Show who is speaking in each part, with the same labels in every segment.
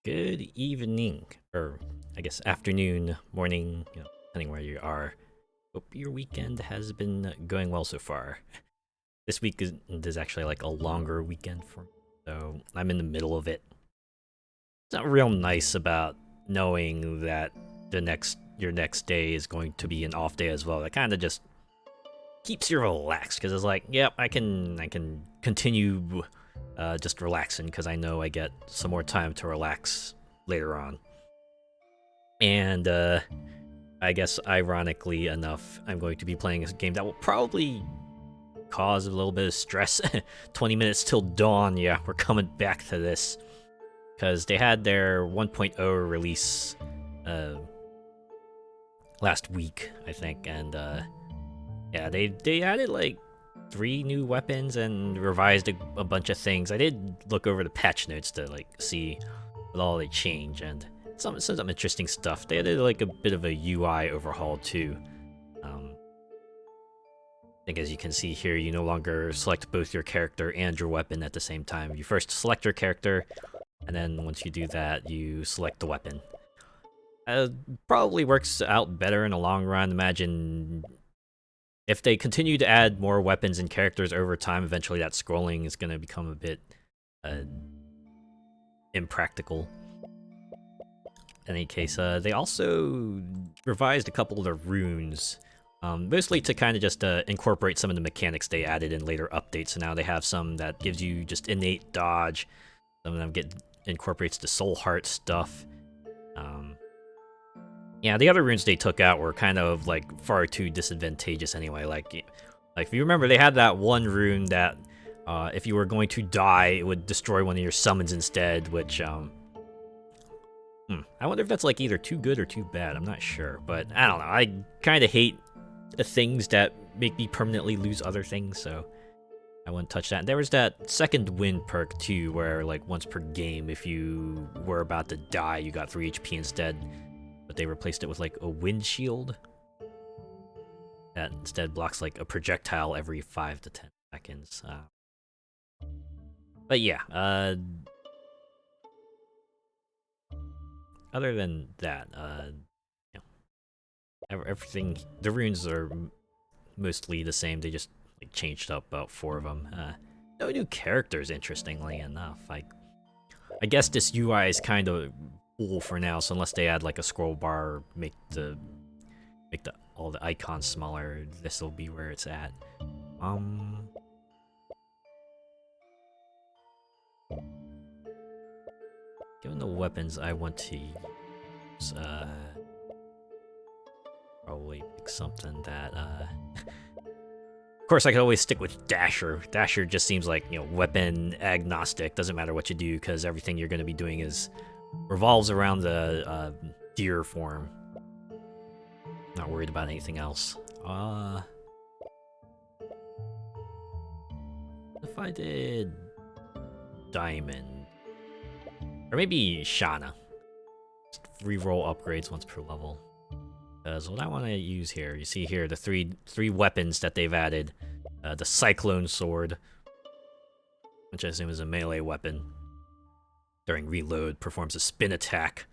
Speaker 1: Good evening, or I guess afternoon, morning, depending where you are. Hope your weekend has been going well so far. This week is actually like a longer weekend for me, so I'm in the middle of it. It's not real nice about knowing that your next day is going to be an off day as well. That kind of just keeps you relaxed because it's like, yep, I can continue just relaxing because I know I get some more time to relax later on. And I guess ironically enough, I'm going to be playing a game that will probably cause a little bit of stress. 20 minutes till dawn. Yeah, we're coming back to this because they had their 1.0 release last week, I think, and yeah, they added like 3 new weapons and revised a bunch of things. I did look over the patch notes to like see what all they changed, and some interesting stuff. They added like a bit of a UI overhaul too. I think as you can see here, you no longer select both your character and your weapon at the same time. You first select your character, and then once you do that, you select the weapon. Probably works out better in the long run. Imagine if they continue to add more weapons and characters over time, eventually that scrolling is going to become a bit impractical. In any case, they also revised a couple of the runes, mostly to kind of just incorporate some of the mechanics they added in later updates. So now they have some that gives you just innate dodge. Some of them incorporates the soul heart stuff. Yeah, the other runes they took out were kind of like far too disadvantageous anyway. Like if you remember, they had that one rune that if you were going to die, it would destroy one of your summons instead, which I wonder if that's like either too good or too bad. I'm not sure, but I don't know. I kind of hate the things that make me permanently lose other things, so I wouldn't touch that. And there was that second wind perk too, where like once per game, if you were about to die, you got 3 HP instead. But they replaced it with like a wind shield that instead blocks like a projectile every 5 to 10 seconds. But yeah, other than that, everything, the runes are mostly the same. They just like, changed up about 4 of them. No new characters, interestingly enough. I guess this UI is kind of cool for now, so unless they add like a scroll bar, make all the icons smaller, this will be where it's at. Given the weapons I want to use, probably pick something that of course, I could always stick with Dasher. Dasher just seems like, weapon agnostic. Doesn't matter what you do, because everything you're going to be doing revolves around the deer form. Not worried about anything else. If I did Diamond, or maybe Shana. Just reroll upgrades once per level. Because what I want to use here, you see here the three weapons that they've added. The Cyclone Sword, which I assume is a melee weapon. During reload, performs a spin attack.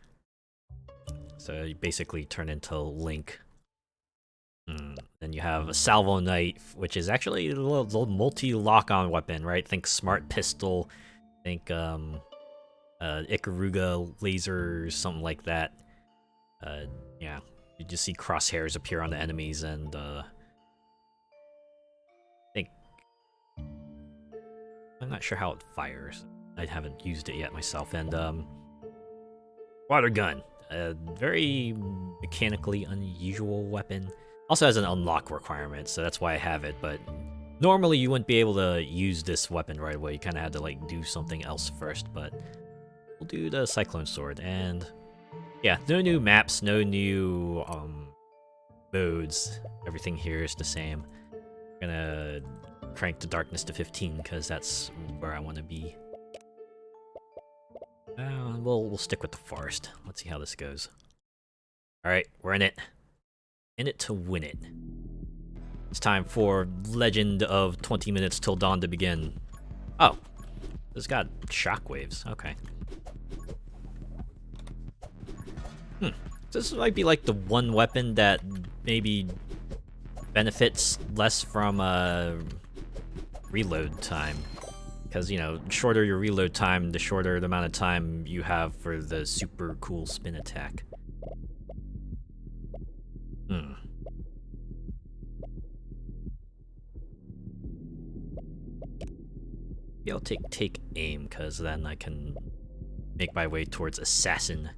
Speaker 1: So you basically turn into Link. Then you have a Salvo Knight, which is actually a little multi-lock-on weapon, right? Think Smart Pistol, think Ikaruga laser, something like that. Yeah. You just see crosshairs appear on the enemies, and I think I'm not sure how it fires. I haven't used it yet myself. And water gun, a very mechanically unusual weapon. Also has an unlock requirement, so that's why I have it. But normally you wouldn't be able to use this weapon right away. You kind of had to like do something else first. But we'll do the Cyclone Sword, and yeah, no new maps, no new modes. Everything here is the same. I'm gonna crank the darkness to 15 because that's where I want to be. We'll stick with the forest. Let's see how this goes. All right, we're in it. In it to win it. It's time for Legend of 20 Minutes Till Dawn to begin. Oh, it's got shockwaves. Okay. Hmm. This might be like the one weapon that maybe benefits less from reload time. Because, you know, shorter your reload time, the shorter the amount of time you have for the super cool spin attack. Hmm. Maybe I'll take aim, because then I can make my way towards assassin.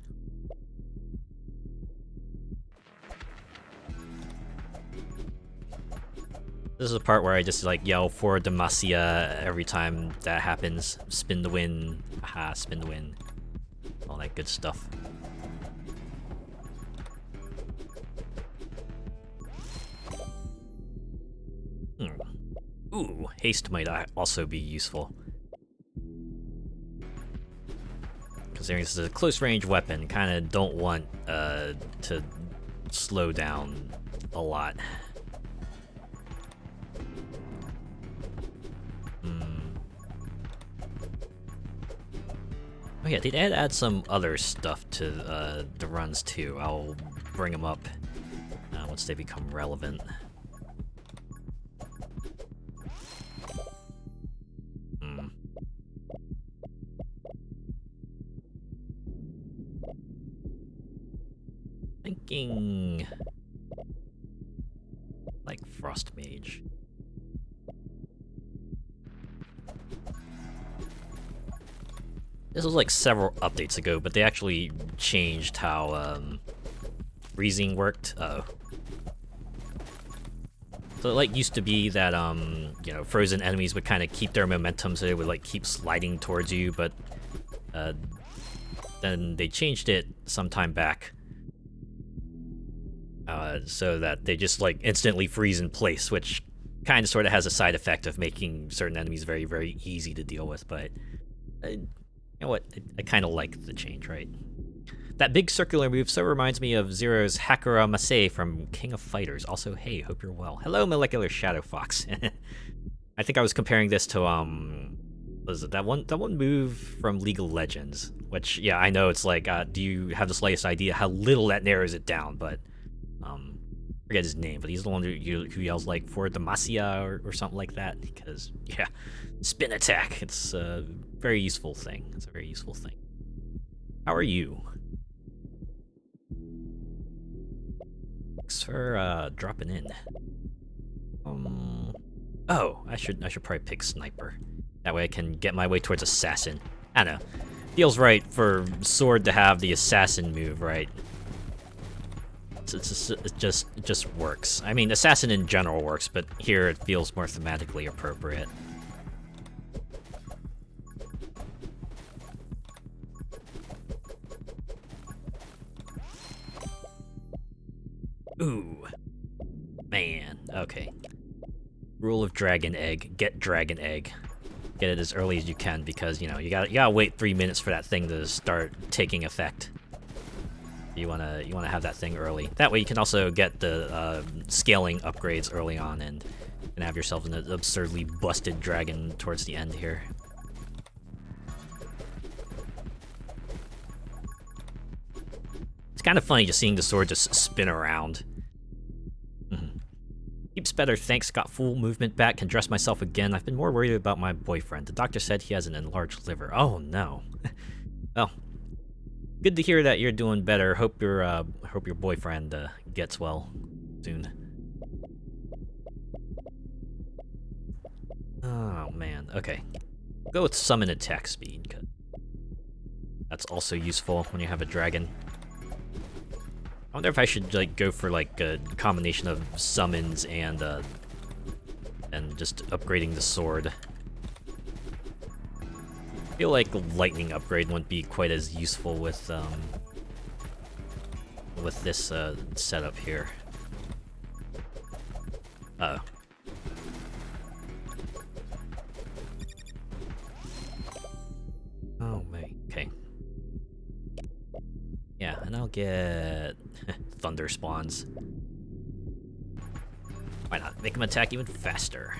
Speaker 1: This is the part where I just like yell for Demacia every time that happens. Spin the win. Aha, spin the win. All that good stuff. Ooh, haste might also be useful. Considering this is a close range weapon, kind of don't want to slow down a lot. Oh yeah, they did add some other stuff to the runs too. I'll bring them up once they become relevant. Thinking like Frost Mage. This was like several updates ago, but they actually changed how freezing worked. So it like used to be that you know, frozen enemies would kind of keep their momentum, so they would like keep sliding towards you, but then they changed it some time back. So that they just like instantly freeze in place, which kind of sort of has a side effect of making certain enemies very, very easy to deal with, but you know what, I kind of like the change, right? That big circular move so reminds me of Zero's Hakura Masei from King of Fighters. Also, hey, hope you're well. Hello, Molecular Shadow Fox. I think I was comparing this to was it that one move from League of Legends? Which, yeah, I know it's like, do you have the slightest idea how little that narrows it down? But I forget his name, but he's the one who yells like for Demacia or something like that. Because yeah, spin attack. It's a very useful thing. It's a very useful thing. How are you? Thanks for dropping in. Oh, I should probably pick sniper. That way I can get my way towards assassin. I don't know. Feels right for sword to have the assassin move, right? It just works. I mean, assassin in general works, but here it feels more thematically appropriate. Ooh. Man, okay. Rule of Dragon Egg. Get Dragon Egg. Get it as early as you can, because, you know, you gotta wait 3 minutes for that thing to start taking effect. You wanna have that thing early. That way you can also get the scaling upgrades early on and have yourself an absurdly busted dragon towards the end here. It's kind of funny just seeing the sword just spin around. Keeps better, thanks. Got full movement back. Can dress myself again. I've been more worried about my boyfriend. The doctor said he has an enlarged liver. Oh no. Well, good to hear that you're doing better. Hope your boyfriend gets well soon. Oh man. Okay. Go with summon attack speed. That's also useful when you have a dragon. I wonder if I should like go for like a combination of summons and just upgrading the sword. I feel like the lightning upgrade wouldn't be quite as useful with this setup here. Oh. Oh man. Okay. Yeah, and I'll get thunder spawns. Why not? Make him attack even faster.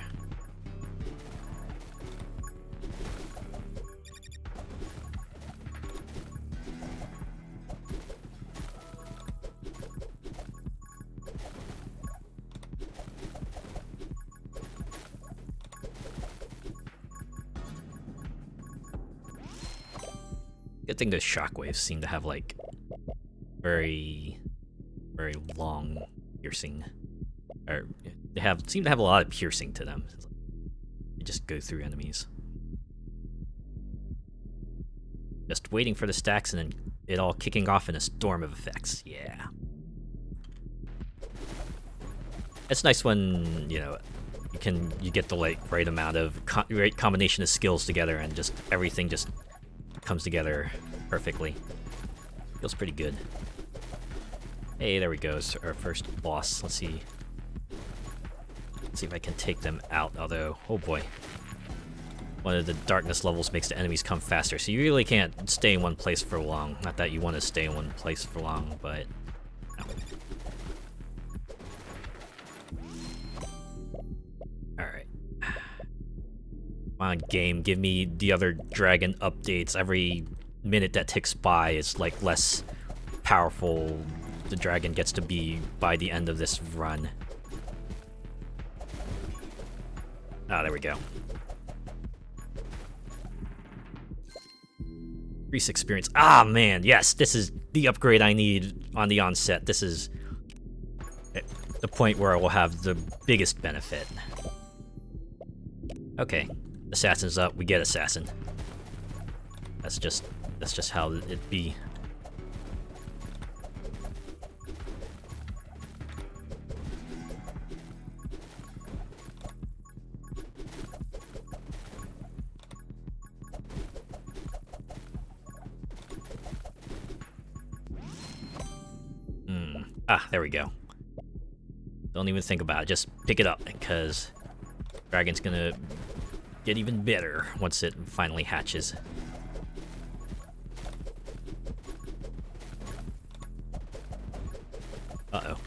Speaker 1: Good thing those shockwaves seem to have like very, very long piercing, or they seem to have a lot of piercing to them. They just go through enemies. Just waiting for the stacks and then it all kicking off in a storm of effects. Yeah. It's nice when, you know, you get the like right amount of right combination of skills together and just everything just comes together perfectly. Feels pretty good. Hey, there we go. It's our first boss. Let's see. Let's see if I can take them out. Although, oh boy. One of the darkness levels makes the enemies come faster, so you really can't stay in one place for long. Not that you want to stay in one place for long, but no. Alright. Come on, game, give me the other dragon updates. Every minute that ticks by is like less powerful the dragon gets to be by the end of this run. Ah, there we go. Increase experience. Ah, man, yes, this is the upgrade I need on the onset. This is the point where I will have the biggest benefit. Okay, assassin's up. We get assassin. That's just how it be. Ah, there we go. Don't even think about it, just pick it up, because Dragon's gonna get even better once it finally hatches. Uh-oh.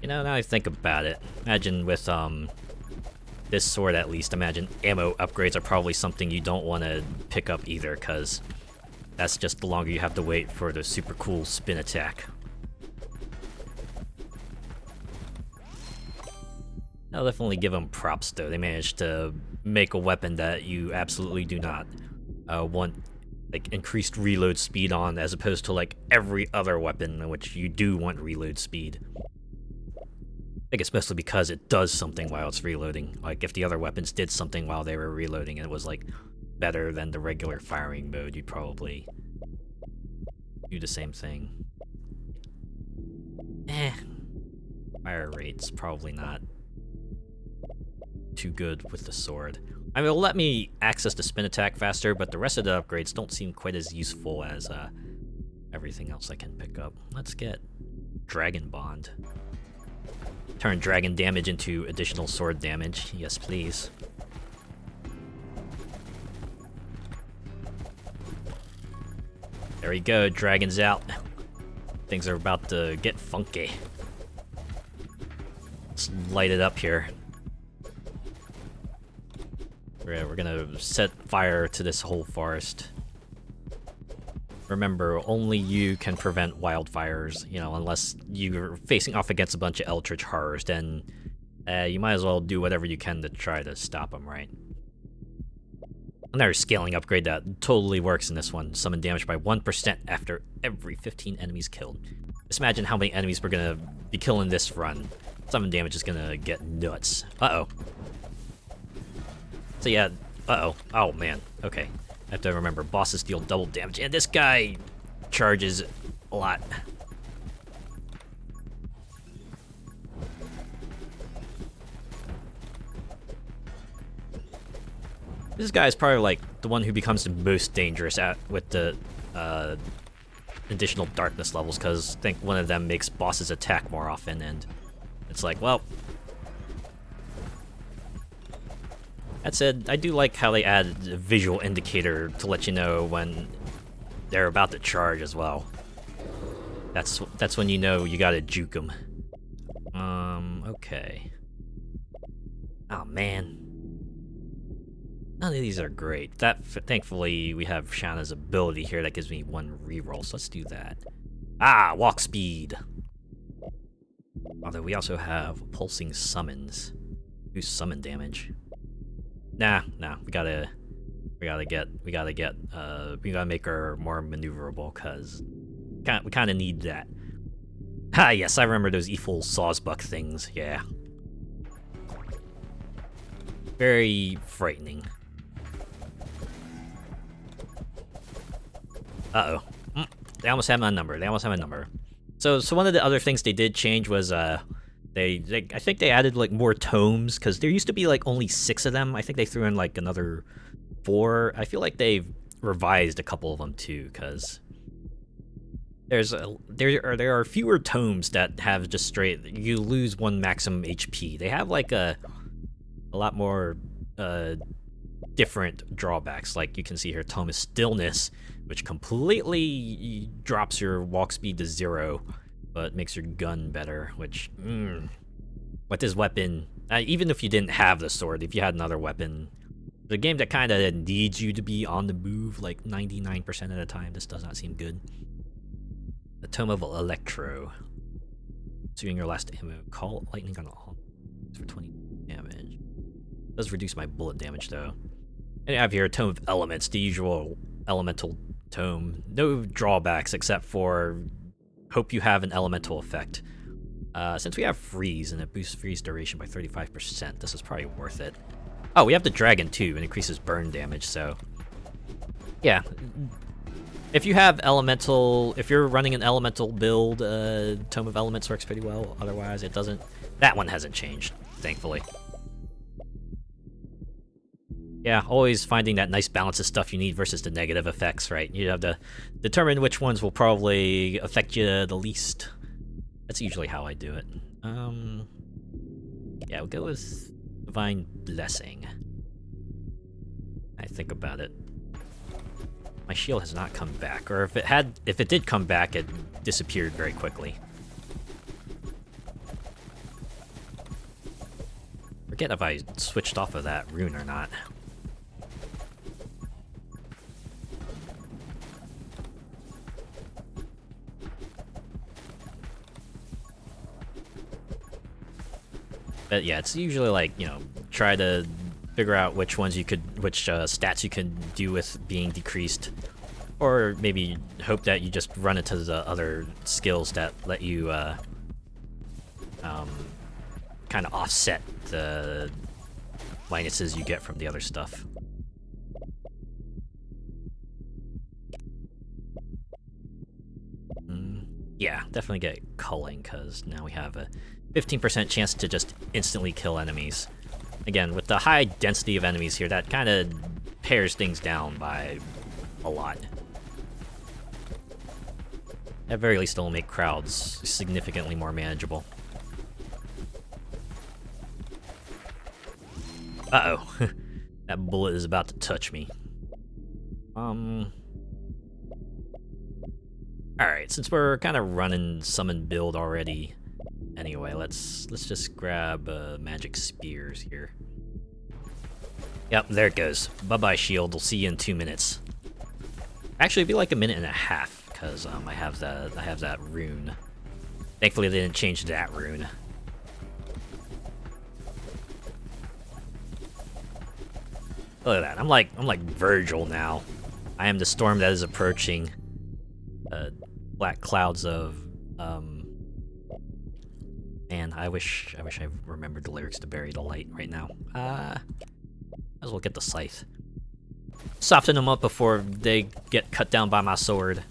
Speaker 1: You know, now I think about it, imagine with, this sword at least, imagine ammo upgrades are probably something you don't want to pick up either, because that's just the longer you have to wait for the super cool spin attack. I'll definitely give them props though. They managed to make a weapon that you absolutely do not want like increased reload speed on, as opposed to like every other weapon in which you do want reload speed. I think especially because it does something while it's reloading. Like if the other weapons did something while they were reloading and it was like better than the regular firing mode, you'd probably do the same thing. Fire rate's probably not too good with the sword. I mean, it'll let me access the spin attack faster, but the rest of the upgrades don't seem quite as useful as everything else I can pick up. Let's get Dragon Bond. Turn dragon damage into additional sword damage. Yes, please. There we go, dragon's out. Things are about to get funky. Let's light it up here. We're gonna set fire to this whole forest. Remember, only you can prevent wildfires, you know, unless you're facing off against a bunch of Eldritch Horrors, then you might as well do whatever you can to try to stop them, right? Another scaling upgrade that totally works in this one. Summon damage by 1% after every 15 enemies killed. Just imagine how many enemies we're gonna be killing this run. Summon damage is gonna get nuts. Uh-oh. So yeah, uh-oh. Oh man, okay. I have to remember, bosses deal double damage, and this guy charges a lot. This guy is probably like the one who becomes the most dangerous with the additional darkness levels, because I think one of them makes bosses attack more often, and it's like, well. That said, I do like how they added a visual indicator to let you know when they're about to charge as well. That's when you know you gotta juke them. Okay. Oh man. None of these are great. Thankfully, we have Shanna's ability here that gives me one reroll, so let's do that. Ah, walk speed. Although we also have pulsing summons. Do summon damage. Nah, we gotta make her more maneuverable, cause we kind of need that. Ah, yes, I remember those evil sawsbuck things. Yeah, very frightening. Uh oh, they almost have my number. So one of the other things they did change was they I think they added like more tomes, because there used to be like only 6 of them. I think they threw in like another 4. I feel like they've revised a couple of them too, because there are fewer tomes that have just straight you lose 1 maximum HP. They have like a lot more different drawbacks. Like you can see here, Tome of Stillness, which completely drops your walk speed to 0, but makes your gun better, which with this weapon, even if you didn't have the sword, if you had another weapon, the game that kind of needs you to be on the move like 99% of the time, this does not seem good. The Tome of Electro. Consuming your last ammo, call lightning on all for 20 damage. Does reduce my bullet damage though. And I have here a Tome of Elements, the usual elemental tome. No drawbacks except for hope you have an elemental effect. Since we have freeze and it boosts freeze duration by 35%, this is probably worth it. Oh, we have the dragon too, and increases burn damage, so yeah. If you have elemental, if you're running an elemental build, Tome of Elements works pretty well. Otherwise, it doesn't. That one hasn't changed, thankfully. Yeah, always finding that nice balance of stuff you need versus the negative effects, right? You have to determine which ones will probably affect you the least. That's usually how I do it. Yeah, we'll go with Divine Blessing. I think about it. My shield has not come back, or if it did come back, it disappeared very quickly. Forget if I switched off of that rune or not. But yeah, it's usually like, you know, try to figure out which ones you could, which stats you can do with being decreased, or maybe hope that you just run into the other skills that let you kind of offset the minuses you get from the other stuff. Yeah, definitely get culling, because now we have a 15% chance to just instantly kill enemies. Again, with the high density of enemies here, that kind of pares things down by a lot. At very least, it'll make crowds significantly more manageable. Uh-oh. That bullet is about to touch me. Alright, since we're kind of running summon build already, anyway, let's just grab magic spears here. Yep, there it goes. Bye-bye shield, we'll see you in 2 minutes. Actually, it'd be like 1.5 minutes, because I have that rune. Thankfully they didn't change that rune. Look at that, I'm like Virgil now. I am the storm that is approaching. Black clouds of man, I wish I remembered the lyrics to Bury the Light right now. Might as well get the scythe. Soften them up before they get cut down by my sword.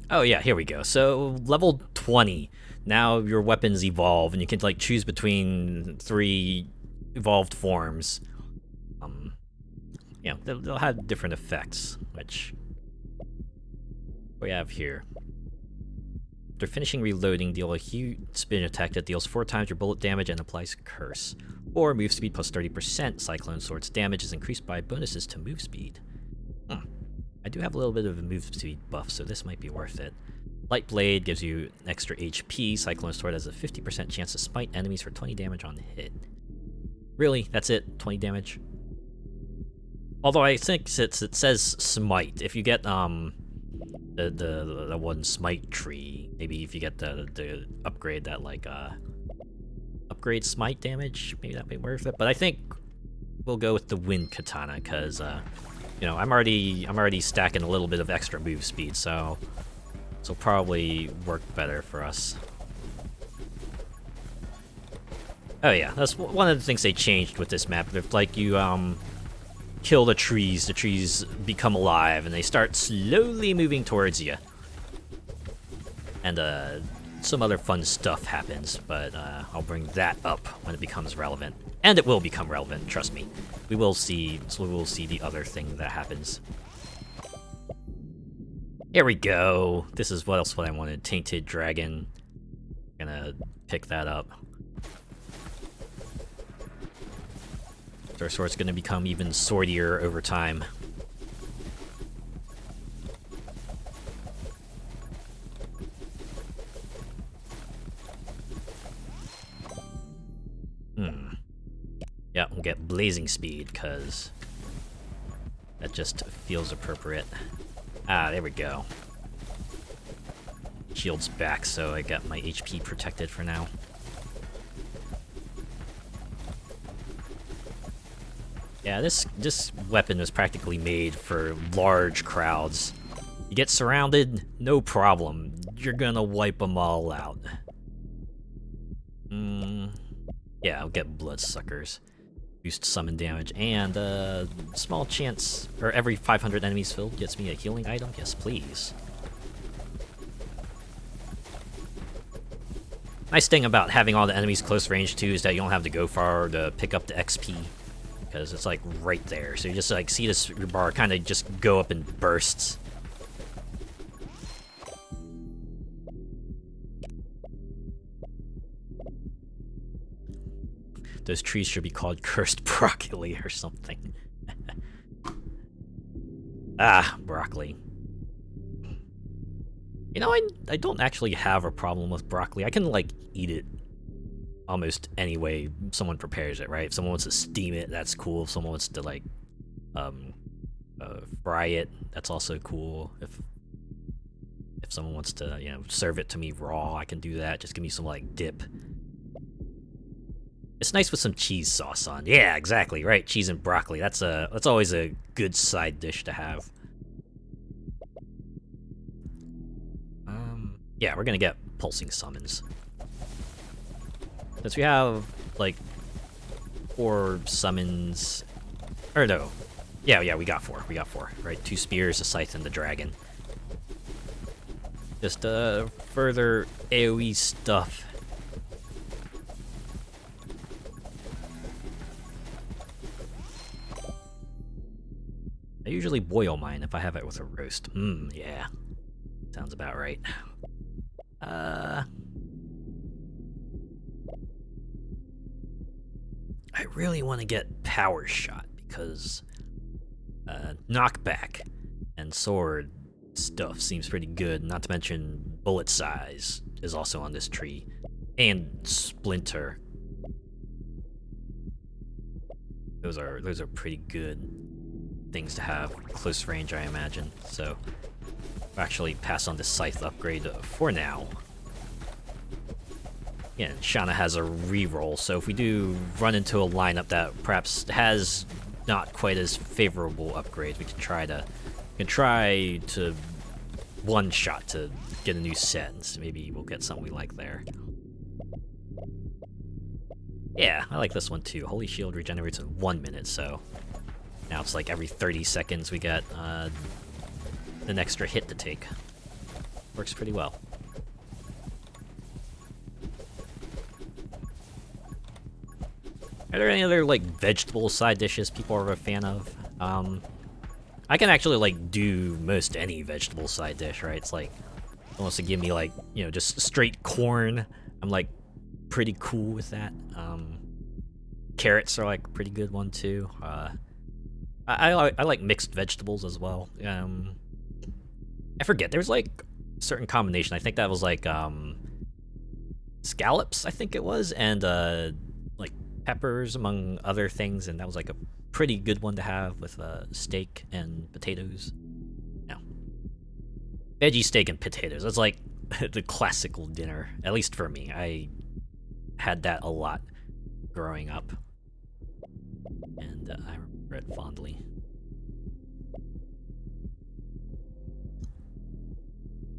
Speaker 1: Oh yeah, here we go. So level 20. Now your weapons evolve, and you can like choose between 3 evolved forms. Yeah, they'll have different effects, which we have here. After finishing reloading, deal a huge spin attack that deals 4 times your bullet damage and applies curse. Or move speed plus 30%. Cyclone Sword's damage is increased by bonuses to move speed. I do have a little bit of a move speed buff, so this might be worth it. Light Blade gives you extra HP. Cyclone Sword has a 50% chance to smite enemies for 20 damage on hit. Really? That's it? 20 damage? Although I think since it says smite, if you get the one smite tree, maybe if you get the upgrade that like upgrade smite damage, maybe that'd be worth it. But I think we'll go with the wind katana because you know I'm already stacking a little bit of extra move speed, so this will probably work better for us. Oh yeah, that's one of the things they changed with this map. If like you kill the trees become alive and they start slowly moving towards you. And some other fun stuff happens, but I'll bring that up when it becomes relevant. And it will become relevant, trust me. We will see the other thing that happens. Here we go. This is what I wanted. Tainted Dragon. Gonna pick that up. Our sword's gonna become even swordier over time. Yeah, we'll get blazing speed, because that just feels appropriate. Ah, there we go. Shield's back, so I got my HP protected for now. Yeah, this weapon was practically made for large crowds. You get surrounded, no problem. You're gonna wipe them all out. Yeah, I'll get bloodsuckers. Boost summon damage, and small chance, or every 500 enemies filled gets me a healing item? Yes, please. Nice thing about having all the enemies close range too is that you don't have to go far to pick up the XP, because it's like right there. So you just like see this bar kind of just go up in bursts. Those trees should be called cursed broccoli or something. Ah, broccoli. You know, I don't actually have a problem with broccoli. I can, like, eat it almost any way someone prepares it, right? If someone wants to steam it, that's cool. If someone wants to, like, fry it, that's also cool. If someone wants to, you know, serve it to me raw, I can do that. Just give me some, like, dip. It's nice with some cheese sauce on. Yeah, exactly, right. Cheese and broccoli. That's always a good side dish to have. Yeah, we're gonna get pulsing summons. Since we have like 4 summons, or no, yeah, we got 4. We got 4, right? 2 spears, a scythe, and the dragon. Just further AOE stuff. I usually boil mine if I have it with a roast. Yeah. Sounds about right. I really want to get Power Shot because knockback and sword stuff seems pretty good. Not to mention bullet size is also on this tree, and splinter. Those are pretty good things to have close range, I imagine. So we'll actually pass on the scythe upgrade for now. Yeah, and Shauna has a reroll, so if we do run into a lineup that perhaps has not quite as favorable upgrades, we can try to one shot to get a new set, and so maybe we'll get something we like there. Yeah, I like this one too. Holy Shield regenerates in 1 minute, so now it's like every 30 seconds we get an extra hit to take. Works pretty well. Are there any other, like, vegetable side dishes people are a fan of? I can actually, like, do most any vegetable side dish, right? It's like, wants to give me, like, you know, just straight corn. I'm, like, pretty cool with that. Carrots are, like, a pretty good one, too. I like mixed vegetables as well. I forget. There's like a certain combination. I think that was like scallops. I think it was, and like peppers among other things, and that was like a pretty good one to have with steak and potatoes. Yeah, veggie steak and potatoes. That's like the classical dinner, at least for me. I had that a lot growing up, and I remember it fondly.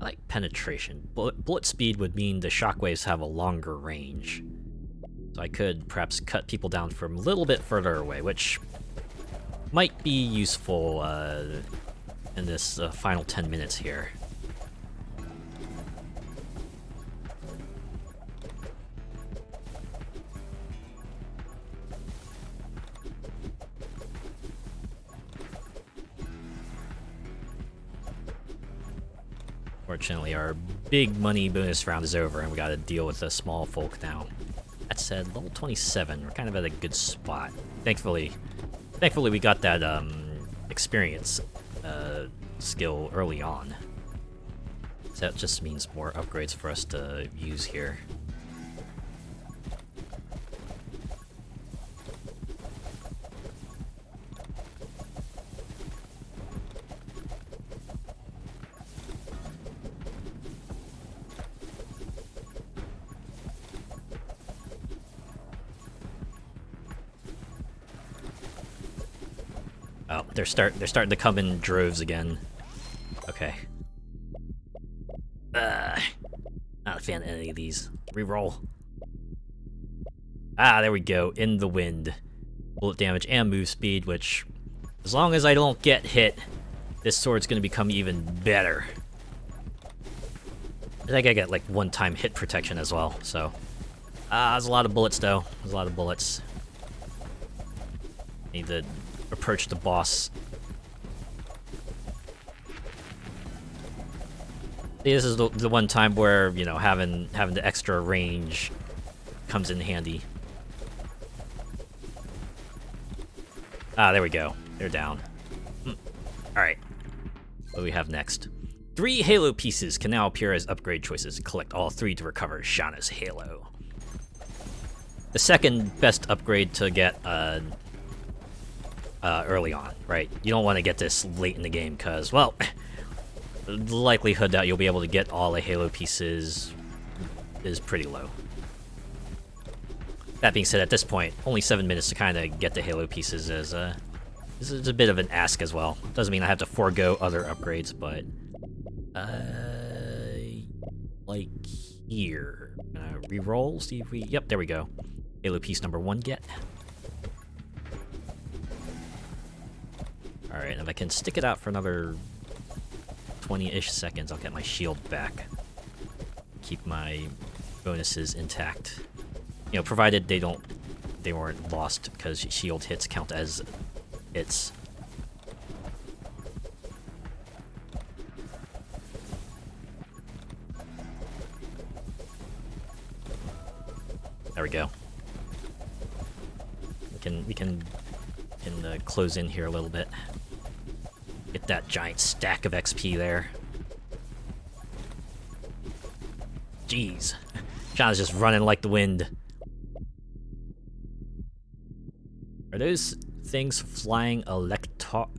Speaker 1: I like penetration. Bullet speed would mean the shockwaves have a longer range. So I could perhaps cut people down from a little bit further away, which might be useful in this final 10 minutes here. Fortunately, our big money bonus round is over, and we gotta deal with the small folk now. That said, level 27, we're kind of at a good spot. Thankfully we got that experience skill early on. So that just means more upgrades for us to use here. Oh, they're starting to come in droves again. Okay. Not a fan of any of these. Reroll. Ah, there we go. In the wind. Bullet damage and move speed, which, as long as I don't get hit, this sword's gonna become even better. I think I get like one-time hit protection as well, so. There's a lot of bullets though. There's a lot of bullets. Need to approach the boss. This is the one time where, you know, having the extra range comes in handy. There we go. They're down. Alright. What do we have next? 3 Halo pieces can now appear as upgrade choices. Collect all 3 to recover Shana's Halo. The second best upgrade to get early on, right? You don't want to get this late in the game because, well, the likelihood that you'll be able to get all the Halo pieces is pretty low. That being said, at this point, only 7 minutes to kind of get the Halo pieces is a bit of an ask as well. Doesn't mean I have to forego other upgrades, but like here, reroll. See if we. Yep, there we go. Halo piece number 1 get. All right, if I can stick it out for another 20-ish seconds, I'll get my shield back. Keep my bonuses intact. You know, provided they weren't lost, because shield hits count as hits. There we go. We can close in here a little bit. Get that giant stack of XP there. Jeez. Shana's just running like the wind. Are those things flying electros?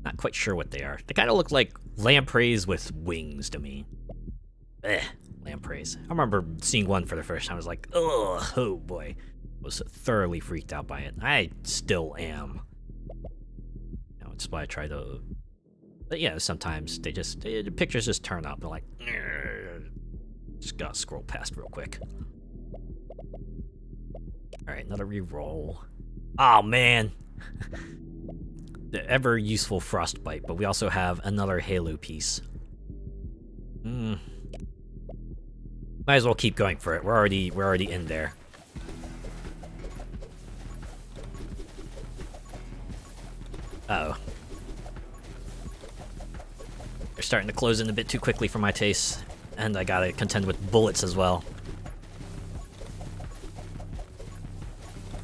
Speaker 1: Not quite sure what they are. They kind of look like lampreys with wings to me. Lampreys. I remember seeing one for the first time. I was like, ugh, oh boy. I was thoroughly freaked out by it. I still am. You know, it's why I try to. But yeah, sometimes the pictures just turn up. They're like, just gotta scroll past real quick. Alright, another reroll. Oh man! The ever useful frostbite, but we also have another Halo piece. Might as well keep going for it. We're already in there. Uh-oh. They're starting to close in a bit too quickly for my taste, and I gotta contend with bullets as well.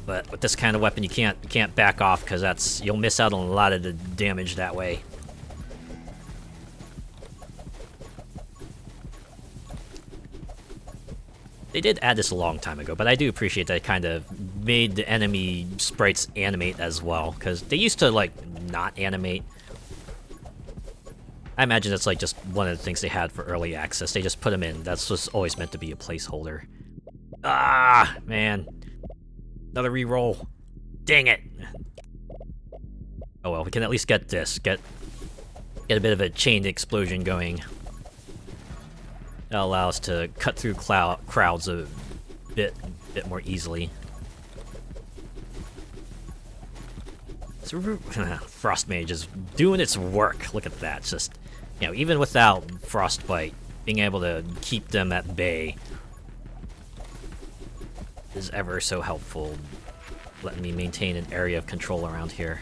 Speaker 1: But with this kind of weapon, you can't back off because you'll miss out on a lot of the damage that way. They did add this a long time ago, but I do appreciate that it kind of made the enemy sprites animate as well, because they used to, like, not animate. I imagine that's, like, just one of the things they had for early access. They just put them in. That's just always meant to be a placeholder. Ah, man. Another reroll. Dang it. Oh well, we can at least get this. Get a bit of a chain explosion going. That'll allow us to cut through crowds a bit more easily. So, Frost Mage is doing its work. Look at that. It's just, you know, even without Frostbite, being able to keep them at bay is ever so helpful, letting me maintain an area of control around here.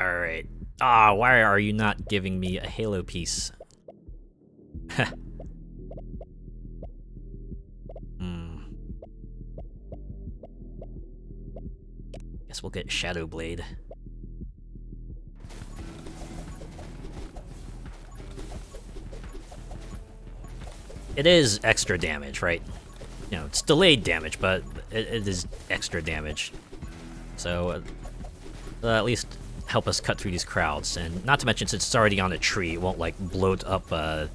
Speaker 1: Alright. Ah, why are you not giving me a Halo piece? Guess we'll get Shadow Blade. It is extra damage, right? You know, it's delayed damage, but it is extra damage. So, at least help us cut through these crowds. And not to mention, since it's already on a tree, it won't, like, bloat up the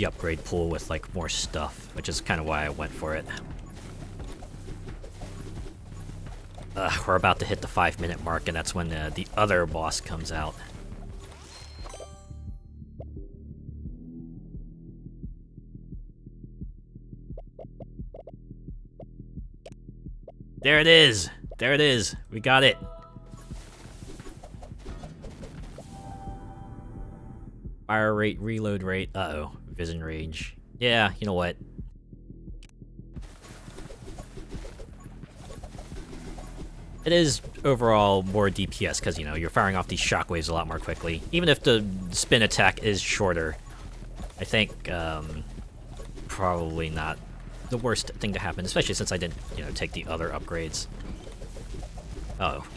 Speaker 1: upgrade pool with, like, more stuff, which is kind of why I went for it. We're about to hit the 5-minute mark, and that's when the other boss comes out. There it is! There it is! We got it! Fire rate, reload rate, uh-oh. Vision range. Yeah, you know what? It is overall more DPS, because, you know, you're firing off these shockwaves a lot more quickly. Even if the spin attack is shorter, I think, probably not the worst thing to happen, especially since I didn't, you know, take the other upgrades. Uh oh.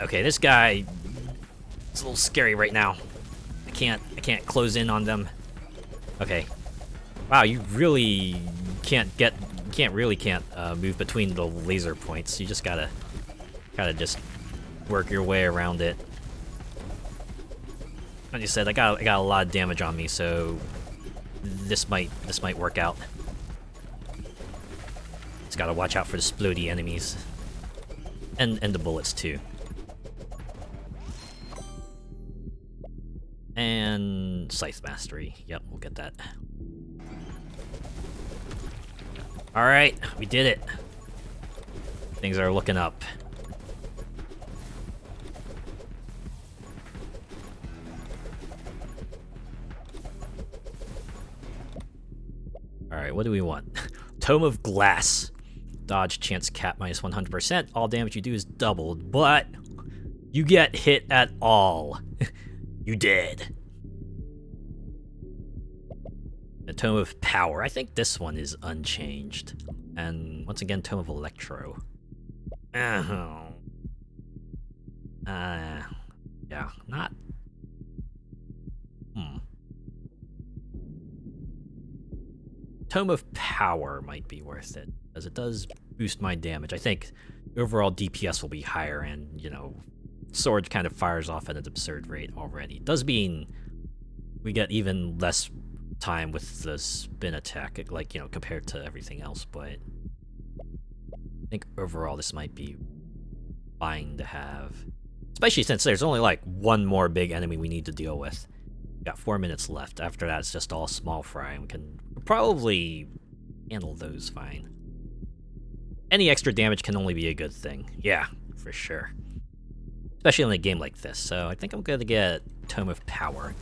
Speaker 1: Okay, this guy is a little scary right now. I can't close in on them. Okay. Wow, you really can't move between the laser points. You just gotta just work your way around it. Like I said, I got a lot of damage on me, so this might work out. Just gotta watch out for the splody enemies. And the bullets too. And Scythe Mastery. Yep, we'll get that. Alright, we did it. Things are looking up. Alright, what do we want? Tome of Glass. Dodge chance cap minus 100%. All damage you do is doubled, but you get hit at all. You dead. The Tome of Power. I think this one is unchanged. And once again, Tome of Electro. Yeah, not... Tome of Power might be worth it, as it does boost my damage. I think overall DPS will be higher, and, you know, Sword kind of fires off at an absurd rate already. Does mean we get even less time with the spin attack, like, you know, compared to everything else, but I think overall this might be fine to have. Especially since there's only, like, one more big enemy we need to deal with. We've got 4 minutes left. After that, it's just all small fry, and we can probably handle those fine. Any extra damage can only be a good thing. Yeah, for sure. Especially in a game like this, so I think I'm gonna get Tome of Power.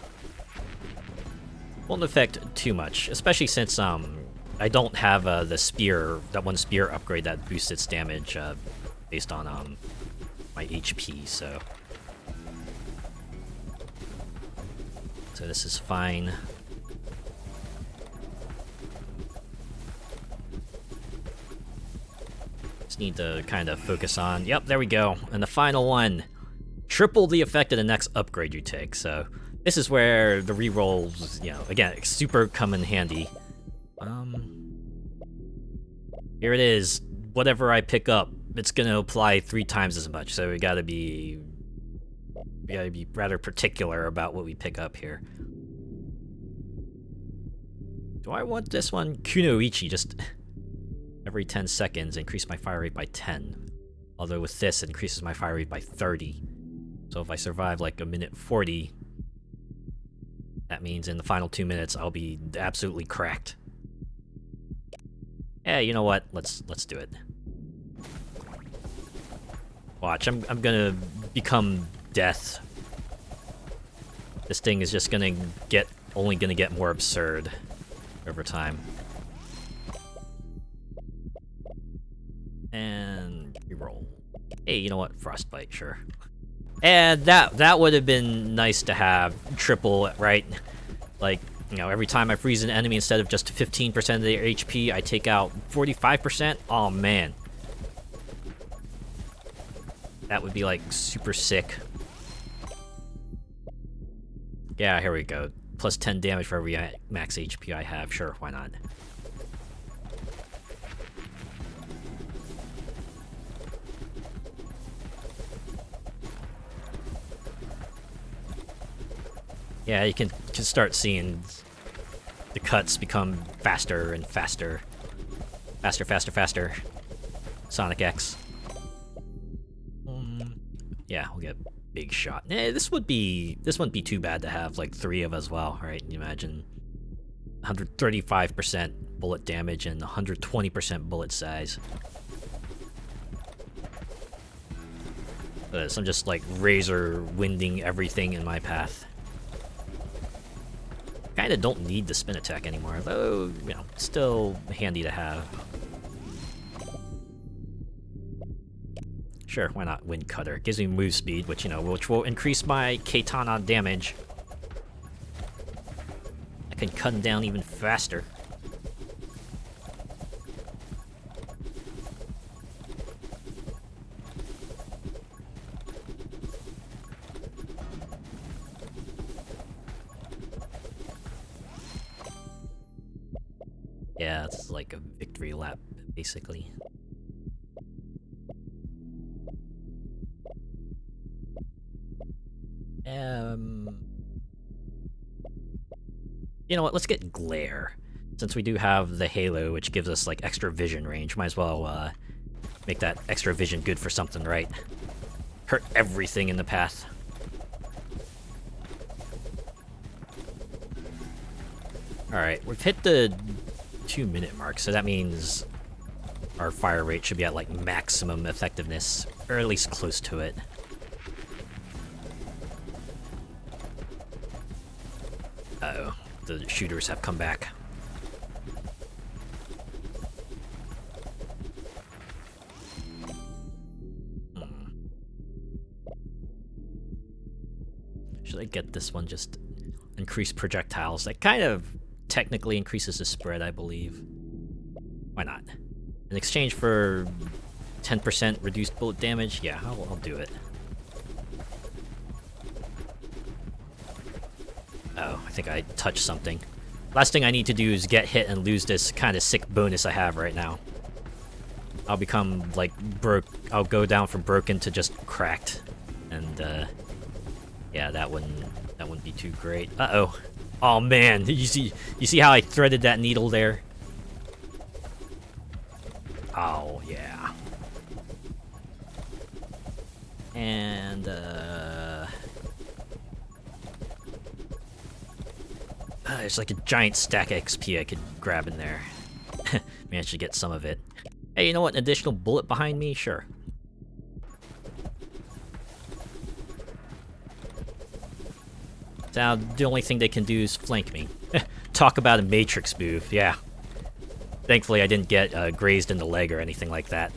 Speaker 1: Won't affect too much, especially since I don't have the spear, that one spear upgrade that boosts its damage based on my HP, so this is fine. Just need to kind of focus on... Yep, there we go. And the final one. Triple the effect of the next upgrade you take. So this is where the rerolls, you know, again, super come in handy. Here it is. Whatever I pick up, it's gonna apply 3 times as much. So we gotta be rather particular about what we pick up here. Do I want this one? Kunoichi, just every 10 seconds, increase my fire rate by 10. Although with this, it increases my fire rate by 30. So if I survive like a minute 40, that means in the final 2 minutes, I'll be absolutely cracked. Yeah, you know what? Let's do it. Watch, I'm gonna become death. This thing is just only gonna get more absurd over time. And reroll. Hey, you know what? Frostbite, sure. And that would have been nice to have triple, right? Like, you know, every time I freeze an enemy, instead of just 15% of their HP, I take out 45%. Oh man. That would be like super sick. Yeah, here we go. Plus 10 damage for every max HP I have. Sure, why not? Yeah, you can start seeing the cuts become faster and faster. Faster, faster, faster. Sonic X. Yeah, we'll get big shot. This wouldn't be too bad to have like 3 of as well, right? You imagine 135% bullet damage and 120% bullet size. So I'm just like razor winding everything in my path. Kinda don't need the spin attack anymore, though, you know, still handy to have. Sure, why not Wind Cutter? It gives me move speed, which, you know, which will increase my Katana damage. I can cut him down even faster. Yeah, it's like a victory lap, basically. You know what, let's get Glare. Since we do have the Halo, which gives us like extra vision range, might as well make that extra vision good for something, right? Hurt everything in the path. Alright, we've hit the 2-minute mark, so that means our fire rate should be at like maximum effectiveness, or at least close to it. Uh-oh, the shooters have come back. Should I get this one? Just increase projectiles. That kind of technically increases the spread, I believe. Why not? In exchange for 10% reduced bullet damage, yeah, I'll do it. Oh, I think I touched something. Last thing I need to do is get hit and lose this kind of sick bonus I have right now. I'll become, like, I'll go down from broken to just cracked. And, yeah, that wouldn't be too great. Uh-oh. Oh, man. You see how I threaded that needle there? Oh, yeah. And, there's like a giant stack of XP I could grab in there. Managed to get some of it. Hey, you know what? An additional bullet behind me? Sure. Now, the only thing they can do is flank me. Talk about a Matrix move, yeah. Thankfully, I didn't get grazed in the leg or anything like that.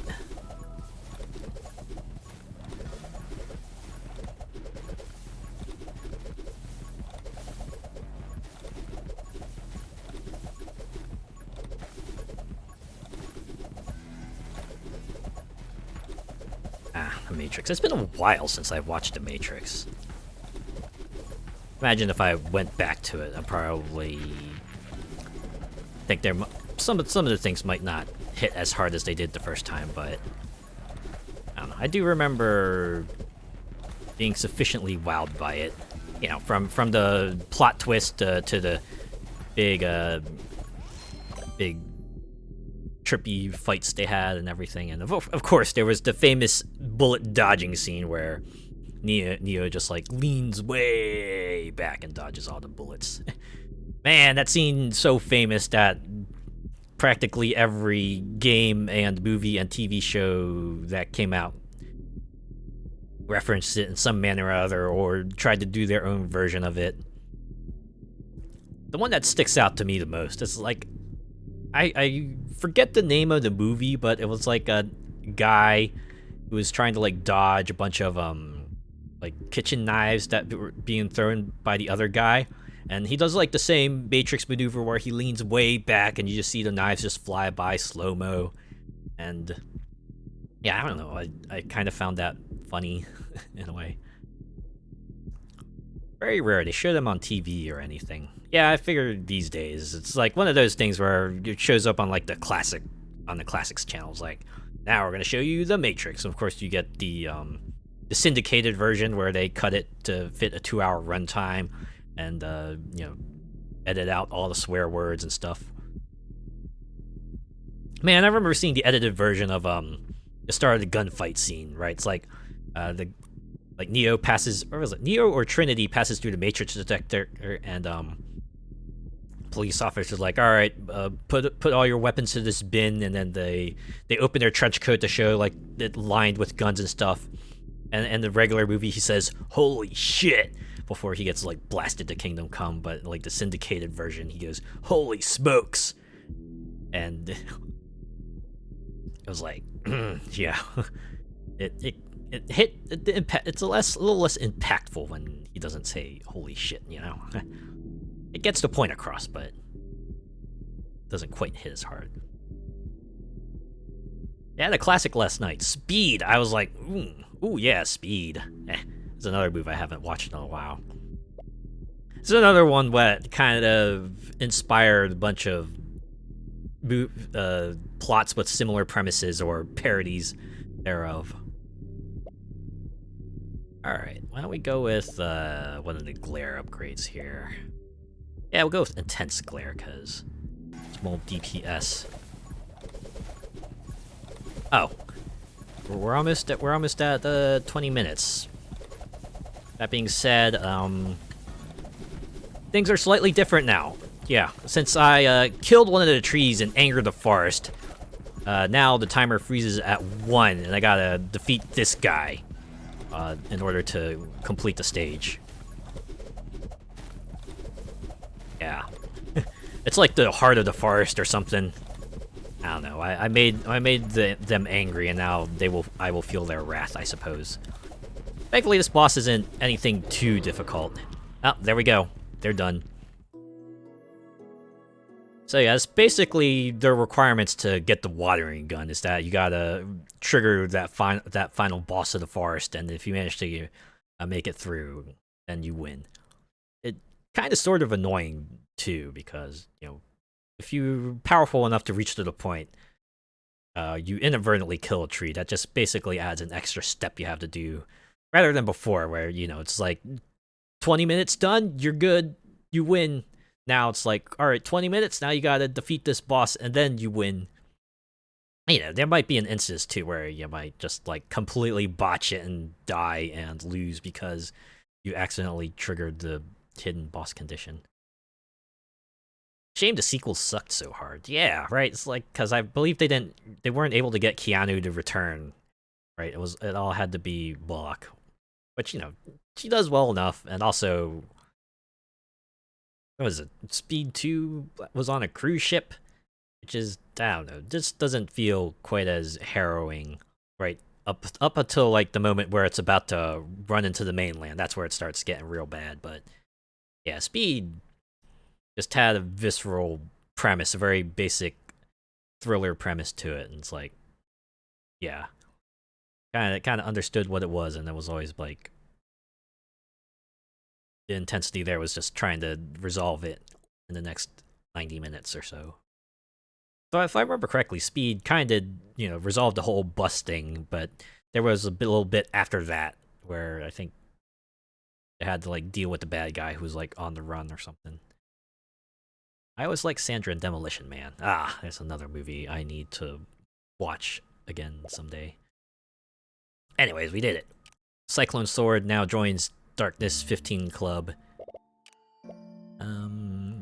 Speaker 1: The Matrix. It's been a while since I've watched The Matrix. Imagine if I went back to it, I probably think some of the things might not hit as hard as they did the first time, but I don't know. I do remember being sufficiently wowed by it. You know, from the plot twist to the big trippy fights they had and everything, and of course there was the famous bullet dodging scene where Neo just like leans way back and dodges all the bullets. Man, that scene's so famous that practically every game and movie and TV show that came out referenced it in some manner or other, or tried to do their own version of it. The one that sticks out to me the most is like, I forget the name of the movie, but it was like a guy who was trying to like dodge a bunch of like kitchen knives that were being thrown by the other guy, and he does like the same Matrix maneuver where he leans way back and you just see the knives just fly by slow-mo. And yeah, I don't know, I kind of found that funny in a way. Very rare they show them on TV or anything. Yeah, I figured these days it's like one of those things where it shows up on like the classics channels. Like, now we're gonna show you The Matrix. Of course, you get the syndicated version where they cut it to fit a 2-hour runtime, and you know, edit out all the swear words and stuff. Man, I remember seeing the edited version of the start of the gunfight scene. Right, it's like Neo passes, or was it Neo or Trinity passes through the Matrix detector, and police officers like, all right, put all your weapons to this bin, and then they open their trench coat to show like it lined with guns and stuff. And in the regular movie, he says, "Holy shit," before he gets like blasted to Kingdom Come. But like the syndicated version, he goes, "Holy smokes," and it was like, yeah, it hit the impact. It's a little less impactful when he doesn't say "Holy shit," you know. It gets the point across, but doesn't quite hit as hard. Yeah, the classic last night, Speed. I was like, ooh yeah, Speed. It's another movie I haven't watched in a while. It's another one that kind of inspired a bunch of plots with similar premises or parodies thereof. Alright, why don't we go with one of the glare upgrades here. Yeah, we'll go with Intense Glare, because it's more DPS. Oh. We're almost at 20 minutes. That being said, things are slightly different now. Yeah, since I killed one of the trees and angered the forest, now the timer freezes at 1, and I gotta defeat this guy in order to complete the stage. Yeah. It's like the heart of the forest or something. I don't know. I made them angry, and now I will feel their wrath, I suppose. Thankfully, this boss isn't anything too difficult. Oh, there we go. They're done. So yeah, it's basically the requirements to get the watering gun is that you gotta trigger that final boss of the forest, and if you manage to make it through, then you win. It kind of sort of annoying too, because you know, if you're powerful enough to reach to the point, you inadvertently kill a tree. That just basically adds an extra step you have to do, rather than before, where you know it's like 20 minutes done, you're good, you win. Now it's like, all right, 20 minutes, now you gotta defeat this boss, and then you win. You know, there might be an instance too where you might just like completely botch it and die and lose because you accidentally triggered the hidden boss condition. Shame the sequel sucked so hard. Yeah, right. It's like, because I believe they weren't able to get Keanu to return. Right, it all had to be Bullock, which, you know, she does well enough, and also, what was it? Speed 2 was on a cruise ship, which is, I don't know, just doesn't feel quite as harrowing, right? Up until like the moment where it's about to run into the mainland, that's where it starts getting real bad. But yeah, Speed just had a visceral premise, a very basic thriller premise to it, and it's like, yeah, kind of understood what it was, and it was always like the intensity there was just trying to resolve it in the next 90 minutes or so. So if I remember correctly, Speed kind of resolved the whole bus thing, but there was a little bit after that where I think they had to like deal with the bad guy who was like on the run or something. I always like Sandra and Demolition Man. Ah, there's another movie I need to watch again someday. Anyways, we did it. Cyclone Sword now joins Darkness 15 Club.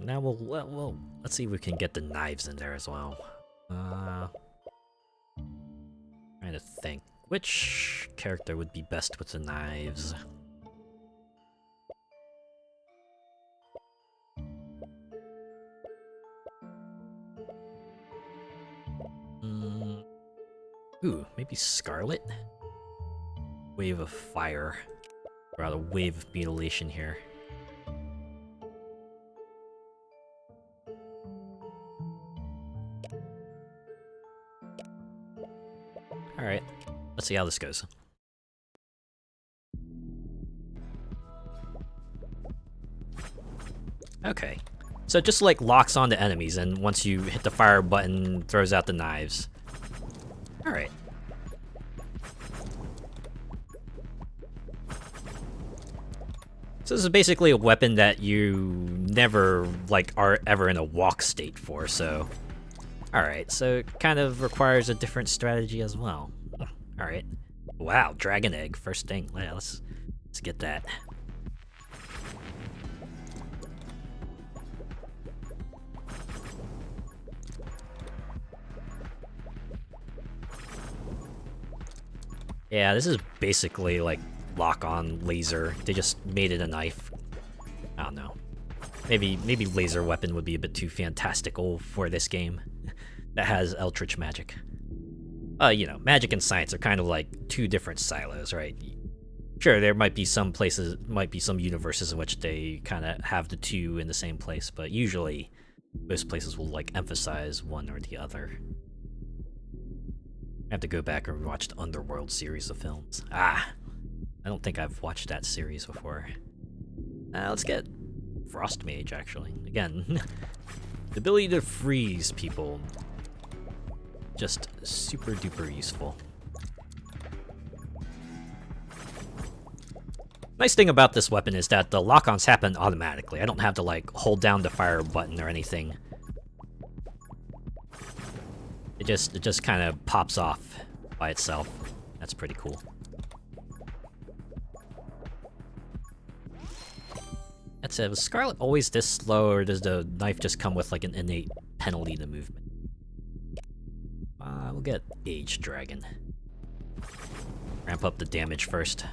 Speaker 1: Now we'll let's see if we can get the knives in there as well. Trying to think which character would be best with the knives. Ooh, maybe Scarlet? Wave of Fire. Or rather, Wave of Mutilation here. Alright, let's see how this goes. Okay. So it just like locks onto enemies, and once you hit the fire button, throws out the knives. Alright. So this is basically a weapon that you never like are ever in a walk state for, so alright, so it kind of requires a different strategy as well. Alright. Wow, Dragon Egg, first thing. Yeah, let's get that. Yeah, this is basically like lock-on laser. They just made it a knife. I don't know. Maybe laser weapon would be a bit too fantastical for this game that has Eldritch magic. Magic and science are kind of like two different silos, right? Sure, there might be some places, might be some universes in which they kind of have the two in the same place, but usually most places will like emphasize one or the other. I have to go back and watch the Underworld series of films. I don't think I've watched that series before. Let's get Frost Mage, actually. Again, the ability to freeze people. Just super duper useful. Nice thing about this weapon is that the lock-ons happen automatically. I don't have to like hold down the fire button or anything. It just kind of pops off by itself. That's pretty cool. That said, was Scarlet always this slow, or does the knife just come with like an innate penalty to movement? We'll get Age Dragon. Ramp up the damage first.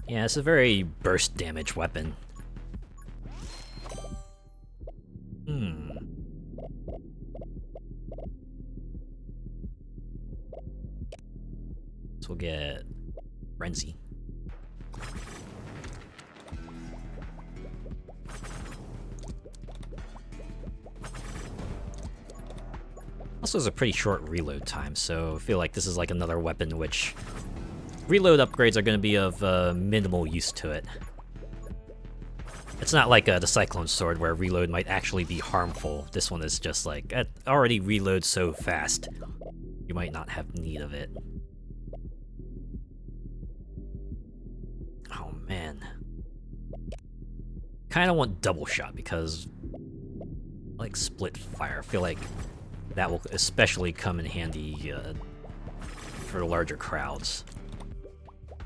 Speaker 1: Yeah, it's a very burst damage weapon. So we'll get Frenzy. Also has a pretty short reload time, so I feel like this is like another weapon which reload upgrades are going to be of minimal use to it. It's not like the Cyclone Sword where reload might actually be harmful. This one is just like, it already reloads so fast, you might not have need of it. Oh man. Kinda want double shot because like split fire. I feel like that will especially come in handy for larger crowds.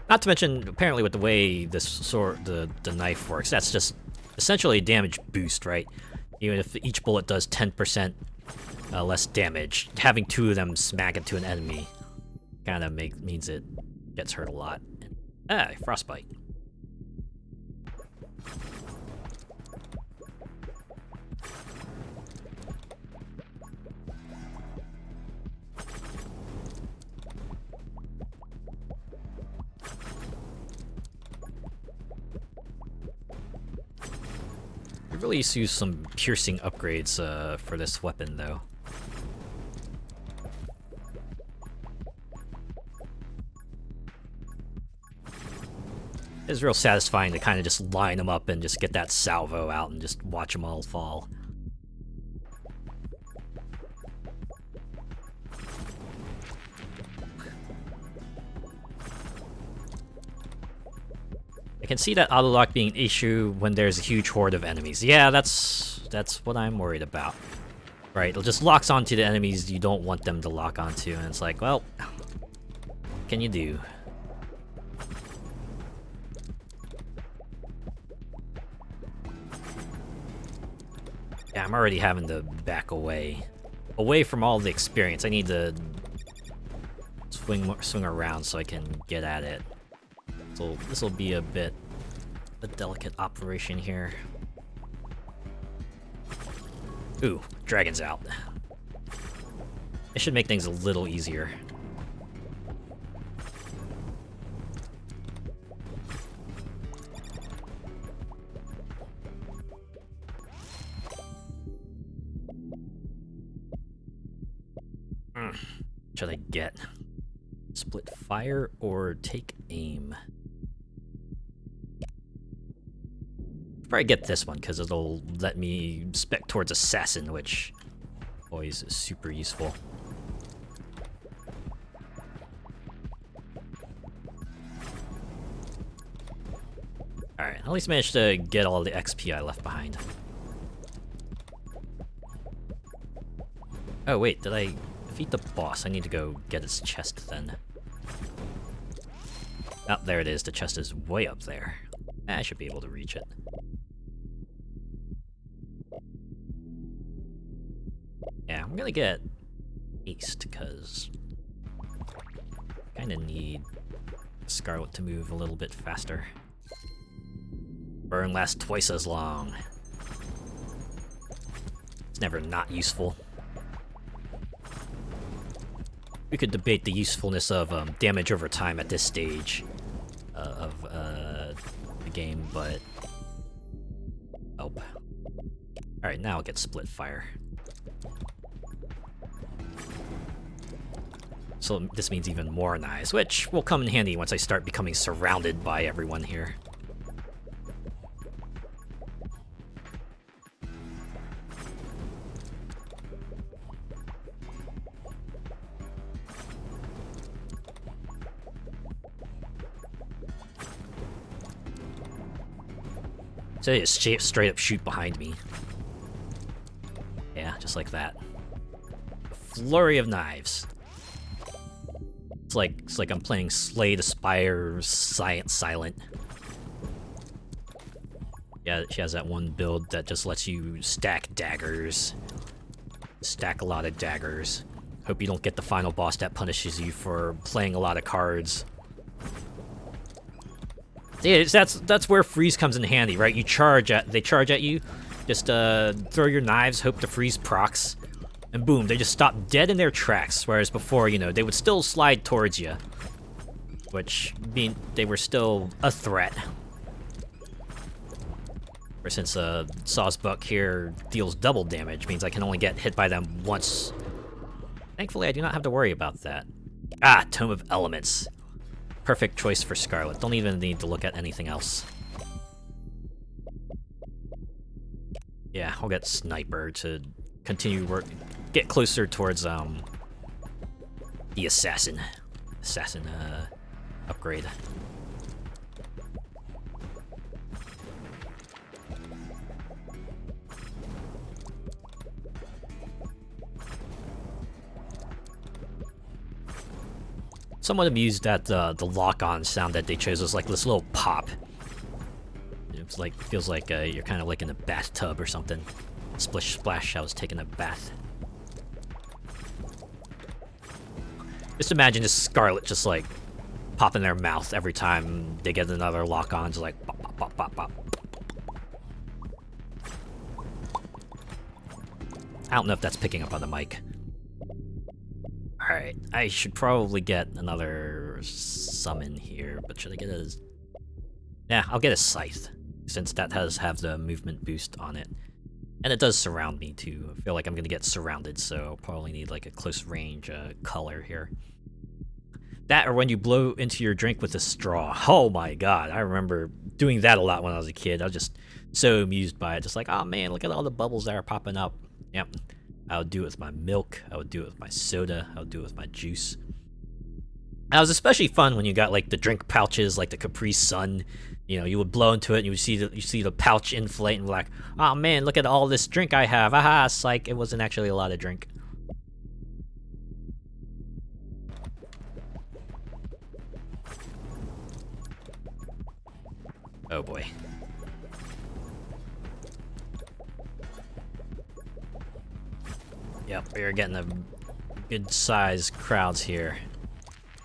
Speaker 1: Not to mention, apparently with the way this sword, the knife works, that's just essentially a damage boost, right? Even if each bullet does 10% less damage, having two of them smack into an enemy kind of means it gets hurt a lot. Frostbite. Could really use some piercing upgrades for this weapon, though. It's real satisfying to kind of just line them up and just get that salvo out and just watch them all fall. I can see that auto-lock being an issue when there's a huge horde of enemies. Yeah, that's what I'm worried about. Right, it just locks onto the enemies you don't want them to lock onto, and it's like, well, what can you do? Yeah, I'm already having to back away. Away from all the experience. I need to swing around so I can get at it. So this will be a bit a delicate operation here. Ooh, dragon's out. It should make things a little easier. Should I get split fire or take aim? Probably get this one because it'll let me spec towards assassin, which always is super useful. Alright, at least managed to get all the XP I left behind. Oh wait, did I defeat the boss? I need to go get his chest then. Oh, there it is. The chest is way up there. I should be able to reach it. Yeah, I'm gonna get East, because I kinda need Scarlet to move a little bit faster. Burn lasts twice as long. It's never not useful. We could debate the usefulness of damage over time at this stage of the game, but... Oh. Alright, now I'll get split fire. So this means even more knives, which will come in handy once I start becoming surrounded by everyone here. So they just straight up shoot behind me. Yeah, just like that. A flurry of knives. It's like I'm playing Slay the Spire Silent. Yeah, she has that one build that just lets you stack daggers. Stack a lot of daggers. Hope you don't get the final boss that punishes you for playing a lot of cards. Yeah, that's where freeze comes in handy, right? They charge at you. Just throw your knives, hope the freeze procs, and boom, they just stop dead in their tracks. Whereas before, you know, they would still slide towards you, which mean they were still a threat. Or since Sawsbuck here deals double damage, means I can only get hit by them once. Thankfully, I do not have to worry about that. Ah, Tome of Elements. Perfect choice for Scarlet. Don't even need to look at anything else. Yeah, I'll get Sniper to continue get closer towards the assassin upgrade. Somewhat amused at the lock-on sound that they chose. Was like this little pop. It's like feels like you're kind of like in a bathtub or something. Splish splash. I was taking a bath. Just imagine this Scarlet just like popping their mouth every time they get another lock-on. Just like pop pop pop pop pop. I don't know if that's picking up on the mic. Alright, I should probably get another summon here, but should I get a... Yeah, I'll get a Scythe. since that does have the movement boost on it. And it does surround me too. I feel like I'm gonna get surrounded, so I'll probably need like a close range color here. That or when you blow into your drink with a straw. Oh my god, I remember doing that a lot when I was a kid. I was just so amused by it. Just like, oh man, look at all the bubbles that are popping up. Yep. I would do it with my milk. I would do it with my soda. I would do it with my juice. And it was especially fun when you got like the drink pouches, like the Capri Sun. You know, you would blow into it and you would see the pouch inflate and be like, oh man, look at all this drink I have. Aha, psych, it wasn't actually a lot of drink. Oh boy. Yep, we're getting a good size crowds here.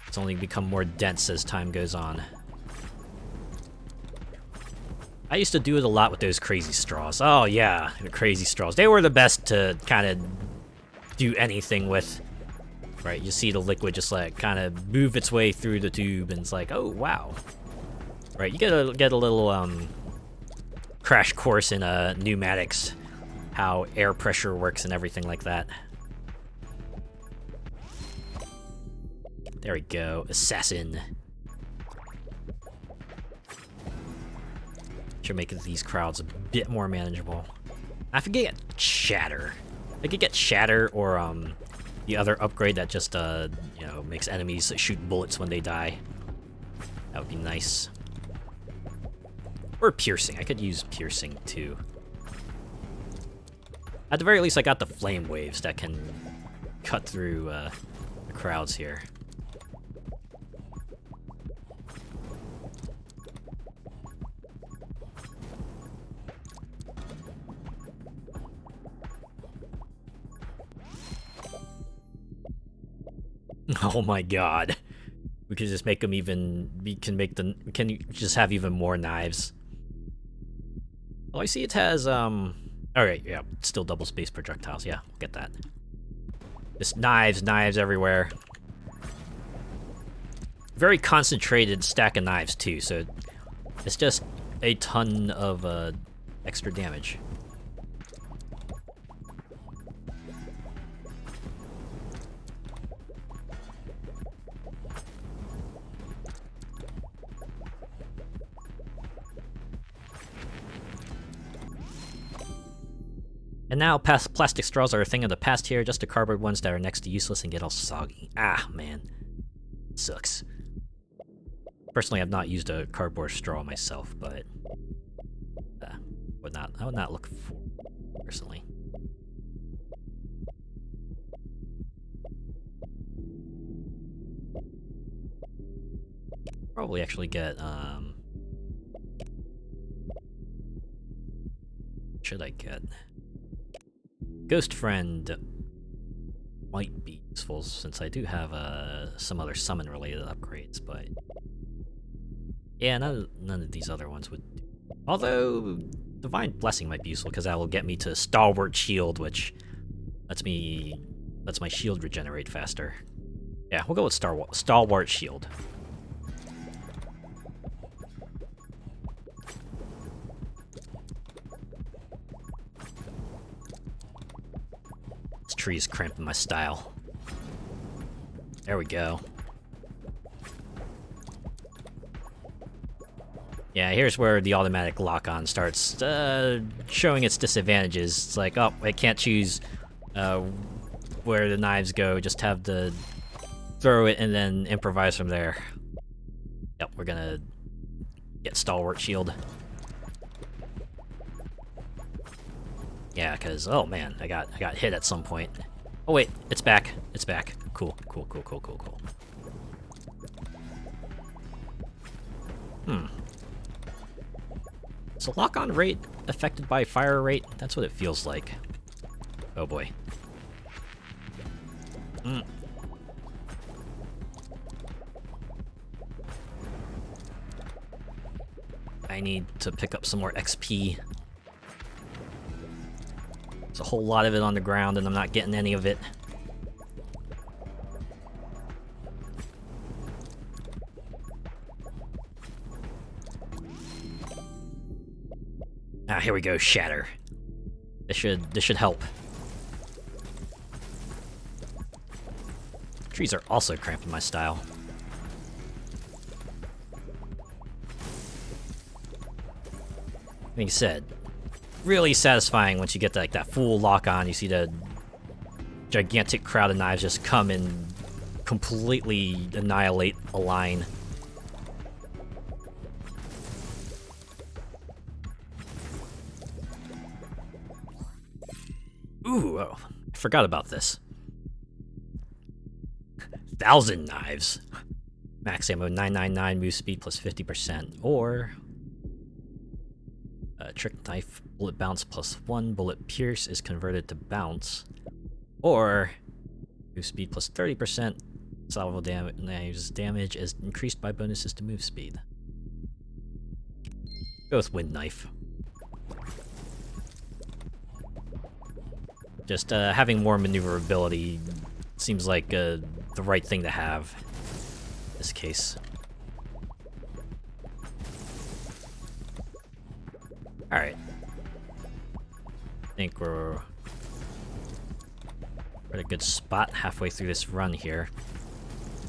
Speaker 1: It's only become more dense as time goes on. I used to do it a lot with those crazy straws. Oh yeah, the crazy straws. They were the best to kind of do anything with. Right, you see the liquid just like kind of move its way through the tube and it's like, oh wow. Right, you get a little crash course in pneumatics, how air pressure works and everything like that. There we go, assassin. Should make these crowds a bit more manageable. I forget shatter. I could get shatter or the other upgrade that just you know, makes enemies shoot bullets when they die. That would be nice. Or piercing. I could use piercing too. At the very least, I got the flame waves that can cut through the crowds here. Oh my god. We could just make them even. We can just have even more knives. Oh, I see it has, alright, yeah, still double space projectiles, yeah, get that. Just knives everywhere. Very concentrated stack of knives, too, so it's just a ton of, extra damage. And now plastic straws are a thing of the past here, just the cardboard ones that are next to useless and get all soggy. Ah, man. Sucks. Personally, I've not used a cardboard straw myself, but I would not look for it, personally. Probably actually get, should I get? Ghost Friend might be useful since I do have some other summon related upgrades, but yeah, none of these other ones would. Although Divine Blessing might be useful because that will get me to Stalwart Shield, which lets my shield regenerate faster. Yeah, we'll go with Stalwart Shield. Trees cramping my style. There we go. Yeah, here's where the automatic lock-on starts showing its disadvantages. It's like, oh, I can't choose where the knives go, just have to throw it and then improvise from there. Yep, we're gonna get Stalwart Shield. Yeah, because, oh man, I got hit at some point. Oh wait, it's back. It's back. Cool. So lock-on rate affected by fire rate? That's what it feels like. Oh boy. I need to pick up some more XP. There's a whole lot of it on the ground and I'm not getting any of it. Ah, here we go, shatter. This should help. Trees are also cramping my style. Like you said, really satisfying once you get like that full lock on. You see the gigantic crowd of knives just come and completely annihilate a line. Ooh, oh, I forgot about this. 1,000 knives. Max ammo 999, move speed plus 50%, or trick knife, bullet bounce plus 1, bullet pierce is converted to bounce, or move speed plus 30%, salvo damage is increased by bonuses to move speed. Go with wind knife. Just having more maneuverability seems like the right thing to have in this case. Alright. I think we're at a good spot halfway through this run here.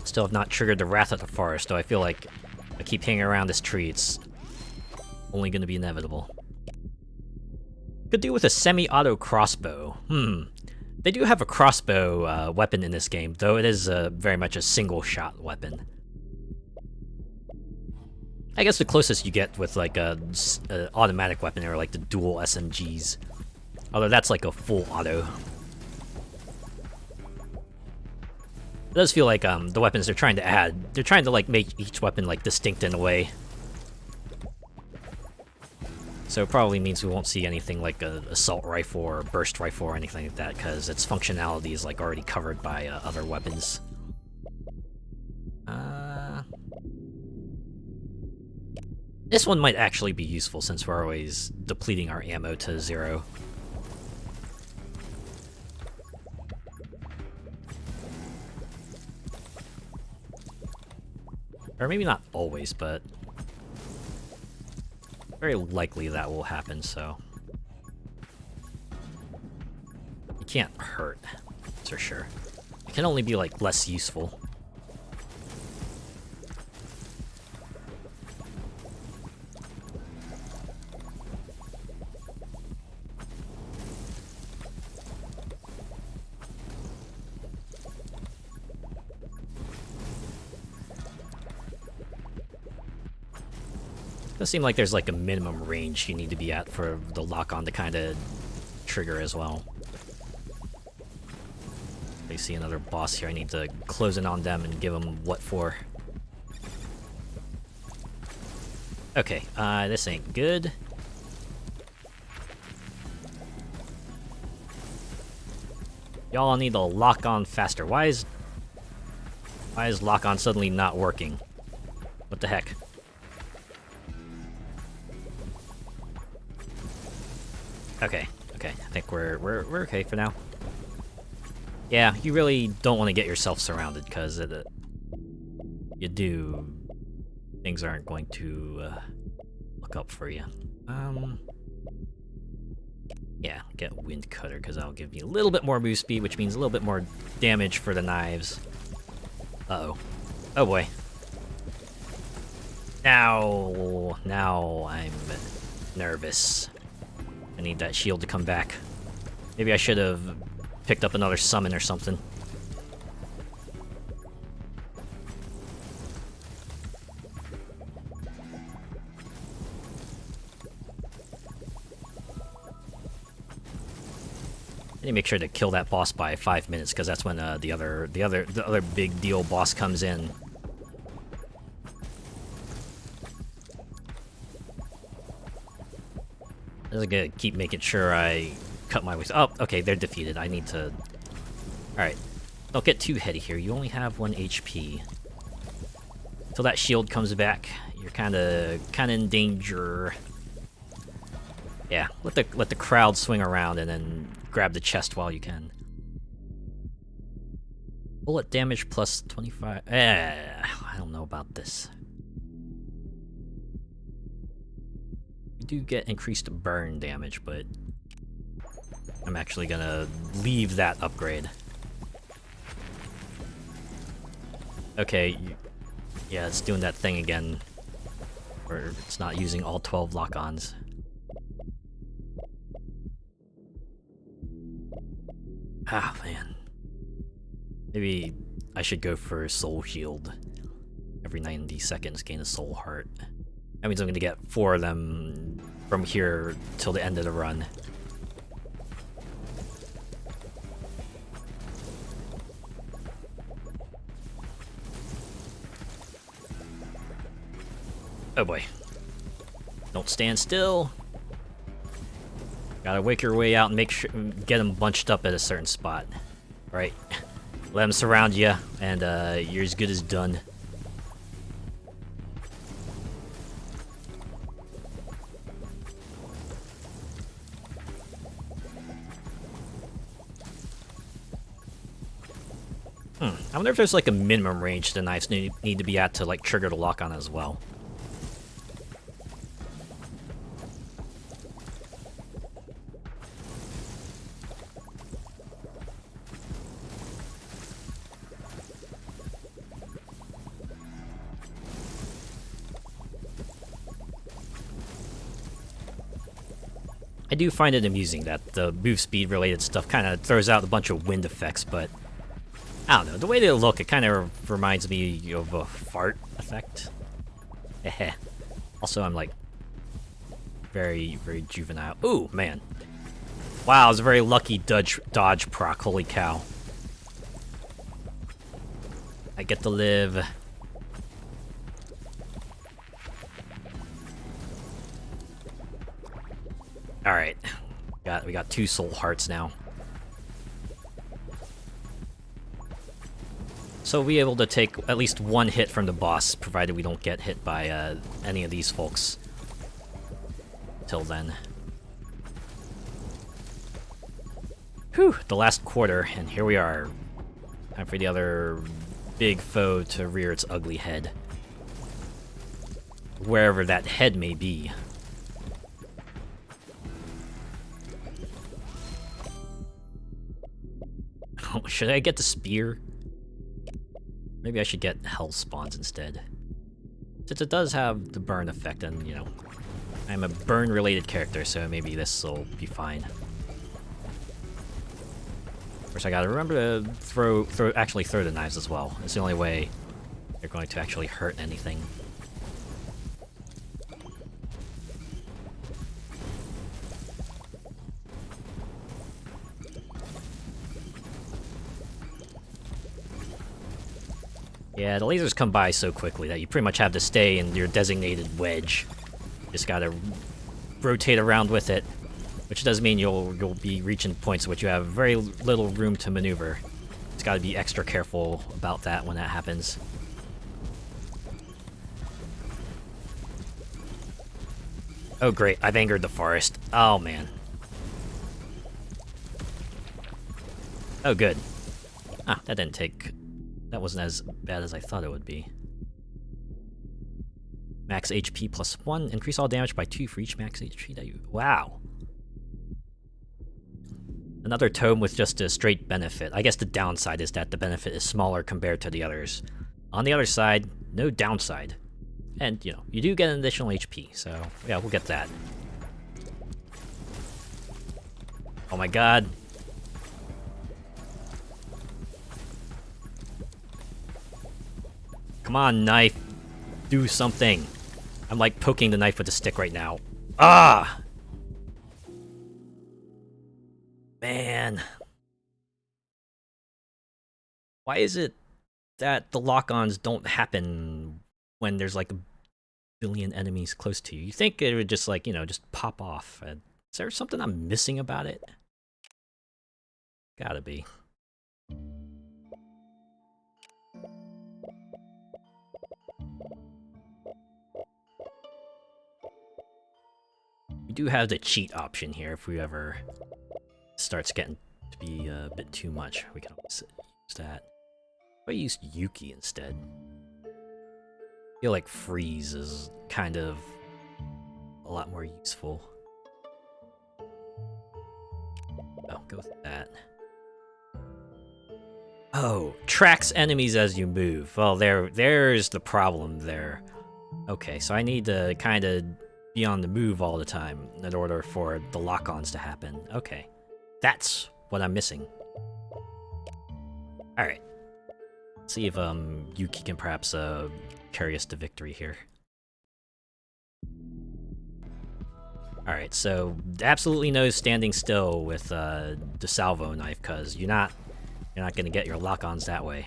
Speaker 1: Still have not triggered the Wrath of the Forest, though I feel like I keep hanging around this tree, it's only going to be inevitable. Could do with a semi-auto crossbow. They do have a crossbow weapon in this game, though it is very much a single-shot weapon. I guess the closest you get with like a automatic weapon are like the dual SMGs. Although that's like a full auto. It does feel like the weapons they're trying to add, they're trying to like make each weapon like distinct in a way. So it probably means we won't see anything like an assault rifle or a burst rifle or anything like that, because its functionality is like already covered by other weapons. This one might actually be useful since we're always depleting our ammo to 0. Or maybe not always, but very likely that will happen, so it can't hurt, that's for sure. It can only be like less useful. Does seem like there's like a minimum range you need to be at for the lock-on to kind of trigger as well. I see another boss here. I need to close in on them and give them what for. Okay, this ain't good. Y'all need to lock on faster. Why is lock on suddenly not working? What the heck? Okay, I think we're okay for now. Yeah, you really don't want to get yourself surrounded, because you do, things aren't going to look up for you. Yeah, get Wind Cutter, because that'll give you a little bit more move speed, which means a little bit more damage for the knives. Uh-oh. Oh boy. Now I'm nervous. I need that shield to come back. Maybe I should have picked up another summon or something. I need to make sure to kill that boss by 5 minutes, because that's when the other big deal boss comes in. I'm gonna keep making sure I cut my way. Oh, okay, they're defeated. I need to. Alright. Don't get too heady here. You only have 1 HP. Till that shield comes back, you're kinda in danger. Yeah, let the crowd swing around and then grab the chest while you can. Bullet damage plus 25. I don't know about this. do get increased burn damage, but I'm actually gonna leave that upgrade. Okay, yeah, it's doing that thing again, where it's not using all 12 lock-ons. Ah, man. Maybe I should go for Soul Shield. Every 90 seconds, gain a Soul Heart. That means I'm gonna get 4 of them from here till the end of the run. Oh boy. Don't stand still. Gotta wake your way out and make sure, get them bunched up at a certain spot. Right? Let them surround you, and you're as good as done. I wonder if there's like a minimum range the knives need to be at to like trigger the lock on as well. I do find it amusing that the move speed related stuff kind of throws out a bunch of wind effects, but I don't know, the way they look, it kind of reminds me of a fart effect. Heh. Also, I'm like very, very juvenile. Ooh, man. Wow, it was a very lucky dodge proc, holy cow. I get to live. Alright. We got 2 soul hearts now. So we'll be able to take at least 1 hit from the boss, provided we don't get hit by any of these folks. Till then. Whew, the last quarter, and here we are. Time for the other big foe to rear its ugly head. Wherever that head may be. Oh, should I get the spear? Maybe I should get hell spawns instead. Since it does have the burn effect, and, you know, I'm a burn-related character, so maybe this will be fine. Of course, I gotta remember to actually throw the knives as well. It's the only way they're going to actually hurt anything. Yeah, the lasers come by so quickly that you pretty much have to stay in your designated wedge. Just gotta rotate around with it, which does mean you'll be reaching points in which you have very little room to maneuver. Just gotta be extra careful about that when that happens. Oh great, I've angered the forest. Oh man. Oh good. Ah, that didn't take... That wasn't as bad as I thought it would be. Max HP plus 1. Increase all damage by 2 for each max HP that you... Wow. Another tome with just a straight benefit. I guess the downside is that the benefit is smaller compared to the others. On the other side, no downside. And, you know, you do get an additional HP, so yeah, we'll get that. Oh my god. Come on, knife. Do something. I'm like poking the knife with a stick right now. Ah! Man. Why is it that the lock-ons don't happen when there's like a billion enemies close to you? You think it would just like, you know, just pop off. Is there something I'm missing about it? Gotta be. We do have the cheat option here if we ever starts getting to be a bit too much. We can always use that. I used Yuki instead. I feel like freeze is kind of a lot more useful. Oh, go with that. Oh, tracks enemies as you move. Well, there's the problem there. Okay, so I need to kind of be on the move all the time in order for the lock-ons to happen. Okay, that's what I'm missing. All right, let's see if Yuki can perhaps carry us to victory here. All right, so absolutely no standing still with the salvo knife, cause you're not gonna get your lock-ons that way.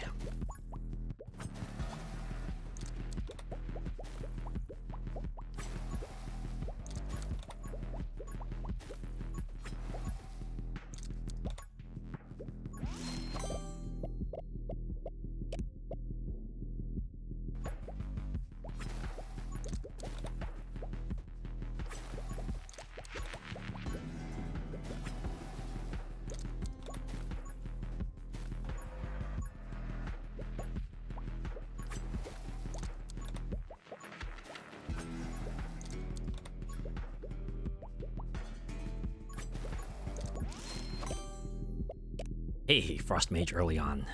Speaker 1: Hey, Frost Mage early on.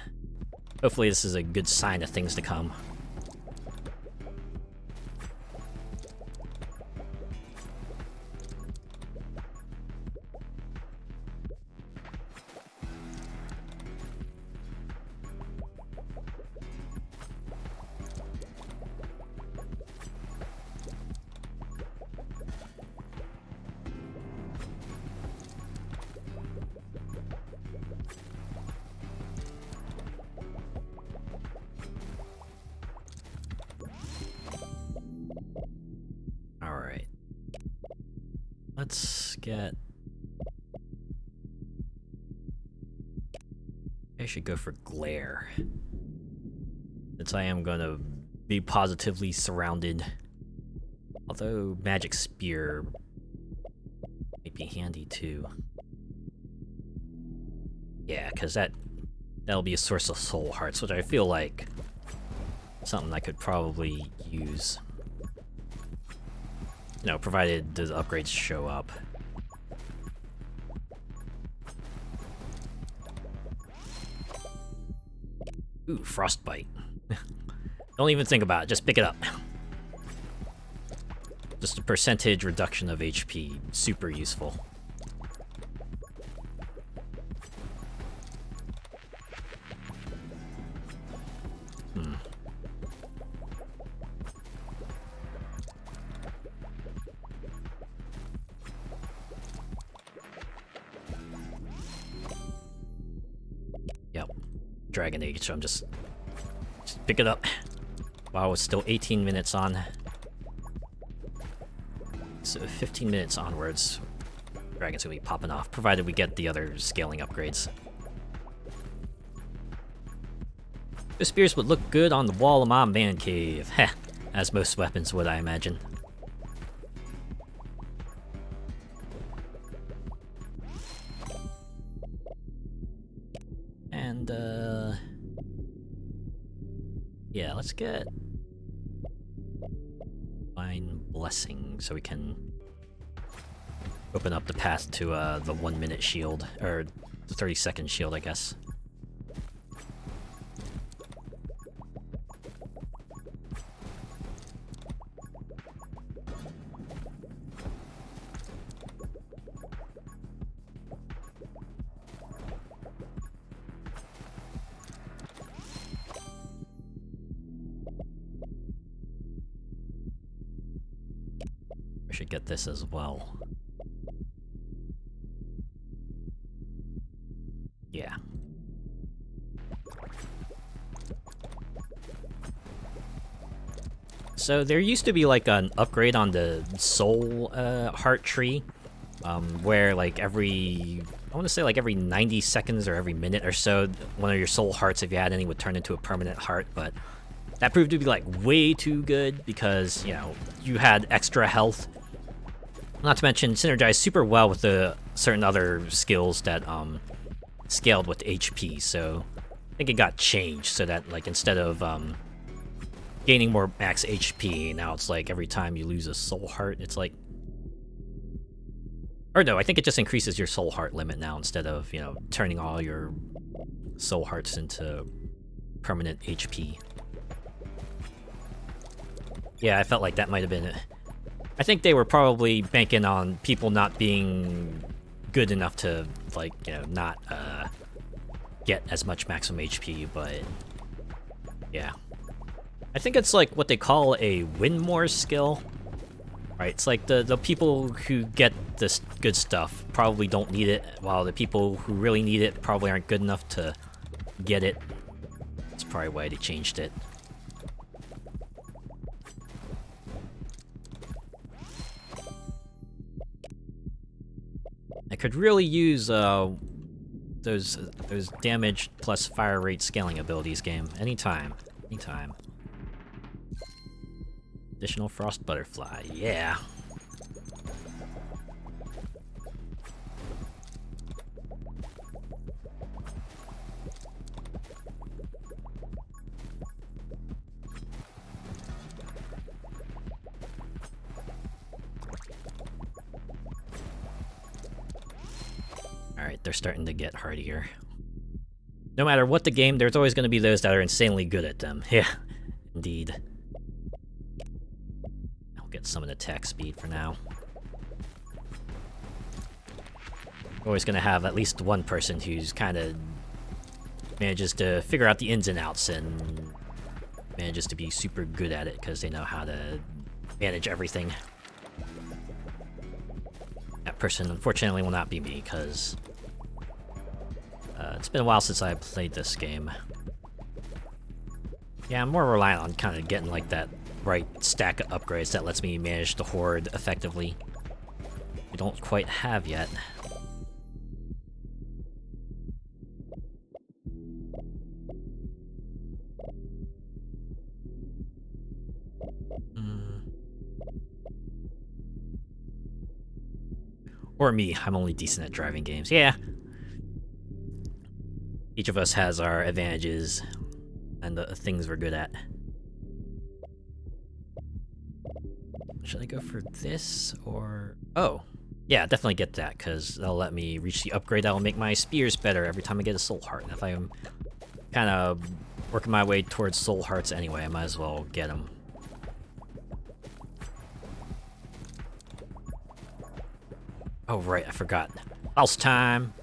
Speaker 1: Hopefully this is a good sign of things to come. Alright. Let's get... I should go for Glare. Since I am gonna be positively surrounded. Although Magic Spear might be handy too. Yeah, because that'll be a source of soul hearts, which I feel like something I could probably use. You know, provided the upgrades show up. Ooh, Frostbite. Don't even think about it, just pick it up. Just a percentage reduction of HP, super useful. Yep, Dragon Age, so I'm just pick it up. Wow, it's still 18 minutes on. So 15 minutes onwards, Dragon's gonna be popping off, provided we get the other scaling upgrades. The spears would look good on the wall of my man cave. Heh, as most weapons would, I imagine. And, yeah, let's get Divine Blessing so we can open up the path to the 1 minute shield, or the 30-second shield, I guess. I should get this as well. Yeah. So there used to be like an upgrade on the soul heart tree, where like every, I want to say like every 90 seconds or every minute or so, one of your soul hearts, if you had any, would turn into a permanent heart, but that proved to be like way too good because, you know, you had extra health. Not to mention synergized super well with the certain other skills that scaled with HP, so I think it got changed so that like instead of gaining more max HP, now it's like every time you lose a soul heart, it's like Or no, I think it just increases your soul heart limit now instead of, you know, turning all your soul hearts into permanent HP. Yeah, I felt like that might have been it. I think they were probably banking on people not being good enough to, like, you know, not get as much maximum HP, but yeah. I think it's like what they call a win more skill. Right, it's like the people who get this good stuff probably don't need it, while the people who really need it probably aren't good enough to get it. That's probably why they changed it. I could really use those damage plus fire rate scaling abilities game anytime. Additional frost butterfly, yeah. Alright, they're starting to get hardier. No matter what the game, there's always going to be those that are insanely good at them. Yeah, indeed. I'll get some of the attack speed for now. Always going to have at least one person who's kind of manages to figure out the ins and outs and manages to be super good at it because they know how to manage everything. That person, unfortunately, will not be me because it's been a while since I played this game. Yeah, I'm more reliant on kind of getting like that right stack of upgrades that lets me manage the horde effectively. I don't quite have yet. Or me, I'm only decent at driving games. Yeah. Each of us has our advantages and the things we're good at. Should I go for this or... Oh, yeah, definitely get that, because that'll let me reach the upgrade that'll make my spears better every time I get a soul heart. And if I'm kind of working my way towards soul hearts anyway, I might as well get them. Oh, right, I forgot. Mouse time!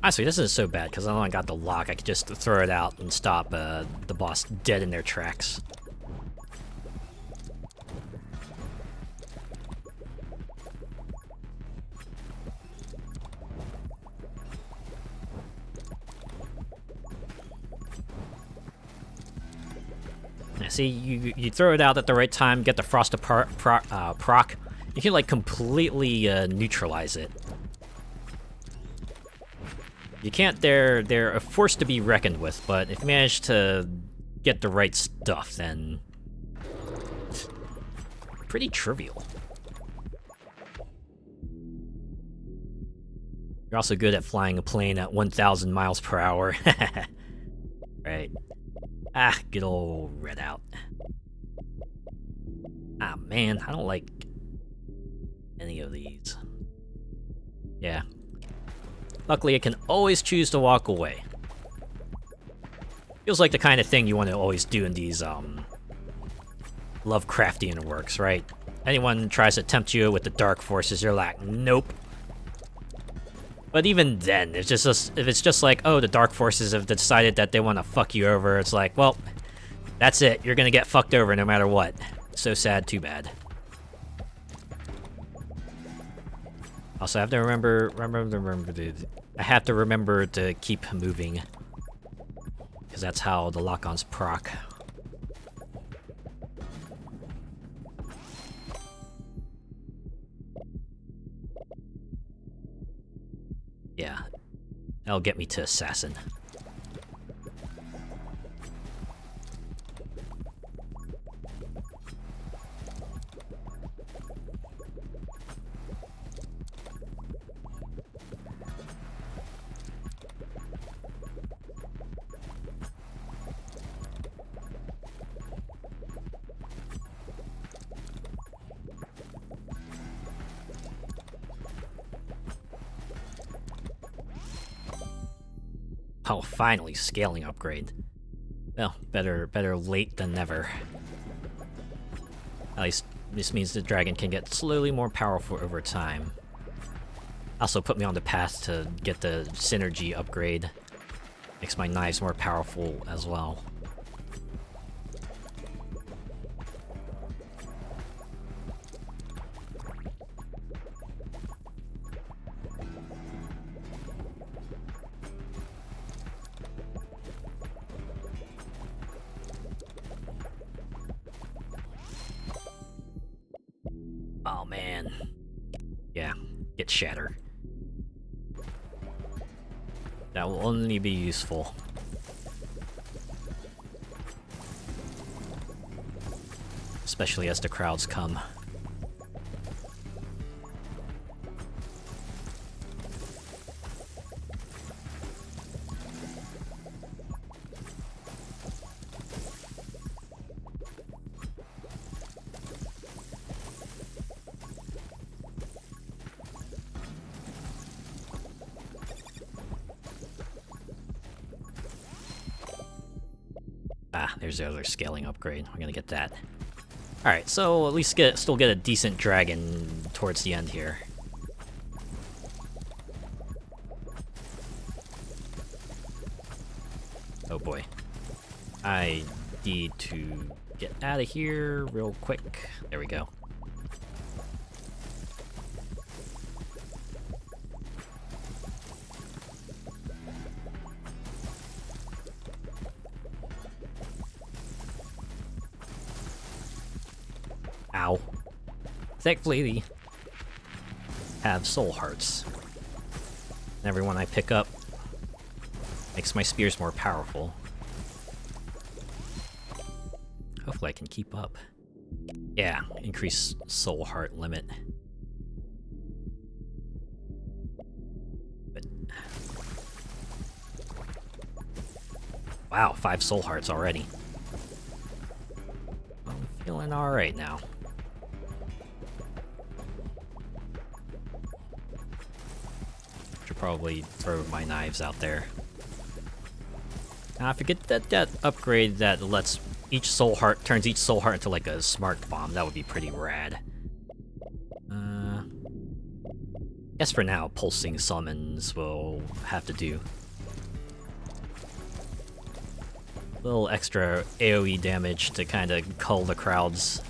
Speaker 1: Honestly, this isn't so bad, because I only got the lock. I could just throw it out and stop the boss dead in their tracks. Yeah, see, you throw it out at the right time, get the frost proc, you can, like, completely neutralize it. You can't, they're a force to be reckoned with, but if you manage to get the right stuff, then pretty trivial. You're also good at flying a plane at 1,000 miles per hour. Right. Ah, good old red out. Ah, man, I don't like any of these. Yeah. Luckily, I can always choose to walk away. Feels like the kind of thing you want to always do in these, Lovecraftian works, right? Anyone tries to tempt you with the dark forces, you're like, nope. But even then, if it's just like, oh, the dark forces have decided that they want to fuck you over, it's like, well, that's it. You're gonna get fucked over no matter what. So sad, too bad. Also, I have to remember I have to remember to keep moving, because that's how the lock-ons proc. Yeah, that'll get me to assassin. Oh, finally, scaling upgrade. Well, better late than never. At least this means the dragon can get slowly more powerful over time. Also put me on the path to get the synergy upgrade. Makes my knives more powerful as well. Oh man. Yeah, get shatter. That will only be useful. Especially as the crowds come. Ah, there's the other scaling upgrade. I'm gonna get that. Alright, so at least still get a decent dragon towards the end here. Oh boy. I need to get out of here real quick. There we go. Ow. Thankfully, they have soul hearts. And every one I pick up makes my spears more powerful. Hopefully I can keep up. Yeah, increase soul heart limit. But... wow, 5 soul hearts already. I'm feeling alright now. Should probably throw my knives out there. Now, if I get that upgrade that lets each soul heart turns each soul heart into like a smart bomb, that would be pretty rad. Guess for now, pulsing summons will have to do. A little extra AoE damage to kind of cull the crowds.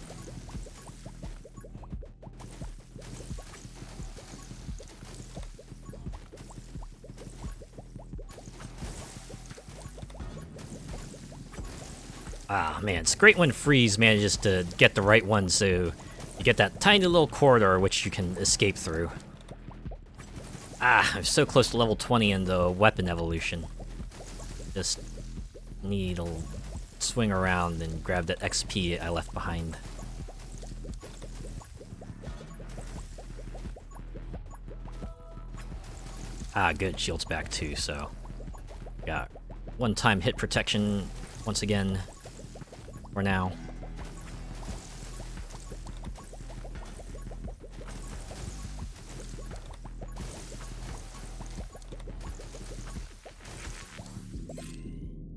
Speaker 1: Ah, man, it's great when Freeze manages to get the right one, so you get that tiny little corridor which you can escape through. Ah, I'm so close to level 20 in the weapon evolution. Just need to swing around and grab that XP I left behind. Ah, good, shield's back too, so... got one-time hit protection once again. For now.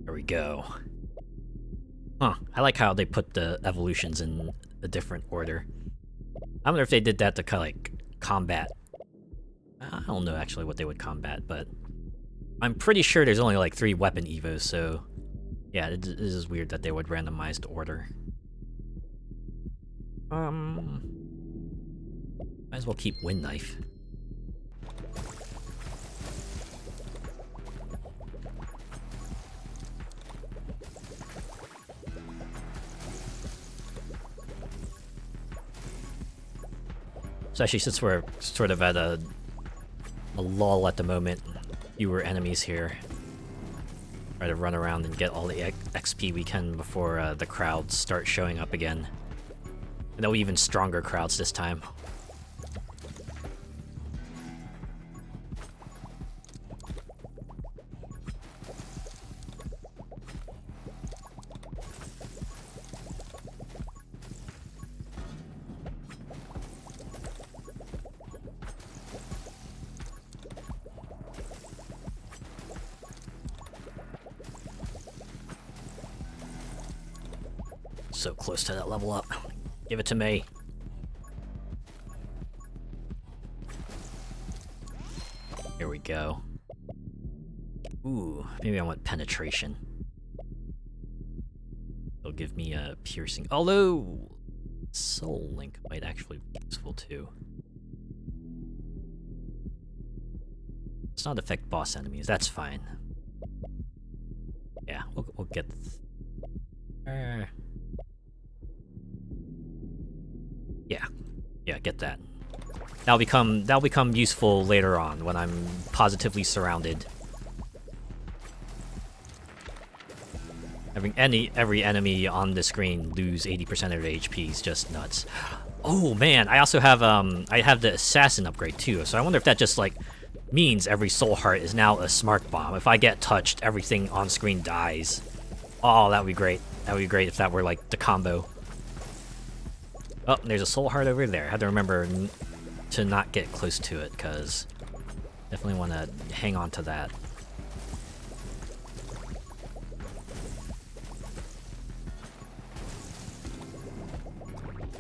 Speaker 1: There we go. Huh, I like how they put the evolutions in a different order. I wonder if they did that to kind of like combat. I don't know actually what they would combat, but I'm pretty sure there's only like 3 weapon evos, so yeah, it is weird that they would randomize the order. Might as well keep Wind Knife. Especially since we're sort of at a lull at the moment. Fewer enemies here. Try to run around and get all the XP we can before the crowds start showing up again. And they'll be even stronger crowds this time. So close to that level up. Give it to me. Here we go. Ooh, maybe I want penetration. It'll give me a piercing. Although Soul Link might actually be useful too. It's not affect boss enemies. That's fine. Yeah, we'll get. Yeah, get that. That'll become useful later on when I'm positively surrounded. Having every enemy on the screen lose 80% of their HP is just nuts. Oh man, I also have I have the assassin upgrade too, so I wonder if that just like means every soul heart is now a smart bomb. If I get touched, everything on screen dies. Oh, that would be great. That would be great if that were like the combo. Oh, there's a soul heart over there. I have to remember to not get close to it, because definitely want to hang on to that.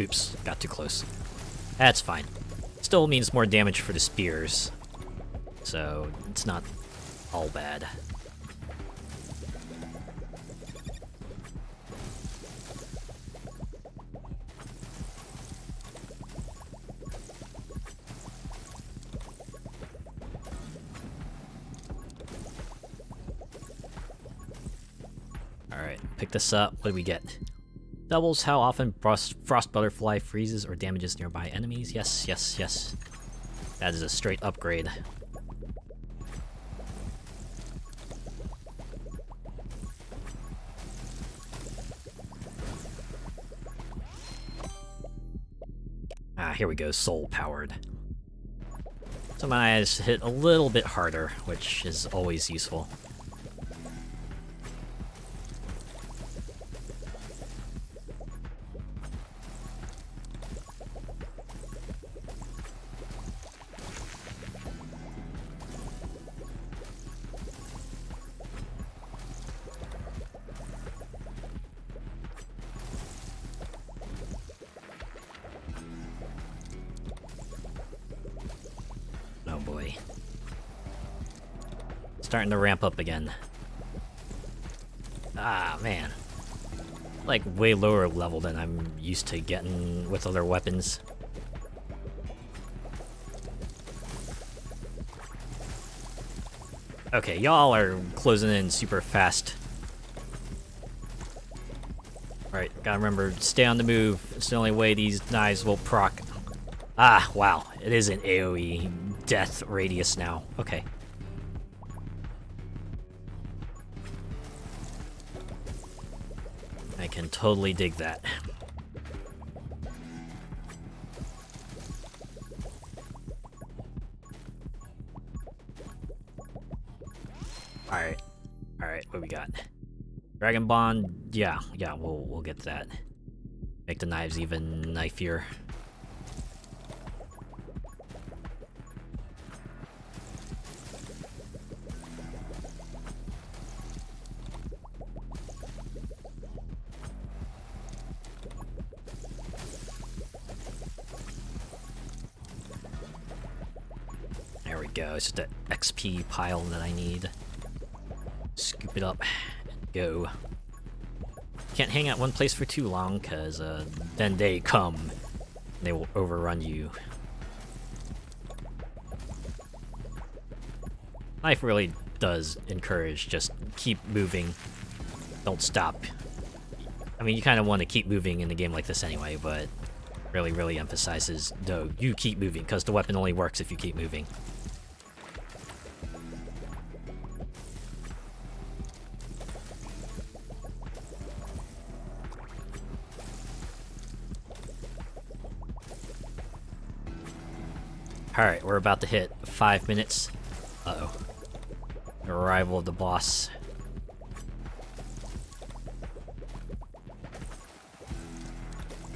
Speaker 1: Oops, got too close. That's fine. Still means more damage for the spears, so it's not all bad. Alright, pick this up. What do we get? Doubles how often Frost Butterfly freezes or damages nearby enemies. Yes, yes, yes. That is a straight upgrade. Ah, here we go, soul powered. So my eyes hit a little bit harder, which is always useful. Oh boy. Starting to ramp up again. Ah, man. Like, way lower level than I'm used to getting with other weapons. Okay, y'all are closing in super fast. Alright, gotta remember, stay on the move. It's the only way these knives will proc. Ah, wow. It is an AoE death radius now. Okay. I can totally dig that. Alright. Alright, what we got? Dragon Bond, yeah, we'll get that. Make the knives even knifier. There we go, it's just the XP pile that I need. Scoop it up and go. Can't hang out one place for too long, because then they come and they will overrun you. Life really does encourage just keep moving, don't stop. I mean, you kind of want to keep moving in a game like this anyway, but really emphasizes, no, you keep moving, because the weapon only works if you keep moving. Alright, we're about to hit 5 minutes. Uh-oh. The arrival of the boss.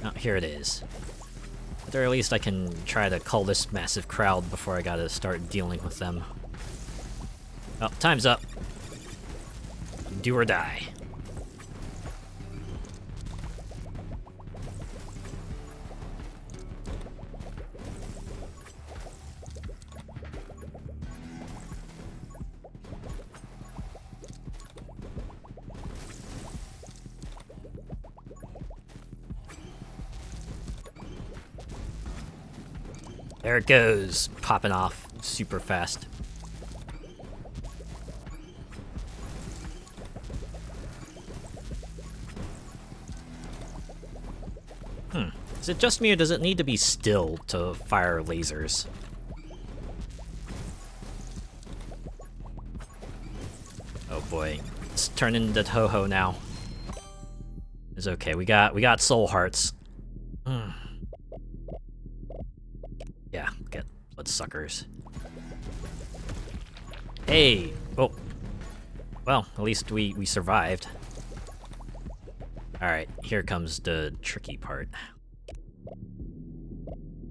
Speaker 1: Oh, here it is. At the very least, I can try to cull this massive crowd before I gotta start dealing with them. Oh, time's up. Do or die. There it goes, popping off super fast. Is it just me, or does it need to be still to fire lasers? Oh boy, it's turning into Toho now. It's okay. We got soul hearts. Yeah, get bloodsuckers. Hey! Oh. Well, at least we survived. Alright, here comes the tricky part.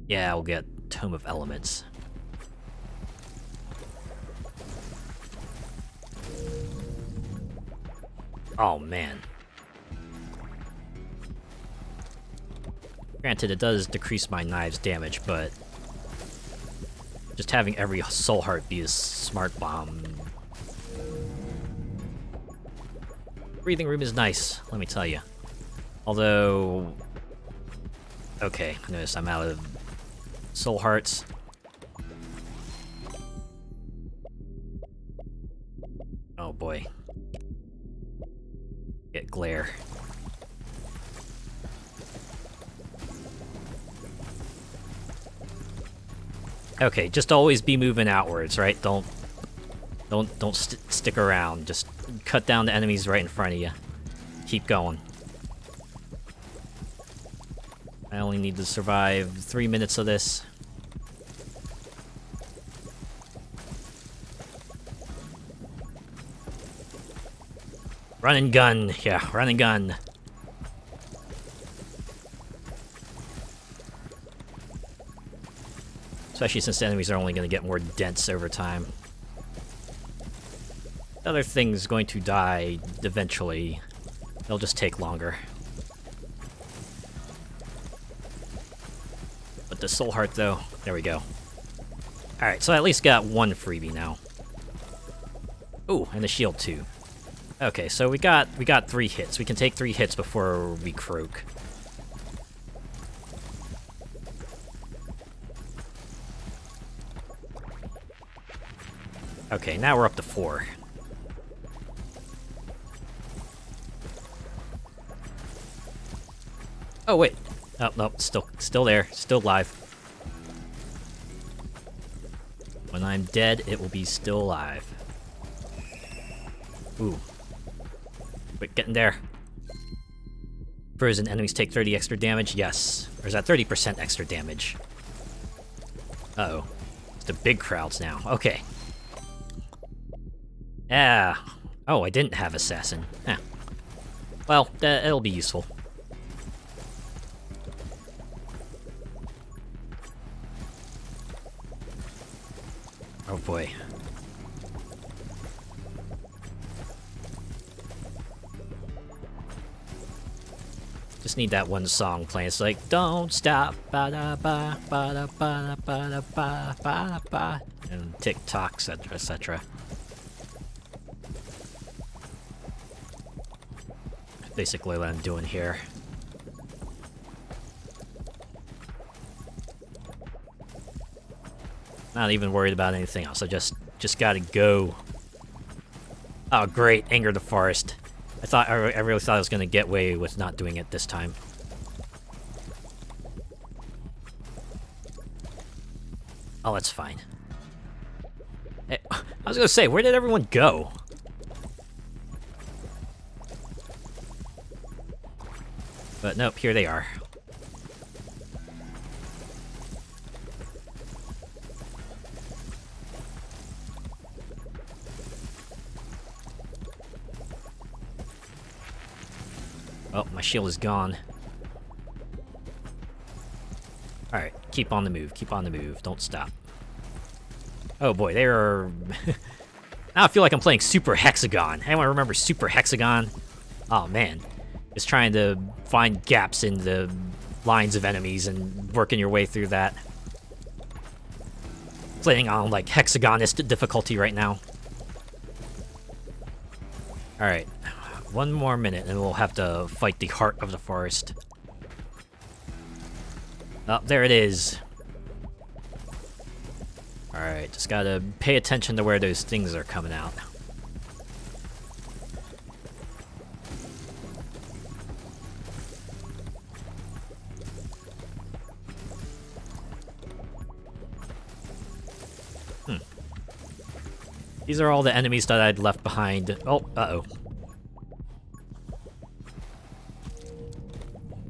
Speaker 1: Yeah, we'll get Tome of Elements. Oh man. Granted, it does decrease my knives damage, but just having every soul heart be a smart bomb. Breathing room is nice, let me tell you. Although, okay, notice I'm out of soul hearts. Oh boy. Get glare. Okay, just always be moving outwards, right? Don't stick around. Just cut down the enemies right in front of you. Keep going. I only need to survive 3 minutes of this. Run and gun. Yeah, run and gun. Especially since the enemies are only going to get more dense over time. The other thing's going to die eventually. They'll just take longer. But the soul heart, though, there we go. Alright, so I at least got one freebie now. Ooh, and the shield too. Okay, so we got 3 hits. We can take 3 hits before we croak. Okay, now we're up to 4. Oh wait. Oh no, still there, still alive. When I'm dead, it will be still alive. Ooh. Quick, getting there. Frozen enemies take 30 extra damage? Yes. Or is that 30% extra damage? Uh-oh. It's the big crowds now. Okay. Yeah. Oh, I didn't have Assassin. Eh. Well, it'll be useful. Oh boy. Just need that one song playing. It's like, don't stop, ba da ba da ba da ba ba ba, and tick tock, etc., etc. Basically what I'm doing here. Not even worried about anything else. I just gotta go. Oh great, Anger the Forest. I really thought I was gonna get away with not doing it this time. Oh, that's fine. Hey, I was gonna say, where did everyone go? But nope, here they are. Oh, my shield is gone. Alright, keep on the move, keep on the move, don't stop. Oh boy, they are... Now I feel like I'm playing Super Hexagon. Anyone remember Super Hexagon? Oh man. Just trying to find gaps in the lines of enemies and working your way through that. Playing on, like, hexagonist difficulty right now. Alright. 1 more minute and we'll have to fight the heart of the forest. Oh, there it is. Alright, just gotta pay attention to where those things are coming out. These are all the enemies that I'd left behind. Oh, uh-oh.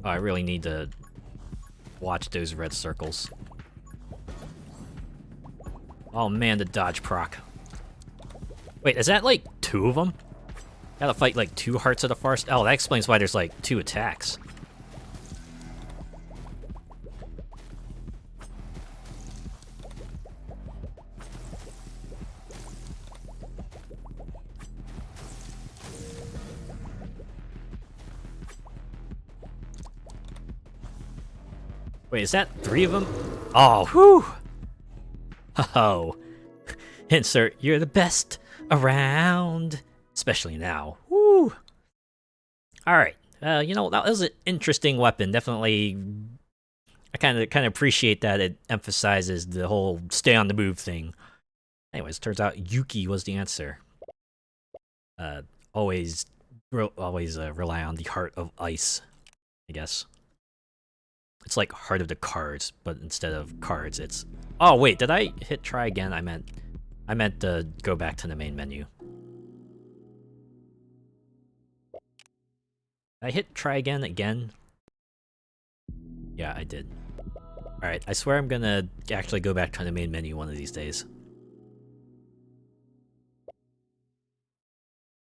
Speaker 1: Oh, I really need to watch those red circles. Oh man, the dodge proc. Wait, is that like 2 of them? Gotta fight like 2 Hearts of the Forest? Oh, that explains why there's like 2 attacks. Wait, is that 3 of them? Oh, whew! Oh. Insert, you're the best around. Especially now. Woo! Alright. You know, that was an interesting weapon. Definitely, I kind of appreciate that it emphasizes the whole stay on the move thing. Anyways, turns out Yuki was the answer. Always rely on the Heart of Ice, I guess. It's like Heart of the Cards, but instead of cards, it's... Oh, wait, did I hit try again? I meant to go back to the main menu. Did I hit try again? Yeah, I did. Alright, I swear I'm gonna actually go back to the main menu one of these days.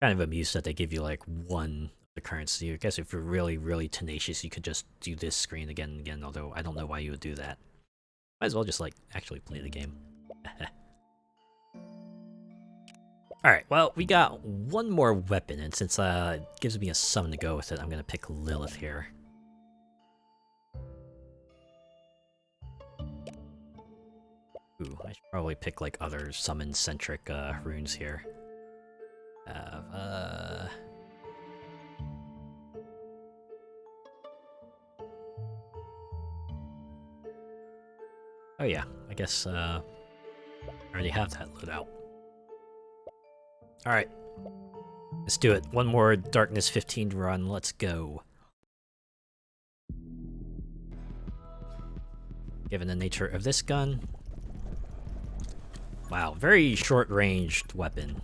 Speaker 1: Kind of amused that they give you like 1 the currency. I guess if you're really, really tenacious, you could just do this screen again and again, although I don't know why you would do that. Might as well just, like, actually play the game. Alright, well, we got 1 more weapon, and since it gives me a summon to go with it, I'm gonna pick Lilith here. Ooh, I should probably pick, like, other summon-centric runes here. Oh yeah, I guess I already have that loadout. Alright, let's do it. 1 more Darkness 15 run, let's go. Given the nature of this gun... Wow, very short-ranged weapon.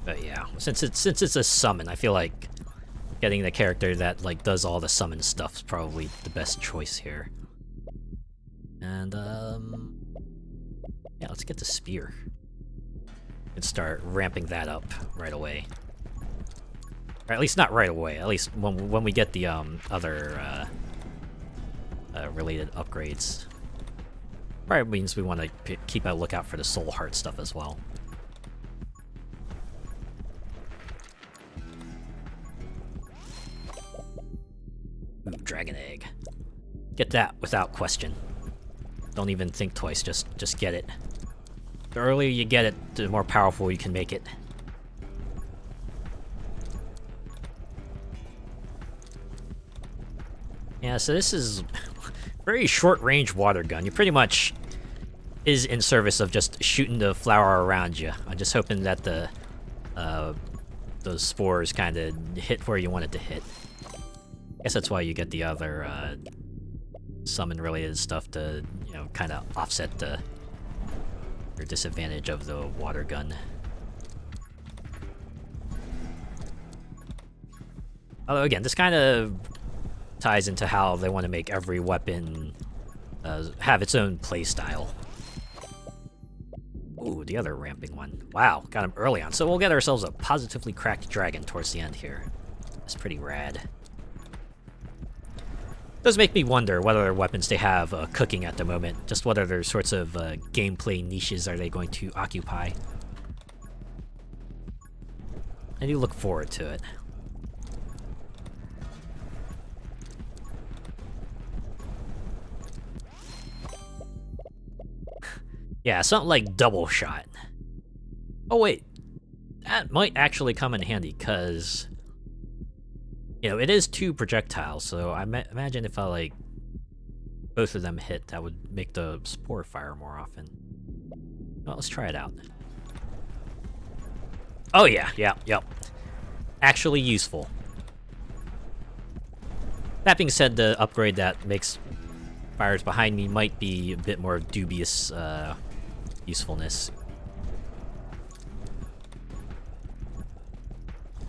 Speaker 1: But yeah, since it's a summon, I feel like getting the character that like does all the summon stuff is probably the best choice here. And yeah, let's get the spear and start ramping that up right away. Or at least not right away. At least when we get the other related upgrades. Probably means we want to keep a lookout for the soul heart stuff as well. Ooh, dragon egg. Get that without question. Don't even think twice, just get it. The earlier you get it, the more powerful you can make it. Yeah, so this is very short-range water gun. You pretty much is in service of just shooting the flower around you. I'm just hoping that the those spores kind of hit where you want it to hit. I guess that's why you get the other summon-related stuff to, you know, kind of offset the or disadvantage of the water gun. Although again, this kind of ties into how they want to make every weapon have its own playstyle. Ooh, the other ramping one. Wow, got him early on. So we'll get ourselves a positively cracked dragon towards the end here. That's pretty rad. Does make me wonder what other weapons they have cooking at the moment. Just what other sorts of gameplay niches are they going to occupy. I do look forward to it. Yeah, something like double shot. Oh wait, that might actually come in handy, because, you know, it is 2 projectiles, so I imagine if I, like, both of them hit, that would make the spore fire more often. Well, let's try it out. Oh yeah, yep. Actually useful. That being said, the upgrade that makes fires behind me might be a bit more dubious usefulness.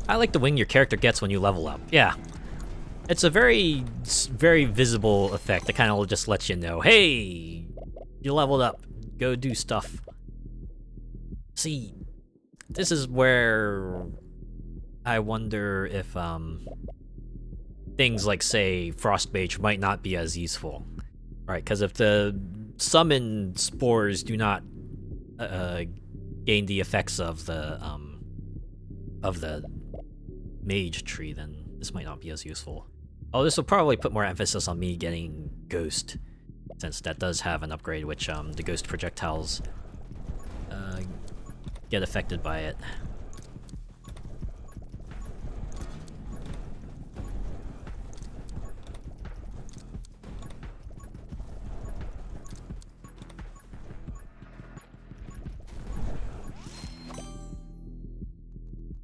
Speaker 1: I like the wing your character gets when you level up. Yeah. It's a very visible effect that kind of just lets you know, hey, you leveled up. Go do stuff. See, this is where I wonder if things like, say, Frost Mage might not be as useful. Right, because if the summon spores do not gain the effects of the mage tree, then this might not be as useful. Oh, this will probably put more emphasis on me getting Ghost, since that does have an upgrade, which the Ghost projectiles get affected by it.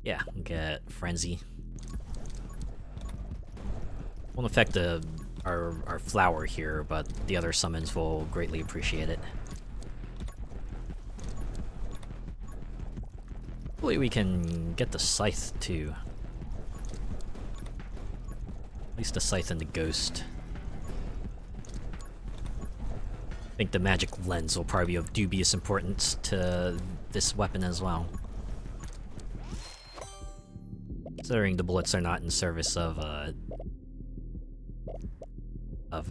Speaker 1: Yeah, get Frenzy. Won't affect our flower here, but the other summons will greatly appreciate it. Hopefully we can get the Scythe too. At least the Scythe and the Ghost. I think the magic lens will probably be of dubious importance to this weapon as well. Considering the bullets are not in service of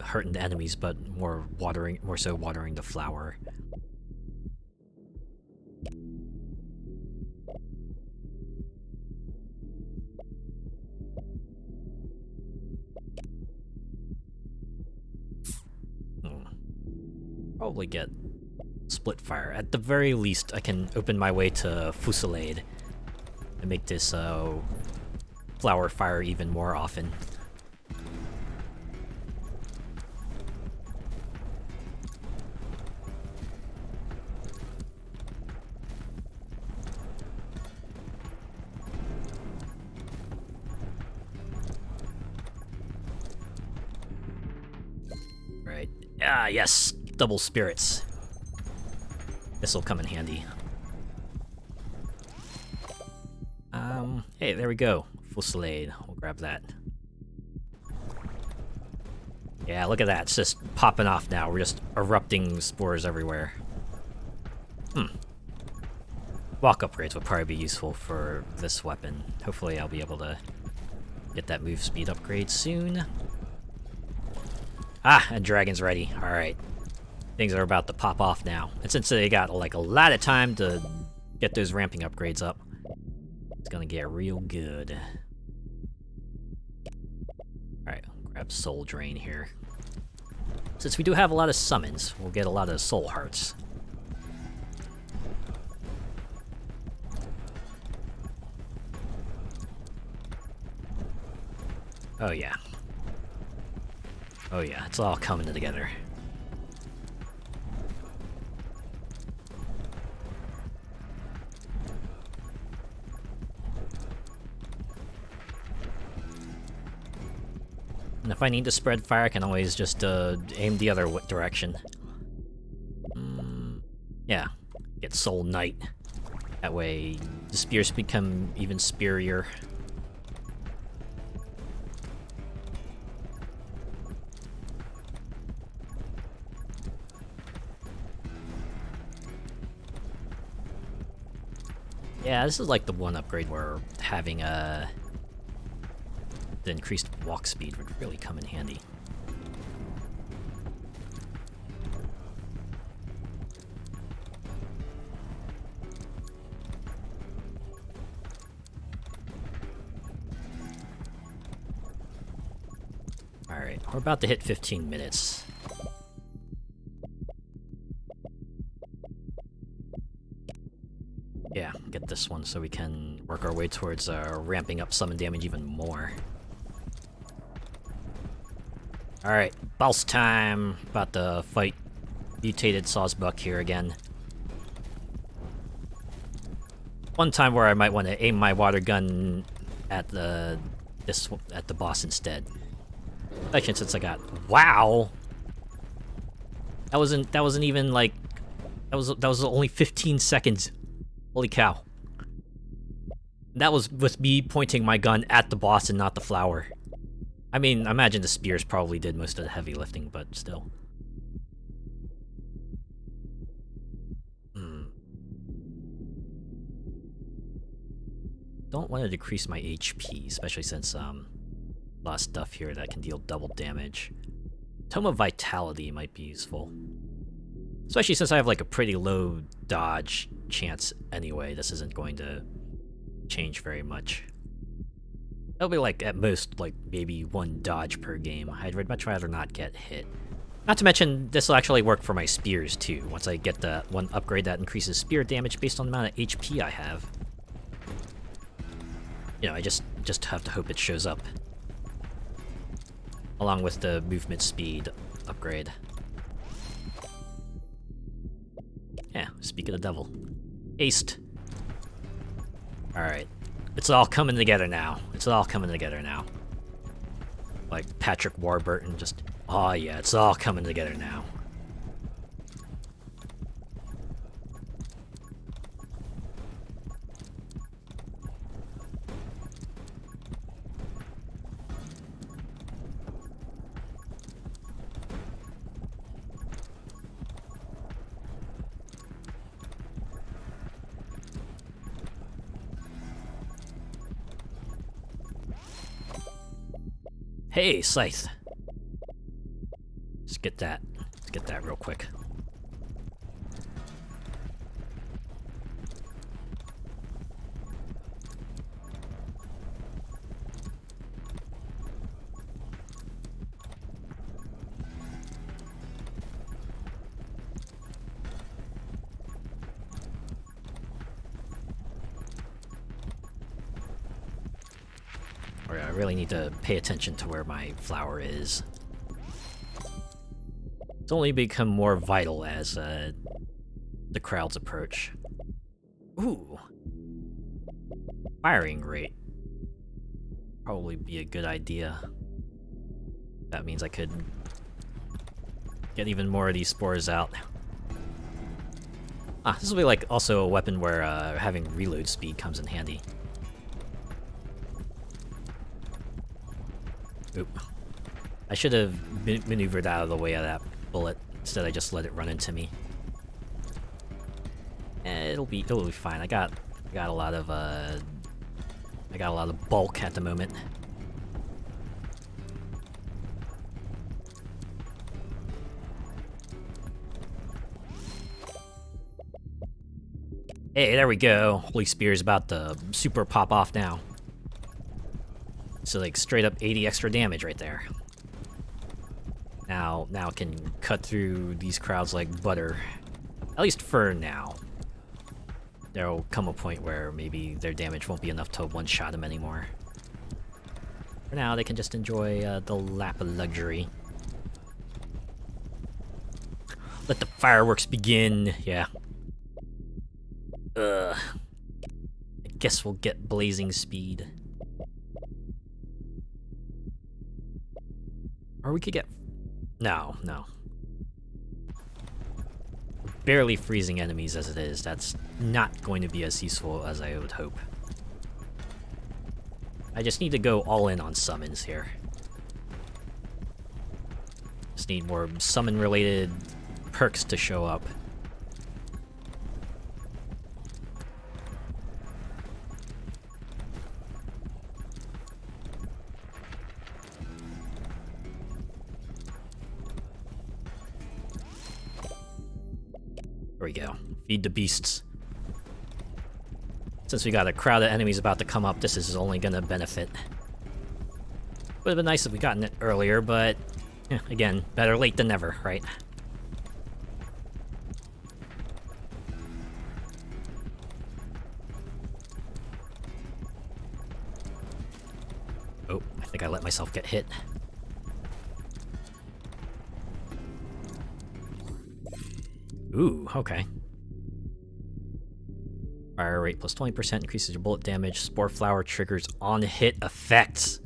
Speaker 1: hurting the enemies, but more so watering the flower. Probably get split fire. At the very least, I can open my way to Fusillade and make this flower fire even more often. Right. Ah, yes! Double spirits. This'll come in handy. Hey, there we go. Fusillade. We'll grab that. Yeah, look at that. It's just popping off now. We're just erupting spores everywhere. Walk upgrades would probably be useful for this weapon. Hopefully I'll be able to get that move speed upgrade soon. Ah, and Dragon's ready. Alright. Things are about to pop off now. And since they got like a lot of time to get those ramping upgrades up, it's gonna get real good. Alright, grab Soul Drain here. Since we do have a lot of summons, we'll get a lot of Soul Hearts. Oh yeah. Oh yeah, it's all coming together. And if I need to spread fire, I can always just aim the other direction. Yeah, get Soul Knight. That way, the spears become even spearier. Yeah, this is like the one upgrade where having the increased walk speed would really come in handy. Alright, we're about to hit 15 minutes. Yeah, get this one so we can work our way towards ramping up summon damage even more. Alright, boss time. About to fight mutated Sawsbuck here again. One time where I might want to aim my water gun at the boss instead. Especially since I got wow. That wasn't even like that was only 15 seconds. Holy cow. That was with me pointing my gun at the boss and not the flower. I mean, I imagine the spears probably did most of the heavy lifting, but still. Don't want to decrease my HP, especially since a lot of stuff here that can deal double damage. Tome of Vitality might be useful. Especially since I have like a pretty low dodge chance anyway, this isn't going to change very much. That'll be like, at most, like maybe 1 dodge per game. I'd much rather not get hit. Not to mention, this will actually work for my spears too, once I get the one upgrade that increases spear damage based on the amount of HP I have. You know, I just have to hope it shows up. Along with the movement speed upgrade. Yeah, speak of the devil. Aced. Alright. It's all coming together now. It's all coming together now. Like Patrick Warburton just... Oh yeah, it's all coming together now. Hey, Scythe. Let's get that. Let's get that real quick. I really need to pay attention to where my flower is. It's only become more vital as the crowds approach. Ooh. Firing rate. Probably be a good idea. That means I could get even more of these spores out. Ah, this will be like also a weapon where having reload speed comes in handy. Oop. I should have maneuvered out of the way of that bullet. Instead, I just let it run into me. It'll be fine. I got a lot of bulk at the moment. Hey, there we go. Holy Spear is about to super pop off now. So like straight up 80 extra damage right there. Now it can cut through these crowds like butter. At least for now. There'll come a point where maybe their damage won't be enough to one-shot them anymore. For now, they can just enjoy the lap of luxury. Let the fireworks begin. Yeah. I guess we'll get blazing speed. Or we could get... No. Barely freezing enemies as it is. That's not going to be as useful as I would hope. I just need to go all in on summons here. Just need more summon-related perks to show up. There we go. Feed the beasts. Since we got a crowd of enemies about to come up, this is only gonna benefit. Would have been nice if we gotten it earlier, but again, better late than never, right? Oh, I think I let myself get hit. Ooh, okay. Fire rate plus 20% increases your bullet damage. Spore flower triggers on-hit effects.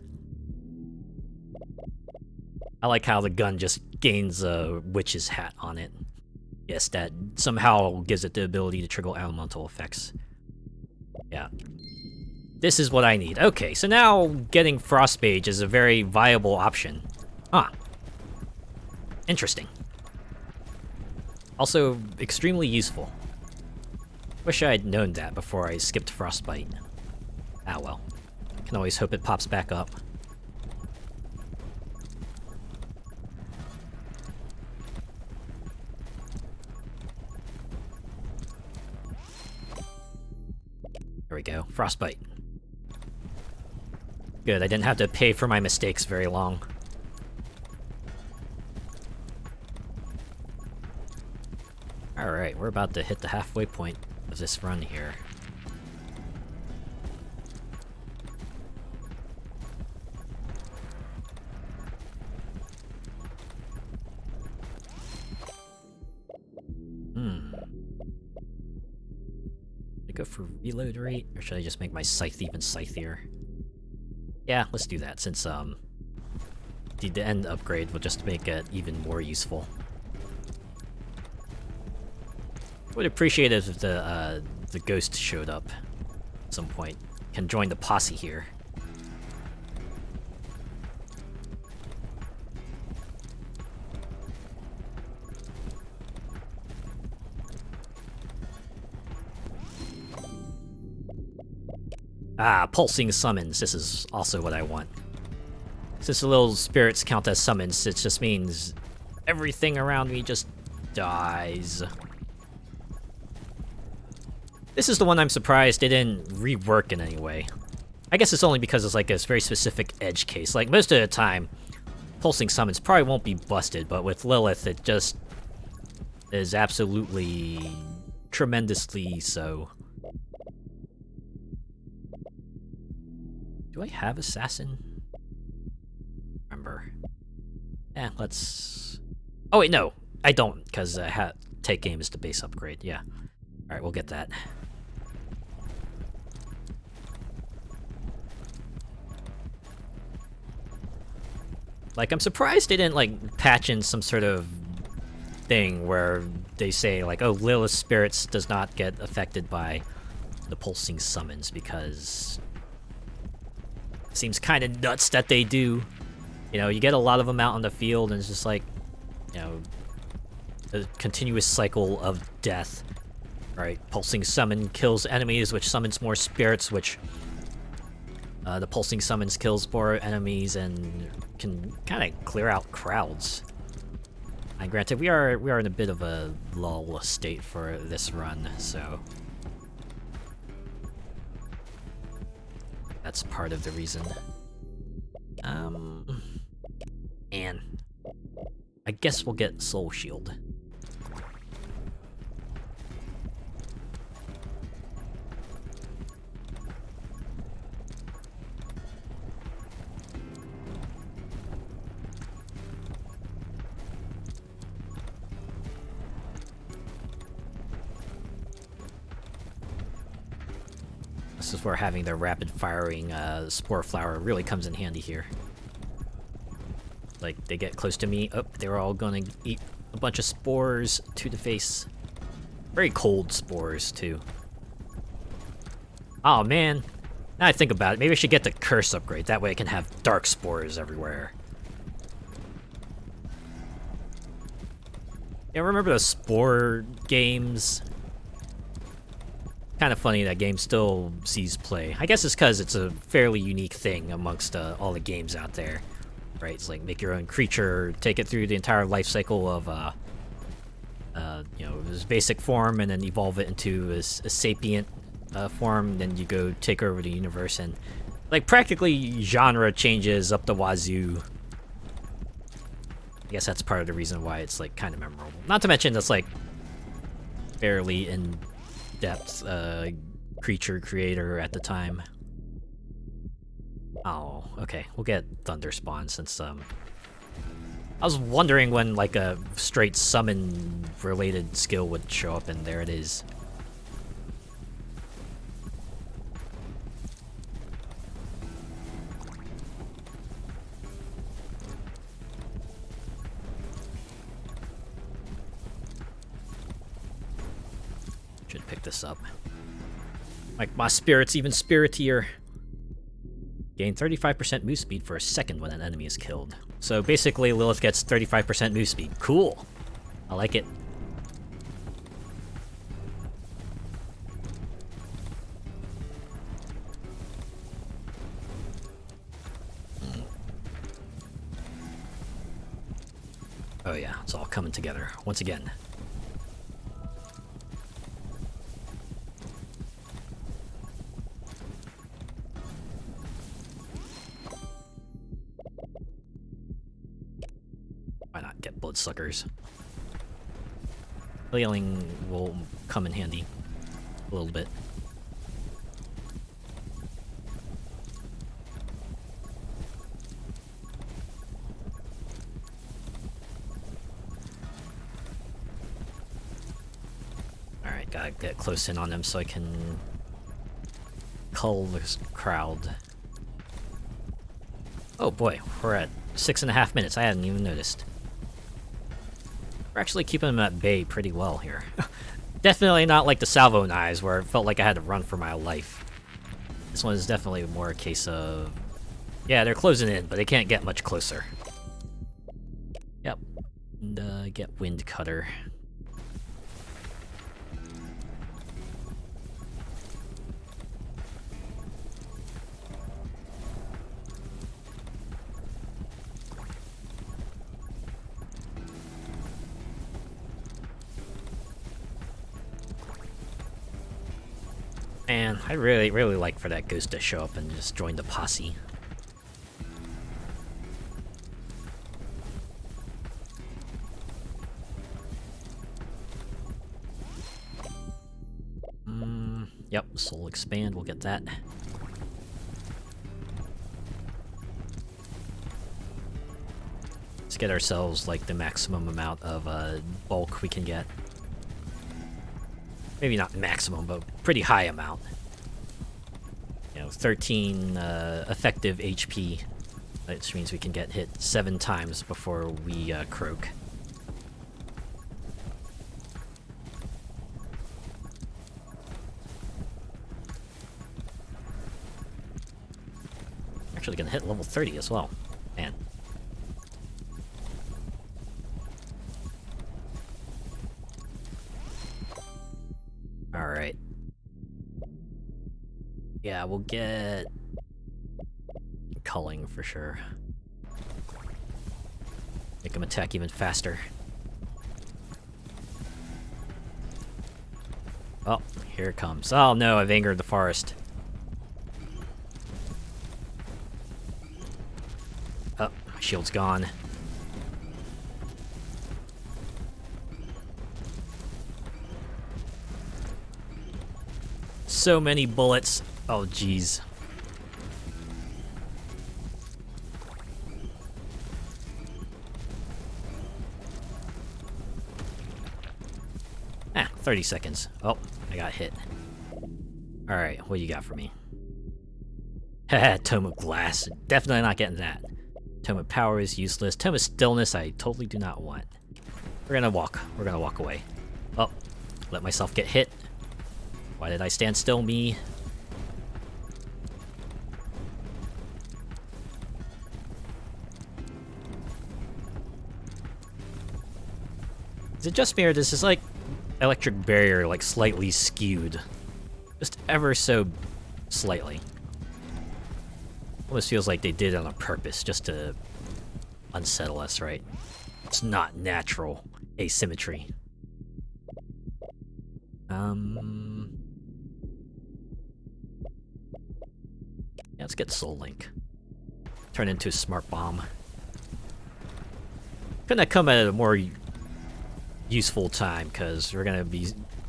Speaker 1: I like how the gun just gains a witch's hat on it. Yes, that somehow gives it the ability to trigger elemental effects. Yeah. This is what I need. Okay, so now getting Frostmage is a very viable option. Huh. Interesting. Also, extremely useful. Wish I had known that before I skipped Frostbite. Ah well. Can always hope it pops back up. There we go. Frostbite. Good, I didn't have to pay for my mistakes very long. Alright, we're about to hit the halfway point of this run here. Should I go for reload rate, or should I just make my scythe even scythier? Yeah, let's do that, since the end upgrade will just make it even more useful. Would appreciate it if the ghost showed up at some point. Can join the posse here. Ah, pulsing summons. This is also what I want. Since the little spirits count as summons, it just means everything around me just dies. This is the one I'm surprised they didn't rework in any way. I guess it's only because it's like a very specific edge case. Like, most of the time, pulsing summons probably won't be busted, but with Lilith, it just is absolutely tremendously so. Do I have Assassin? Remember. Eh, let's... Oh wait, no! I don't, because take aim is the base upgrade, yeah. Alright, we'll get that. Like, I'm surprised they didn't, like, patch in some sort of thing where they say, like, oh, Lilith's spirits does not get affected by the pulsing summons, because it seems kind of nuts that they do. You know, you get a lot of them out on the field, and it's just like, you know, a continuous cycle of death. Right, pulsing summon kills enemies, which summons more spirits, which the pulsing summons kills more enemies and can kind of clear out crowds. And granted, we are in a bit of a lull state for this run, so that's part of the reason. And I guess we'll get Soul Shield. This is where having the rapid firing spore flower really comes in handy here. Like, they get close to me, oh, they're all gonna eat a bunch of spores to the face. Very cold spores, too. Oh man, now I think about it, maybe I should get the curse upgrade, that way I can have dark spores everywhere. Yeah, remember the spore games? Kind of funny that game still sees play. I guess it's because it's a fairly unique thing amongst all the games out there, right? It's like make your own creature, take it through the entire life cycle of, you know, this basic form, and then evolve it into a sapient form. Then you go take over the universe, and like practically genre changes up the wazoo. I guess that's part of the reason why it's like kind of memorable. Not to mention that's like fairly in depth creature creator at the time. Oh, okay. We'll get Thunder Spawn since I was wondering when like a straight summon related skill would show up, and there it is. Should pick this up. Like my spirit's even spiritier. Gain 35% move speed for a second when an enemy is killed. So basically, Lilith gets 35% move speed. Cool. I like it. Oh yeah, it's all coming together once again. Why not get bloodsuckers? Healing will come in handy a little bit. Alright, gotta get close in on them so I can cull this crowd. Oh boy, we're at 6.5 minutes. I hadn't even noticed. We're actually keeping them at bay pretty well here. Definitely not like the salvo knives where it felt like I had to run for my life. This one is definitely more a case of... yeah, they're closing in, but they can't get much closer. Yep. And get Wind Cutter. Man, I really like for that ghost to show up and just join the posse. Yep, soul expand, we'll get that. Let's get ourselves like the maximum amount of bulk we can get. Maybe not maximum, but pretty high amount. You know, 13 effective HP, which means we can get hit 7 times before we croak. Actually gonna hit level 30 as well. Man. Alright. Yeah, we'll get culling for sure. Make him attack even faster. Oh, here it comes. Oh no, I've angered the forest. Oh, my shield's gone. So many bullets. Oh, jeez. Ah, 30 seconds. Oh, I got hit. Alright, what do you got for me? Haha, Tome of Glass. Definitely not getting that. Tome of Power is useless. Tome of Stillness I totally do not want. We're gonna walk. We're gonna walk away. Oh, let myself get hit. Why did I stand still, me? Is it just me, or does this, like, electric barrier, like, slightly skewed? Just ever so slightly. Almost feels like they did it on purpose, just to unsettle us, right? It's not natural asymmetry. Yeah, let's get Soul Link. Turn into a Smart Bomb. Couldn't that come at a more useful time, because we're gonna be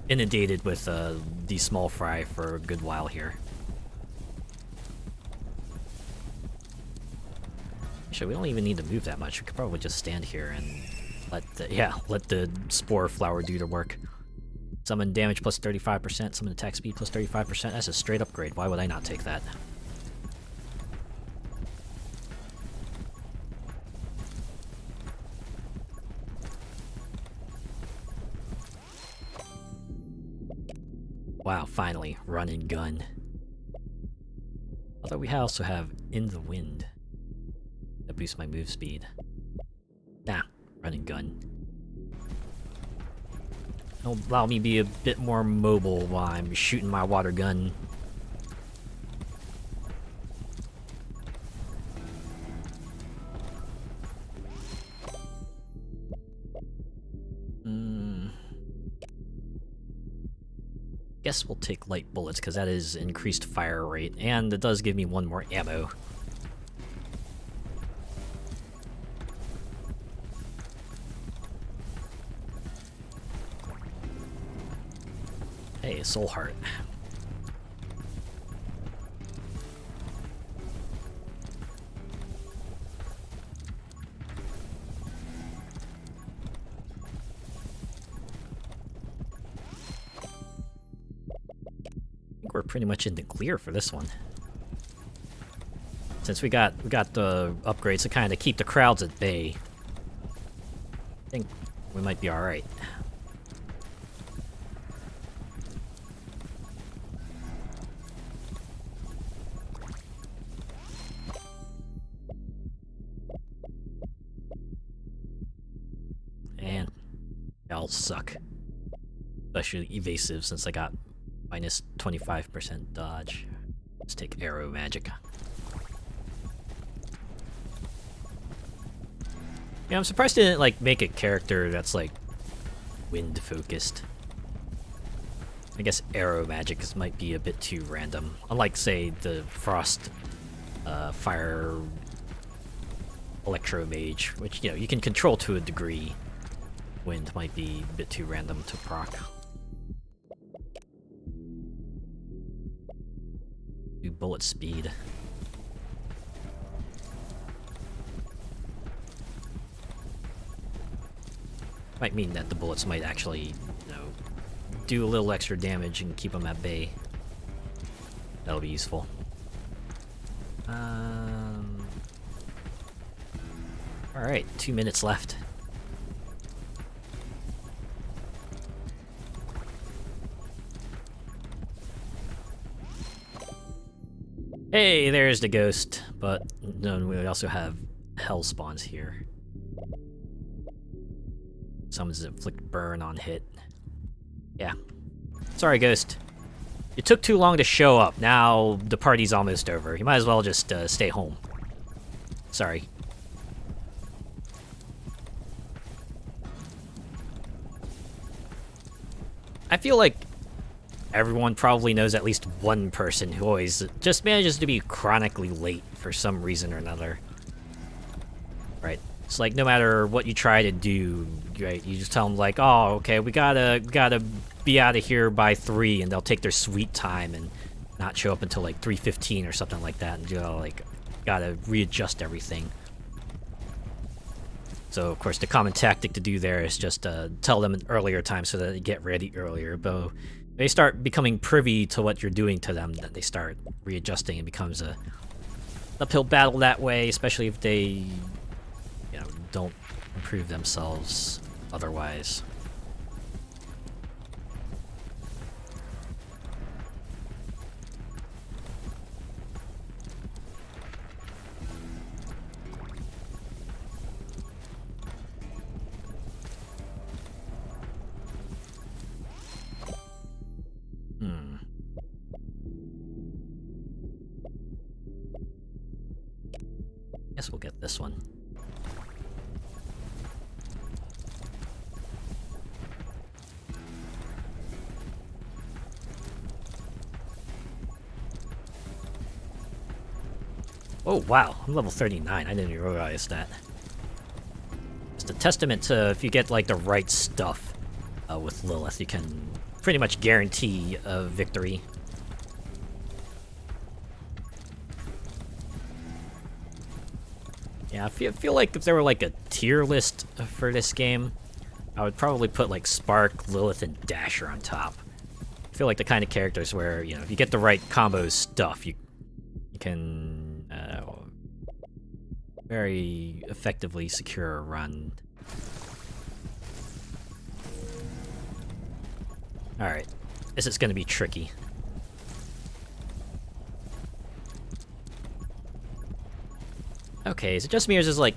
Speaker 1: inundated with the small fry for a good while here. Actually, we don't even need to move that much. We could probably just stand here and let the spore flower do the work. Summon damage plus 35%, summon attack speed plus 35%. That's a straight upgrade. Why would I not take that? Wow, finally, run and gun. Although we also have In the Wind. That boosts my move speed. Nah, run and gun. It'll allow me to be a bit more mobile while I'm shooting my water gun. Guess we'll take light bullets, because that is increased fire rate, and it does give me one more ammo. Hey, soul heart. We're pretty much in the clear for this one. Since we got the upgrades to kind of keep the crowds at bay. I think we might be alright. And they all suck. Especially evasive, since I got minus 25% dodge. Let's take arrow magic. Yeah, I'm surprised they didn't like make a character that's like wind focused. I guess arrow magic might be a bit too random. Unlike, say, the frost, fire, electro mage, which you can control to a degree. Wind might be a bit too random to proc. Do bullet speed. Might mean that the bullets might actually, do a little extra damage and keep them at bay. That'll be useful. Alright, 2 minutes left. Hey, there's the ghost, but no, we also have hell spawns here. Summons inflict burn on hit. Yeah. Sorry, ghost. You took too long to show up. Now the party's almost over. You might as well just stay home. Sorry. I feel like everyone probably knows at least one person who always just manages to be chronically late for some reason or another. Right? It's like no matter what you try to do, right? You just tell them like, "Oh, okay, we gotta be out of here by 3," and they'll take their sweet time and not show up until like 3:15 or something like that, and like gotta readjust everything. So of course the common tactic to do there is just tell them an earlier time so that they get ready earlier. But they start becoming privy to what you're doing to them, that they start readjusting, and becomes a uphill battle that way, especially if they don't improve themselves otherwise. Guess we'll get this one. Oh wow, I'm level 39. I didn't even realize that. It's a testament to if you get like the right stuff with Lilith, you can pretty much guarantee a victory. Yeah, I feel like if there were like a tier list for this game, I would probably put like Spark, Lilith, and Dasher on top. I feel like the kind of characters where, you know, if you get the right combo stuff, you can very effectively secure a run. Alright, this is going to be tricky. Okay, so just me, or is just like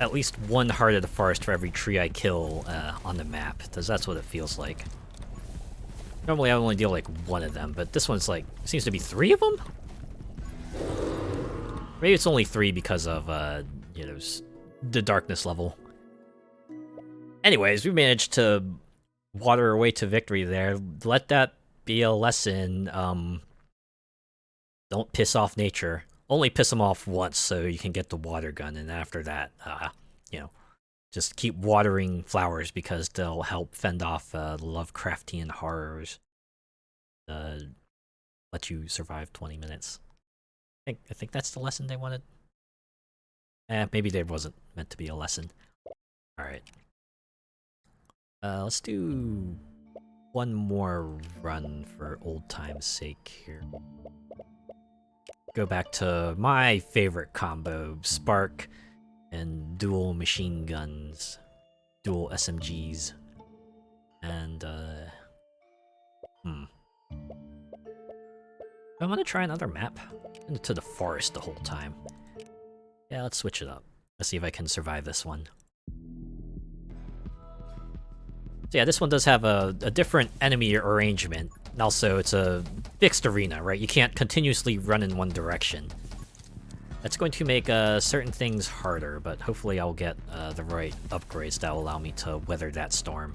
Speaker 1: at least one heart of the forest for every tree I kill on the map, because that's what it feels like. Normally I only deal like one of them, but this one's like, seems to be 3 of them? Maybe it's only 3 because of, you know, the darkness level. Anyways, we managed to water our way to victory there. Let that be a lesson. Don't piss off nature. Only piss them off once so you can get the water gun, and after that, you know, just keep watering flowers because they'll help fend off the Lovecraftian horrors. Let you survive 20 minutes. I think that's the lesson they wanted. Maybe there wasn't meant to be a lesson. Alright. Let's do one more run for old time's sake here. Go back to my favorite combo, Spark and dual machine guns, dual SMGs, and I want to try another map. Into the forest the whole time. Yeah, let's switch it up. Let's see if I can survive this one. So yeah, this one does have a different enemy arrangement. And also, it's a fixed arena, right? You can't continuously run in one direction. That's going to make certain things harder, but hopefully I'll get the right upgrades that will allow me to weather that storm.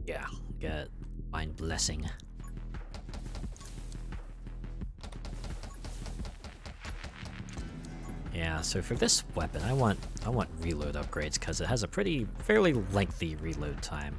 Speaker 1: Yeah, get Mind Blessing. Yeah, so for this weapon, I want reload upgrades because it has a fairly lengthy reload time.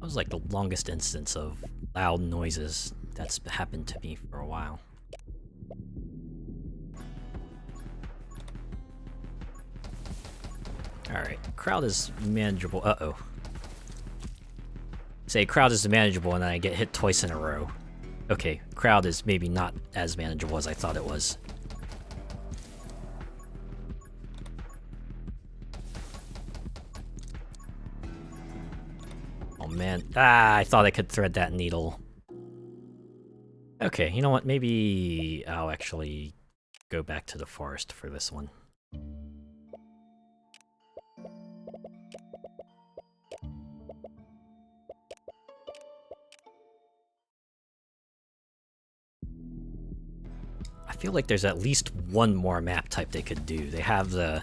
Speaker 1: That was like the longest instance of loud noises that's happened to me for a while. Alright, crowd is manageable. Uh-oh. Say crowd is manageable and then I get hit twice in a row. Okay, crowd is maybe not as manageable as I thought it was. Oh man, I thought I could thread that needle. Okay, you know what, maybe I'll actually go back to the forest for this one. I feel like there's at least one more map type they could do. They have the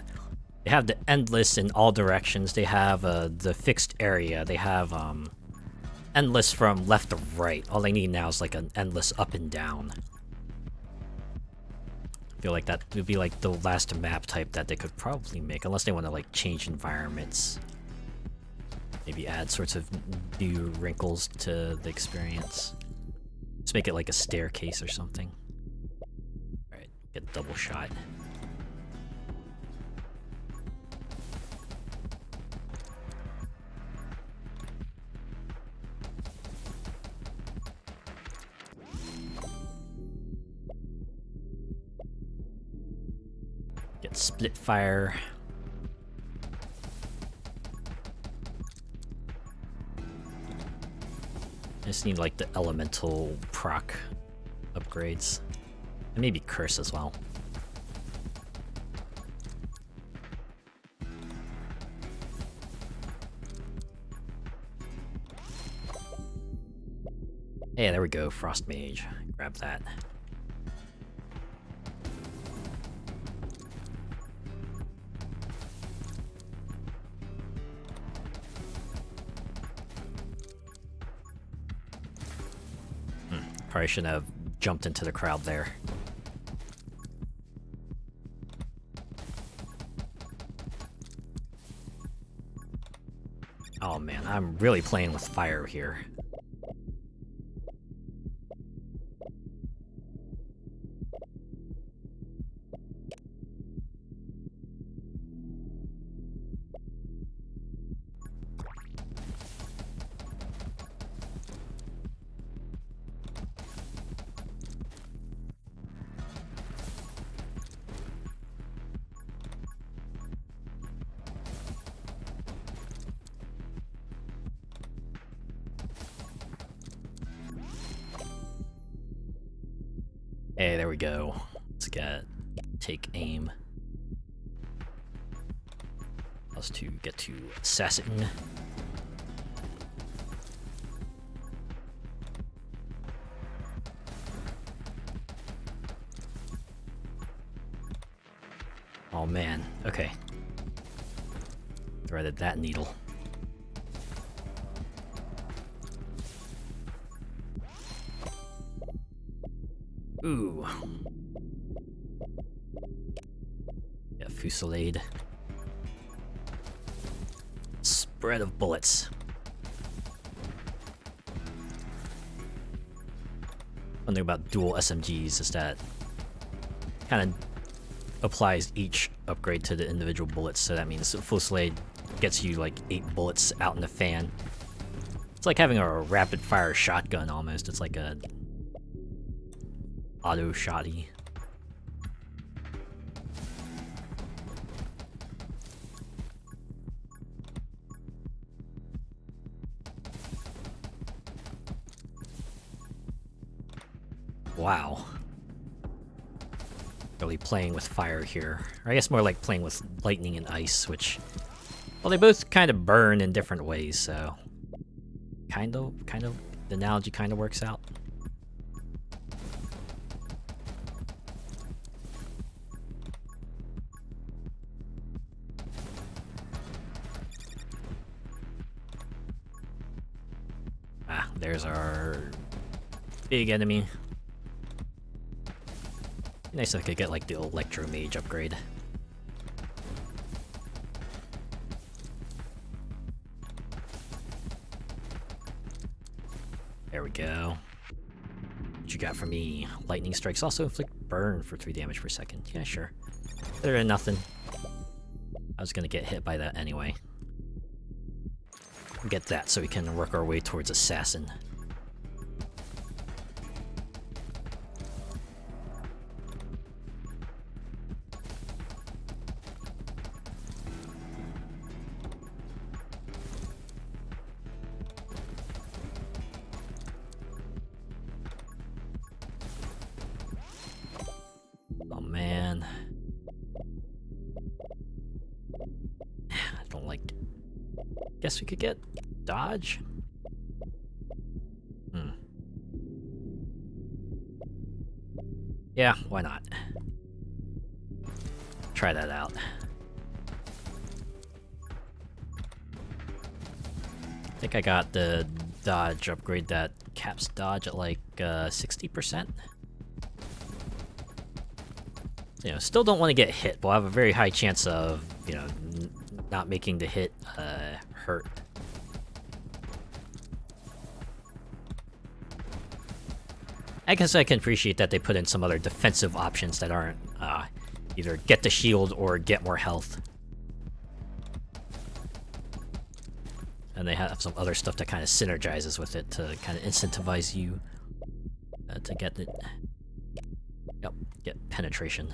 Speaker 1: They have the endless in all directions. They have the fixed area. They have endless from left to right. All they need now is like an endless up and down. I feel like that would be like the last map type that they could probably make, unless they want to like change environments. Maybe add sorts of new wrinkles to the experience. Let's make it like a staircase or something. Alright, get double shot. Get split fire. I just need like the elemental proc upgrades. And maybe curse as well. Hey, there we go, Frost Mage. Grab that. Probably shouldn't have jumped into the crowd there. Oh man, I'm really playing with fire here. Hey, there we go. Let's take aim. Us to get to assassin. Oh man, okay. Threaded that needle. Ooh. Yeah, fusillade. Spread of bullets. One thing about dual SMGs is that kind of applies each upgrade to the individual bullets, so that means fusillade gets you like 8 bullets out in the fan. It's like having a rapid fire shotgun almost. It's like a auto shotty. Wow. Really playing with fire here. Or I guess more like playing with lightning and ice, which, well, they both kind of burn in different ways, so kind of, the analogy kind of works out. Ah, there's our big enemy. Nice if I could get like the Electro Mage upgrade. There we go. What you got for me? Lightning strikes also inflict burn for 3 damage per second. Yeah, sure. Better than nothing. I was gonna get hit by that anyway. Get that so we can work our way towards Assassin. Oh man. I don't like... Guess we could get dodge? Yeah, why not? Try that out. think I got the dodge upgrade that caps dodge at like 60%. You know, still don't want to get hit, but I'll have a very high chance of, you know, not making the hit hurt. I guess I can appreciate that they put in some other defensive options that aren't either get the shield or get more health. And they have some other stuff that kind of synergizes with it to kind of incentivize you to get it. Yep, get penetration.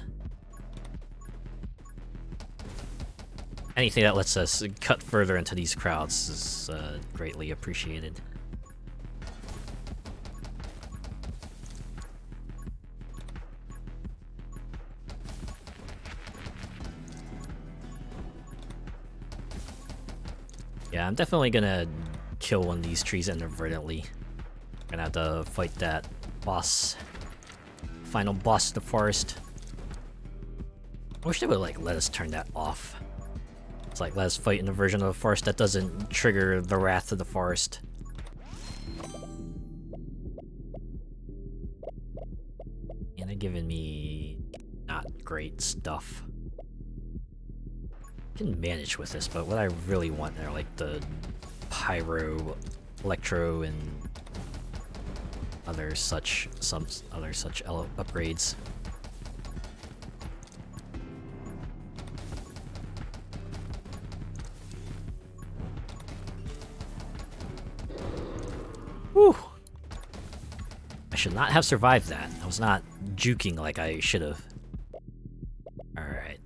Speaker 1: Anything that lets us cut further into these crowds is greatly appreciated. Yeah, I'm definitely gonna kill one of these trees inadvertently. I'm gonna have to fight that boss. Final boss of the forest. I wish they would like let us turn that off. It's like let us fight in a version of the forest that doesn't trigger the wrath of the forest. And they're giving me not great stuff. I can manage with this, but what I really want are like the pyro, electro, and other such upgrades. Whew! I should not have survived that. I was not juking like I should have. Alright.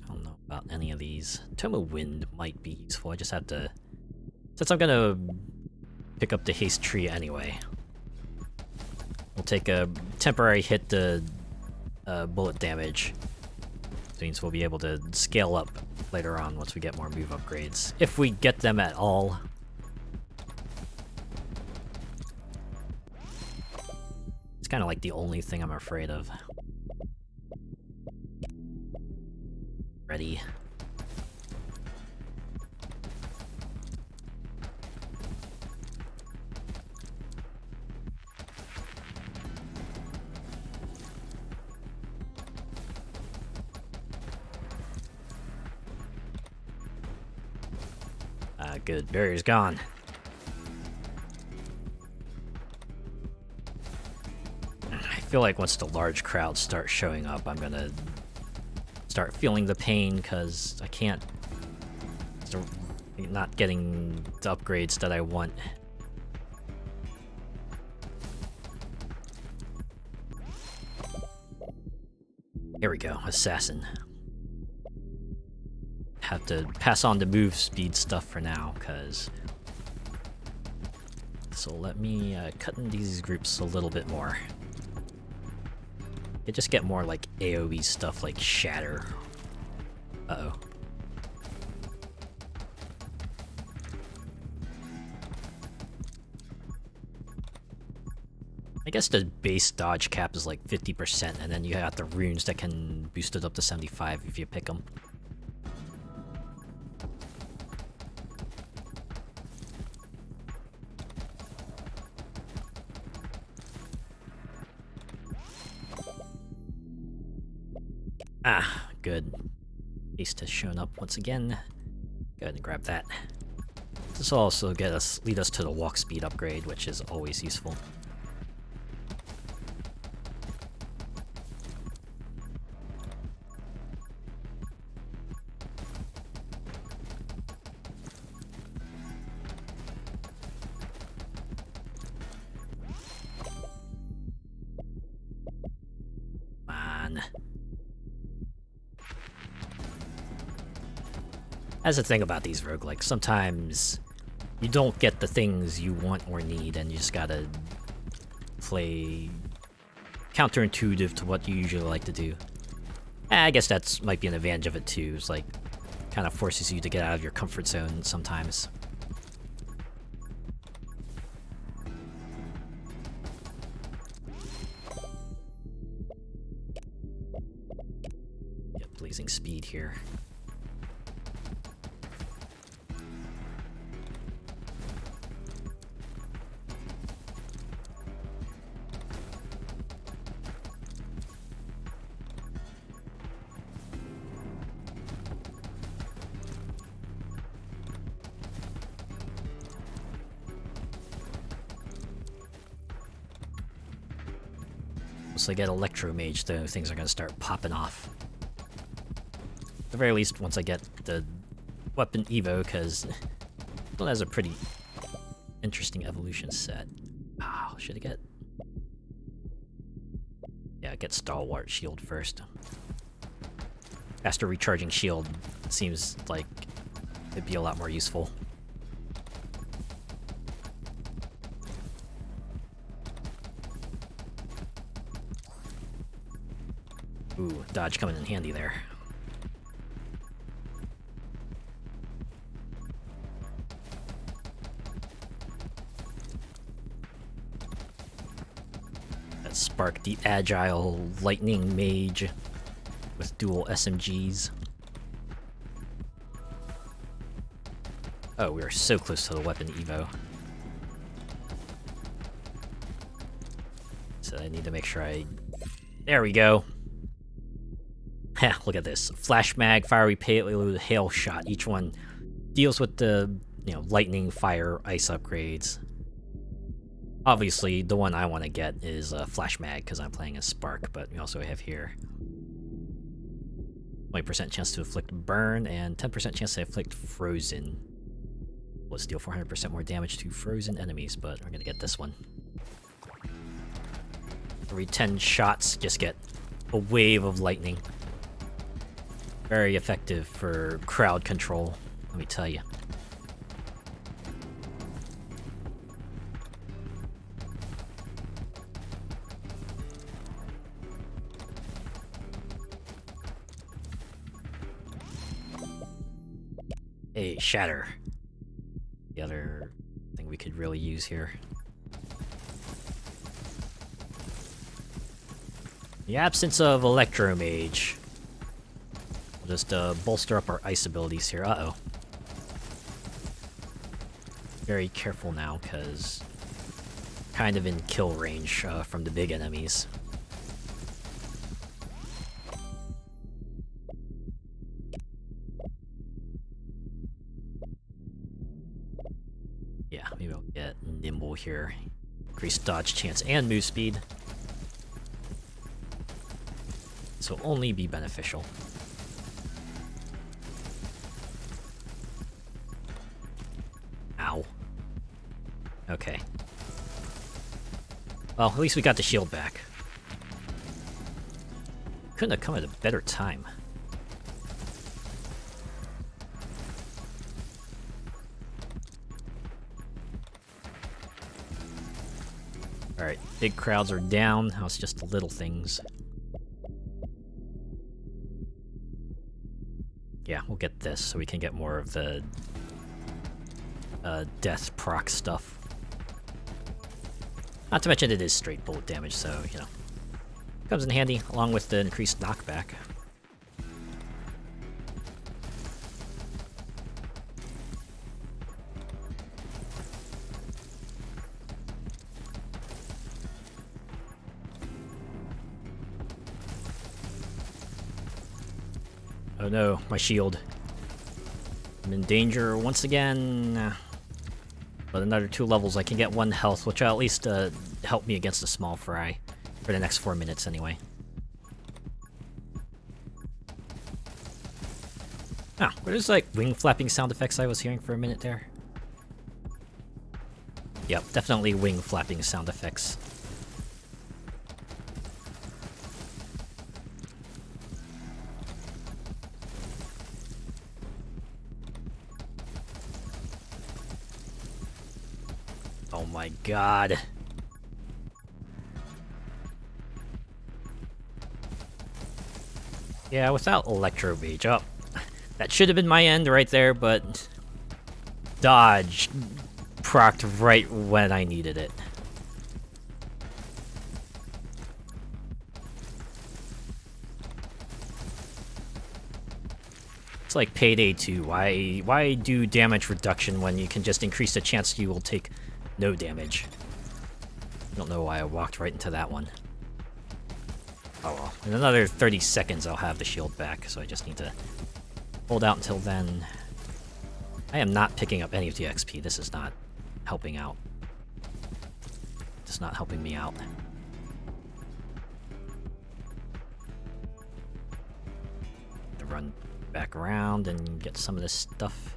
Speaker 1: I don't know about any of these. Tome of Wind might be useful. I just have to... Since I'm gonna pick up the haste tree anyway, we'll take a temporary hit to bullet damage. Means we'll be able to scale up later on once we get more move upgrades. If we get them at all. It's kind of like the only thing I'm afraid of. Ready. Good. Barrier's gone. I feel like once the large crowds start showing up, I'm gonna start feeling the pain because I can't... not getting the upgrades that I want. Here we go. Assassin. Have to pass on the move speed stuff for now, because... So let me cut in these groups a little bit more. You just get more like AoE stuff like Shatter. Uh-oh. I guess the base dodge cap is like 50%, and then you got the runes that can boost it up to 75 if you pick them. Ah, good. Beast has shown up once again. Go ahead and grab that. This will also lead us to the walk speed upgrade, which is always useful. That's the thing about these roguelikes. Sometimes you don't get the things you want or need, and you just gotta play counterintuitive to what you usually like to do. I guess that's might be an advantage of it too. It's like kind of forces you to get out of your comfort zone sometimes. need here. Once I get Electro Mage, though, things are gonna start popping off. At the very least, once I get the Weapon Evo, because it has a pretty interesting evolution set. Oh, should I get... Yeah, get Stalwart Shield first. Faster recharging shield seems like it'd be a lot more useful. Ooh, dodge coming in handy there. That Spark, the agile lightning mage with dual SMGs. Oh, we are so close to the weapon Evo. So I need to make sure I... There we go! Look at this. Flash mag, fiery payload, hail shot. Each one deals with the, lightning, fire, ice upgrades. Obviously, the one I want to get is flash mag because I'm playing a spark, but we also have here 20% chance to inflict burn and 10% chance to inflict frozen. Let's deal 400% more damage to frozen enemies, but we're gonna get this one. Every 10 shots, just get a wave of lightning. Very effective for crowd control, let me tell you. Hey, Shatter. The other thing we could really use here. The absence of Electro Mage. We'll just bolster up our ice abilities here. Uh-oh. Very careful now, because kind of in kill range from the big enemies. Yeah, maybe I'll get Nimble here. Increase dodge chance and move speed. This will only be beneficial. Ow. Okay. Well, at least we got the shield back. Couldn't have come at a better time. Alright, big crowds are down. Now it's just the little things. Yeah, we'll get this so we can get more of the death proc stuff. Not to mention it is straight bullet damage, so, comes in handy along with the increased knockback. Oh no, my shield. I'm in danger once again. But another 2 levels, I can get 1 health, which will at least help me against the small fry. For the next 4 minutes, anyway. Ah, were those like wing flapping sound effects I was hearing for a minute there? Yep, definitely wing flapping sound effects. Oh my god. Yeah, without Electro Mage. Oh, that should have been my end right there, but dodge procced right when I needed it. It's like Payday 2. Why do damage reduction when you can just increase the chance you will take no damage? I don't know why I walked right into that one. Oh well. In another 30 seconds I'll have the shield back, so I just need to hold out until then. I am not picking up any of the XP. This is not helping out. It's not helping me out. To run back around and get some of this stuff.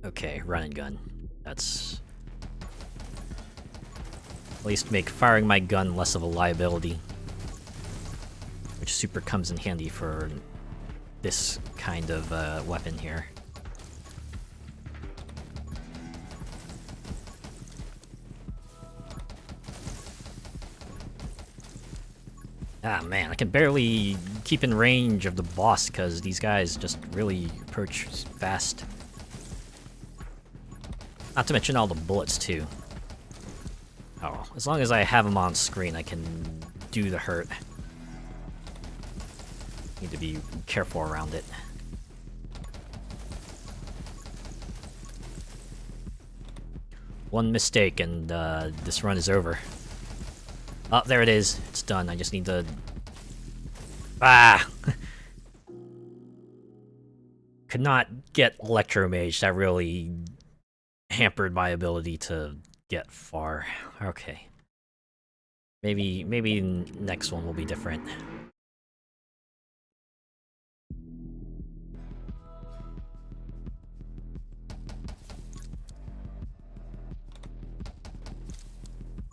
Speaker 1: Okay, run and gun. That's... at least make firing my gun less of a liability. Which super comes in handy for this kind of weapon here. Ah man, I can barely keep in range of the boss because these guys just really approach fast. Not to mention all the bullets too. Oh, as long as I have them on screen, I can do the hurt. Need to be careful around it. One mistake and this run is over. Oh, there it is. It's done. I just need to... ah! Could not get Electromage. That really hampered my ability to get far. Okay. Maybe next one will be different.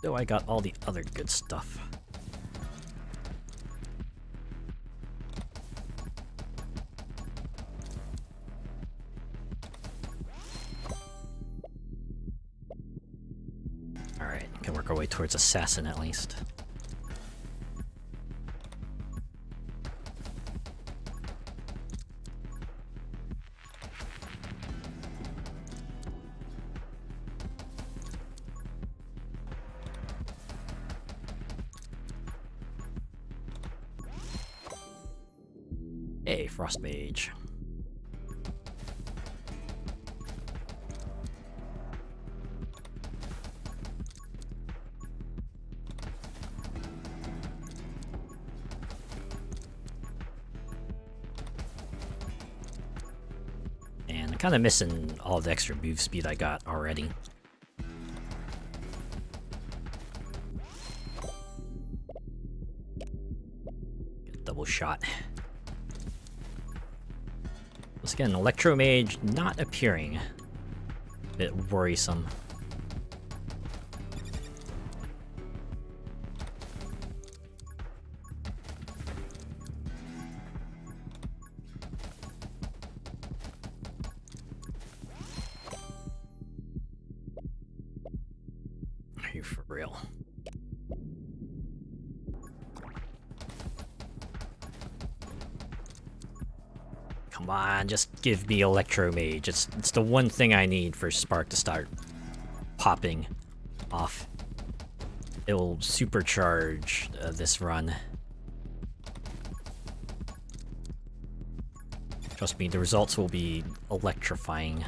Speaker 1: Though I got all the other good stuff. Alright, can work our way towards Assassin at least. Hey, Frost Mage. And I'm kind of missing all the extra move speed I got already. Get a double shot. Once again, Electromage not appearing. A bit worrisome. Are you for real? Come on, just give me Electromage. It's the one thing I need for Spark to start popping off. It'll supercharge this run. Trust me, the results will be electrifying.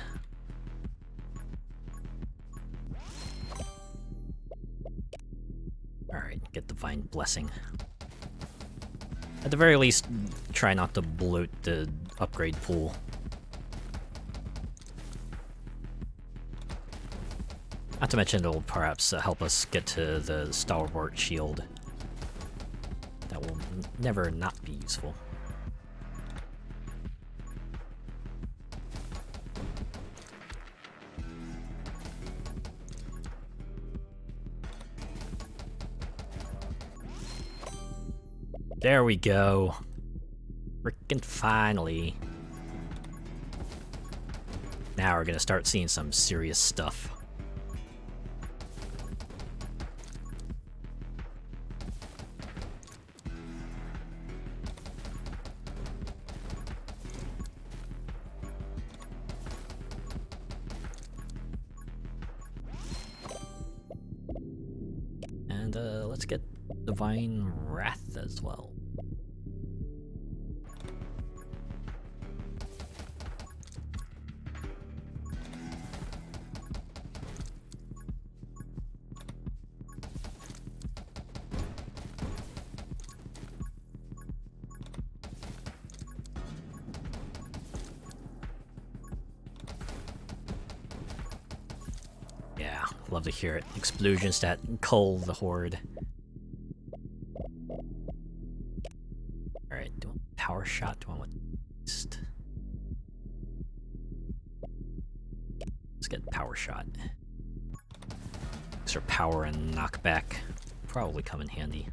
Speaker 1: Alright, get Divine Blessing. At the very least, try not to bloat the upgrade pool. Not to mention it'll perhaps help us get to the Stalwart Shield. That will never not be useful. There we go. Frickin' finally. Now we're gonna start seeing some serious stuff. And let's get Divine Wrath as well. Yeah, love to hear it. Explosions that cull the horde. Alright, do I want power shot? Do I want beast? Let's get power shot. Extra power and knockback probably come in handy.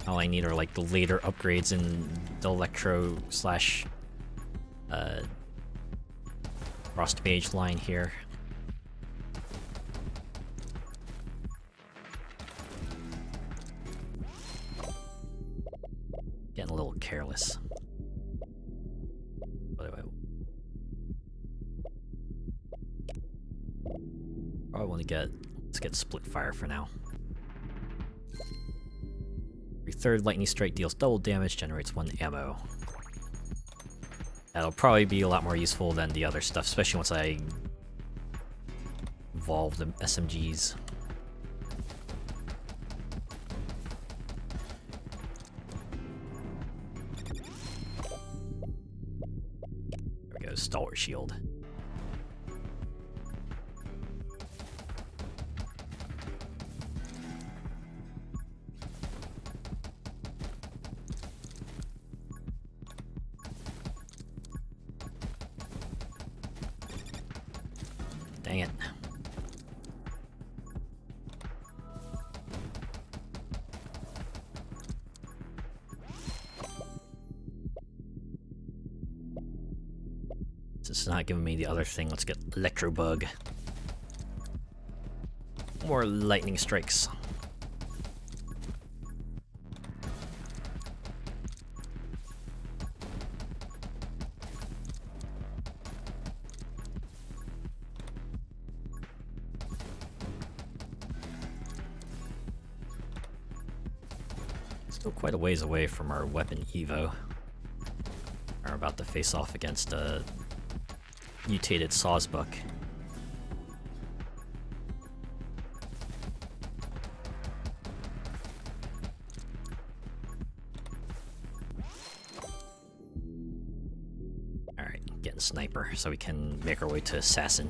Speaker 1: All I need are like the later upgrades in the Electro slash Frost Mage line here. Getting a little careless. Probably want to let's get Split Fire for now. Every third lightning strike deals double damage, generates 1 ammo. That'll probably be a lot more useful than the other stuff, especially once I evolve the SMGs. There we go, Stalwart Shield. Dang it. Since it's not giving me the other thing, let's get Electro Bug. More lightning strikes. Still quite a ways away from our weapon Evo. We're about to face off against a mutated Sawsbuck. Alright, getting Sniper so we can make our way to Assassin.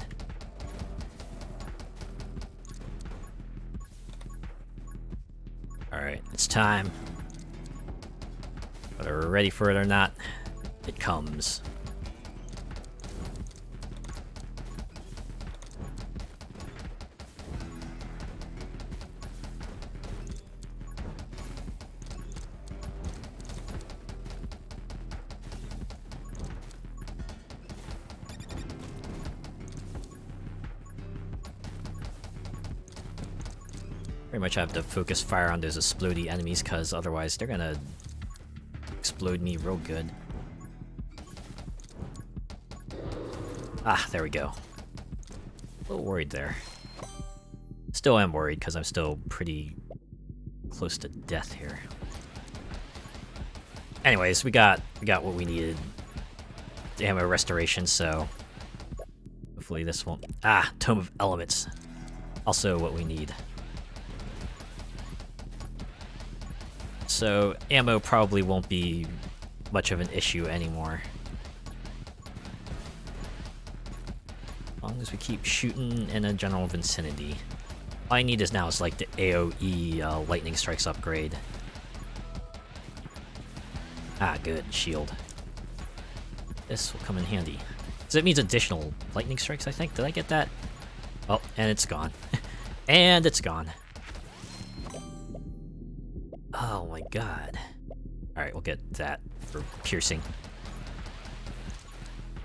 Speaker 1: Alright, it's time. Whether we're ready for it or not, it comes. Pretty much have to focus fire on those explodey enemies, because otherwise they're gonna explode me real good. Ah, there we go. A little worried there. Still am worried, because I'm still pretty close to death here. Anyways, we got what we needed. Ammo restoration, so hopefully this won't... Ah, Tome of Elements. Also what we need. So ammo probably won't be much of an issue anymore. As long as we keep shooting in a general vicinity. All I need is now is like the AoE lightning strikes upgrade. Ah, good, shield. This will come in handy. So it means additional lightning strikes, I think. Did I get that? Oh, and it's gone. And it's gone. Oh my god. Alright, we'll get that for piercing.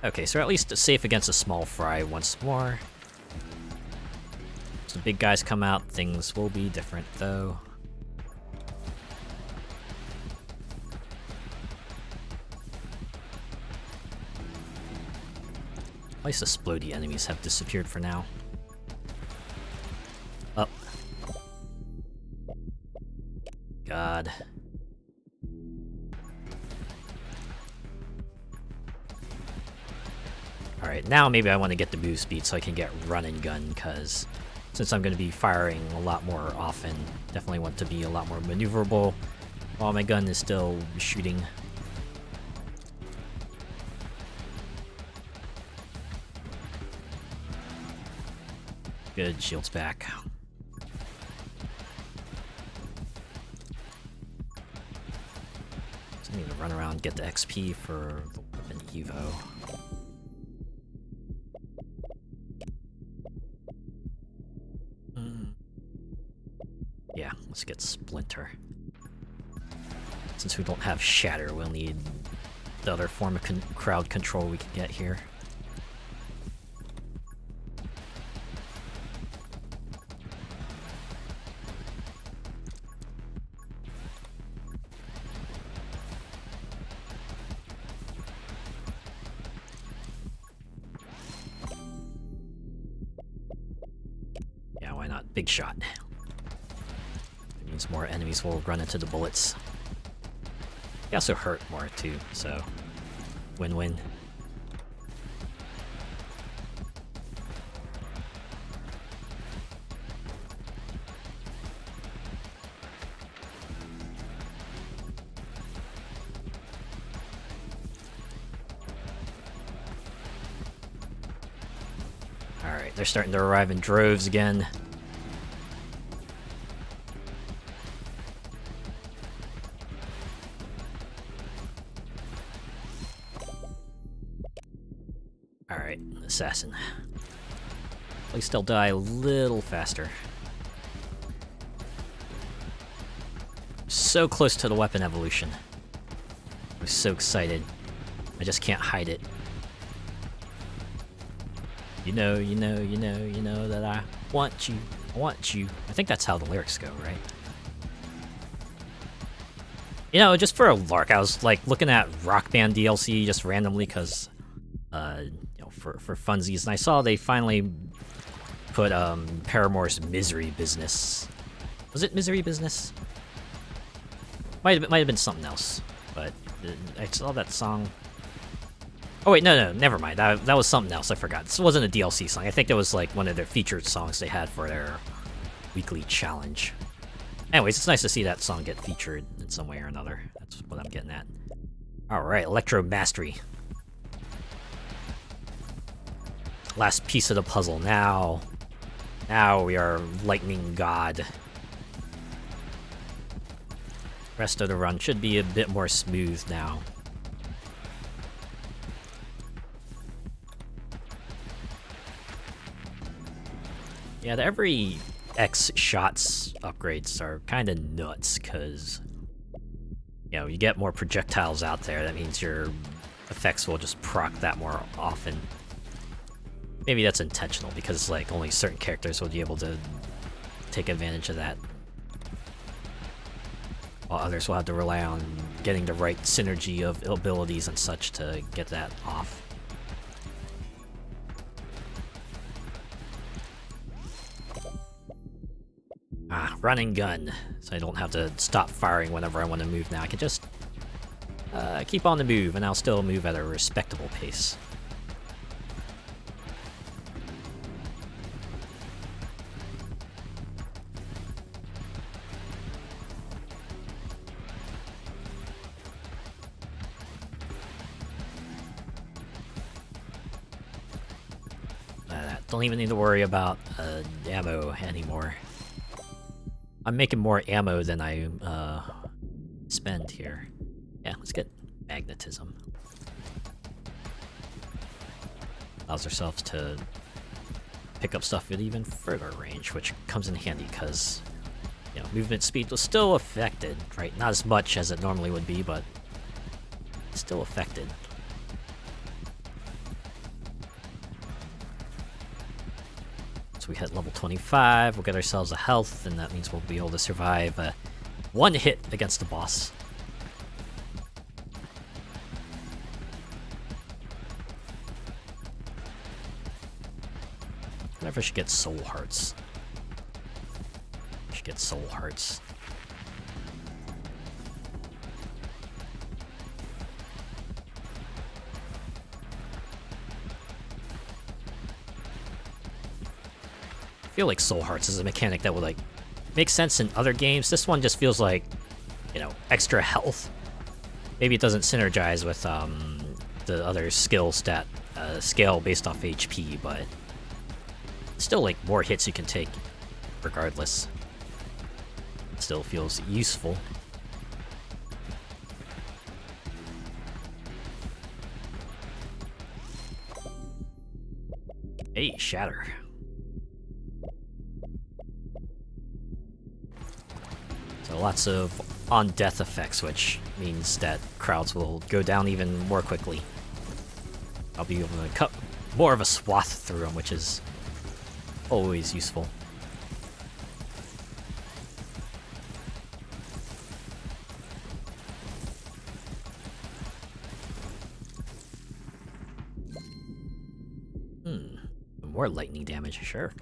Speaker 1: Okay, so we're at least safe against a small fry once more. Some big guys come out, things will be different though. At least the splody enemies have disappeared for now. Up. God. Alright, now maybe I want to get the move speed so I can get run and gun, because since I'm going to be firing a lot more often, definitely want to be a lot more maneuverable while my gun is still shooting. Good, shield's back. So I need to run around and get the XP for the weapon Evo. Yeah, let's get Splinter. Since we don't have Shatter, we'll need the other form of crowd control we can get here. Yeah, why not? Big shot. Means more enemies will run into the bullets. They also hurt more too, so win-win. Alright, they're starting to arrive in droves again. Alright, assassin. Please still die a little faster. So close to the weapon evolution. I was so excited. I just can't hide it. You know that I want you. I want you. I think that's how the lyrics go, right? You know, just for a lark, I was like looking at Rock Band DLC just randomly because you know, for funsies, and I saw they finally put Paramore's Misery Business. Was it Misery Business? Might have been something else, but I saw that song. Oh wait, no, never mind. That was something else. I forgot. This wasn't a DLC song. I think it was like one of their featured songs they had for their weekly challenge. Anyways, it's nice to see that song get featured in some way or another. That's what I'm getting at. All right, Electro Mastery. Last piece of the puzzle. Now we are Lightning God. Rest of the run should be a bit more smooth now. Yeah, the every X shots upgrades are kind of nuts, because you know, you get more projectiles out there. That means your effects will just proc that more often. Maybe that's intentional, because like only certain characters will be able to take advantage of that, while others will have to rely on getting the right synergy of abilities and such to get that off. Run and gun, so I don't have to stop firing whenever I want to move now. I can just keep on the move, and I'll still move at a respectable pace. Don't even need to worry about ammo anymore. I'm making more ammo than I spend here. Yeah, let's get magnetism. Allows ourselves to pick up stuff at even further range, which comes in handy because, you know, movement speed was still affected, right? Not as much as it normally would be, but still affected. we hit level 25, we'll get ourselves a health, and that means we'll be able to survive one hit against the boss. I wonder if I should get soul hearts. I should get soul hearts. I feel like soul hearts is a mechanic that would like make sense in other games. This one just feels like, you know, extra health. Maybe it doesn't synergize with the other skill stat scale based off HP, but still like more hits you can take regardless. Still feels useful. Hey, shatter. So lots of on-death effects, which means that crowds will go down even more quickly. I'll be able to cut more of a swath through them, which is always useful. More lightning damage, sure.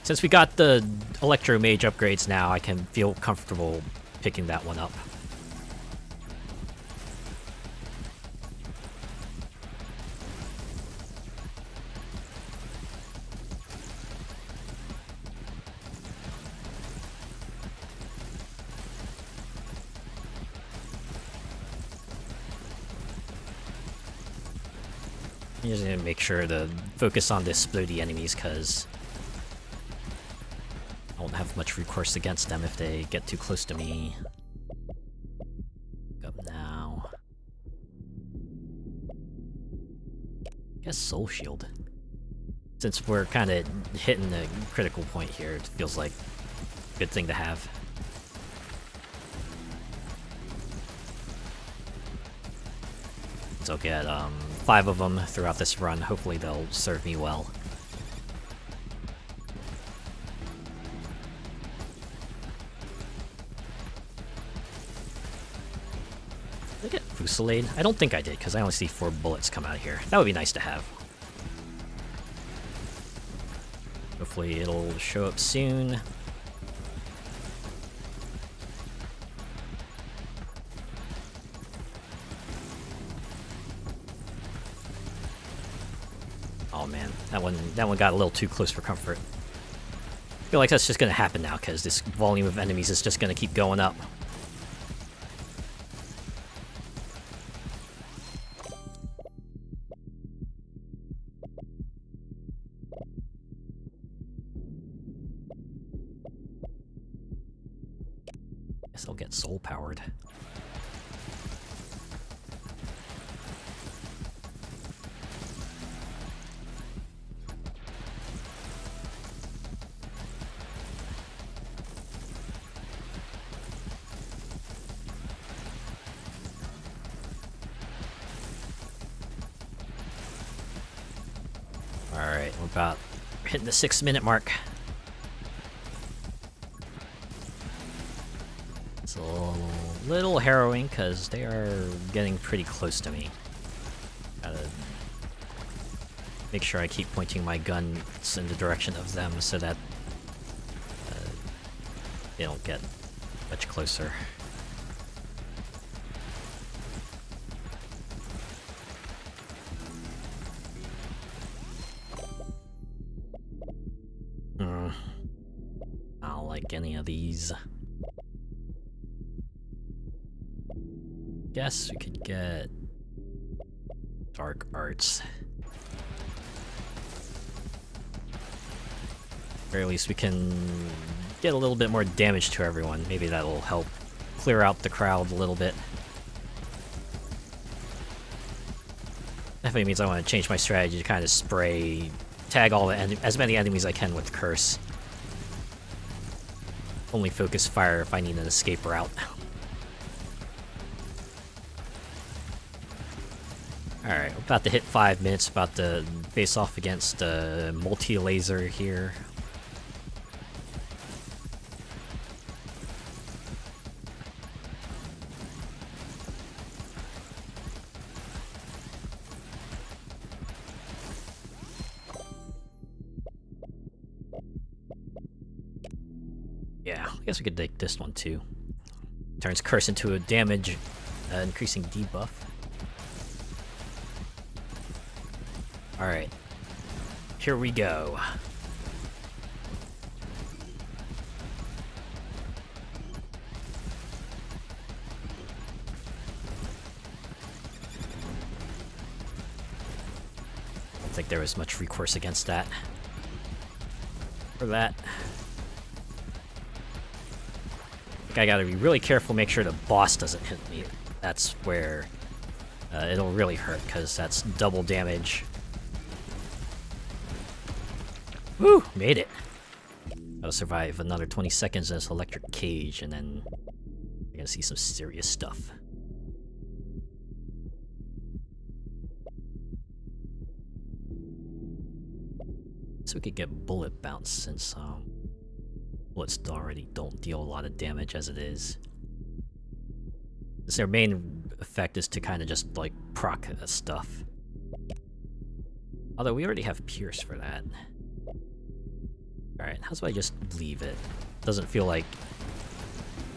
Speaker 1: Since we got the Electro Mage upgrades now, I can feel comfortable picking that one up. I'm just gonna make sure to focus on the splody enemies, because I won't have much recourse against them if they get too close to me. Up now. I guess Soul Shield. Since we're kind of hitting the critical point here, it feels like a good thing to have. So I'll get 5 of them throughout this run. Hopefully they'll serve me well. Did I get Fusillade? I don't think I did, because I only see 4 bullets come out of here. That would be nice to have. Hopefully it'll show up soon. Oh man, that one got a little too close for comfort. I feel like that's just gonna happen now, because this volume of enemies is just gonna keep going up. Guess I'll get soul powered. Alright, we're hitting the 6-minute mark. It's a little harrowing, because they are getting pretty close to me. Gotta make sure I keep pointing my guns in the direction of them so that they don't get much closer. I don't like any of these. Guess we could get Dark Arts. Or at least we can get a little bit more damage to everyone. Maybe that'll help clear out the crowd a little bit. Definitely means I want to change my strategy to kind of tag all as many enemies as I can with the curse. Only focus fire if I need an escape route. Alright, we're about to hit 5 minutes, about to face off against a multi-laser here. Yeah, I guess we could take this one too. Turns Curse into a damage increasing debuff. Alright. Here we go. I don't think there was much recourse against that. For that. I gotta be really careful, make sure the boss doesn't hit me. That's where it'll really hurt, because that's double damage. Woo! Made it! I'll survive another 20 seconds in this electric cage, and then we're gonna see some serious stuff. So we could get bullet bounce, since bullets already don't deal a lot of damage as it is. Their main effect is to kind of just like proc stuff. Although we already have Pierce for that. Alright, how do I just leave it? Doesn't feel like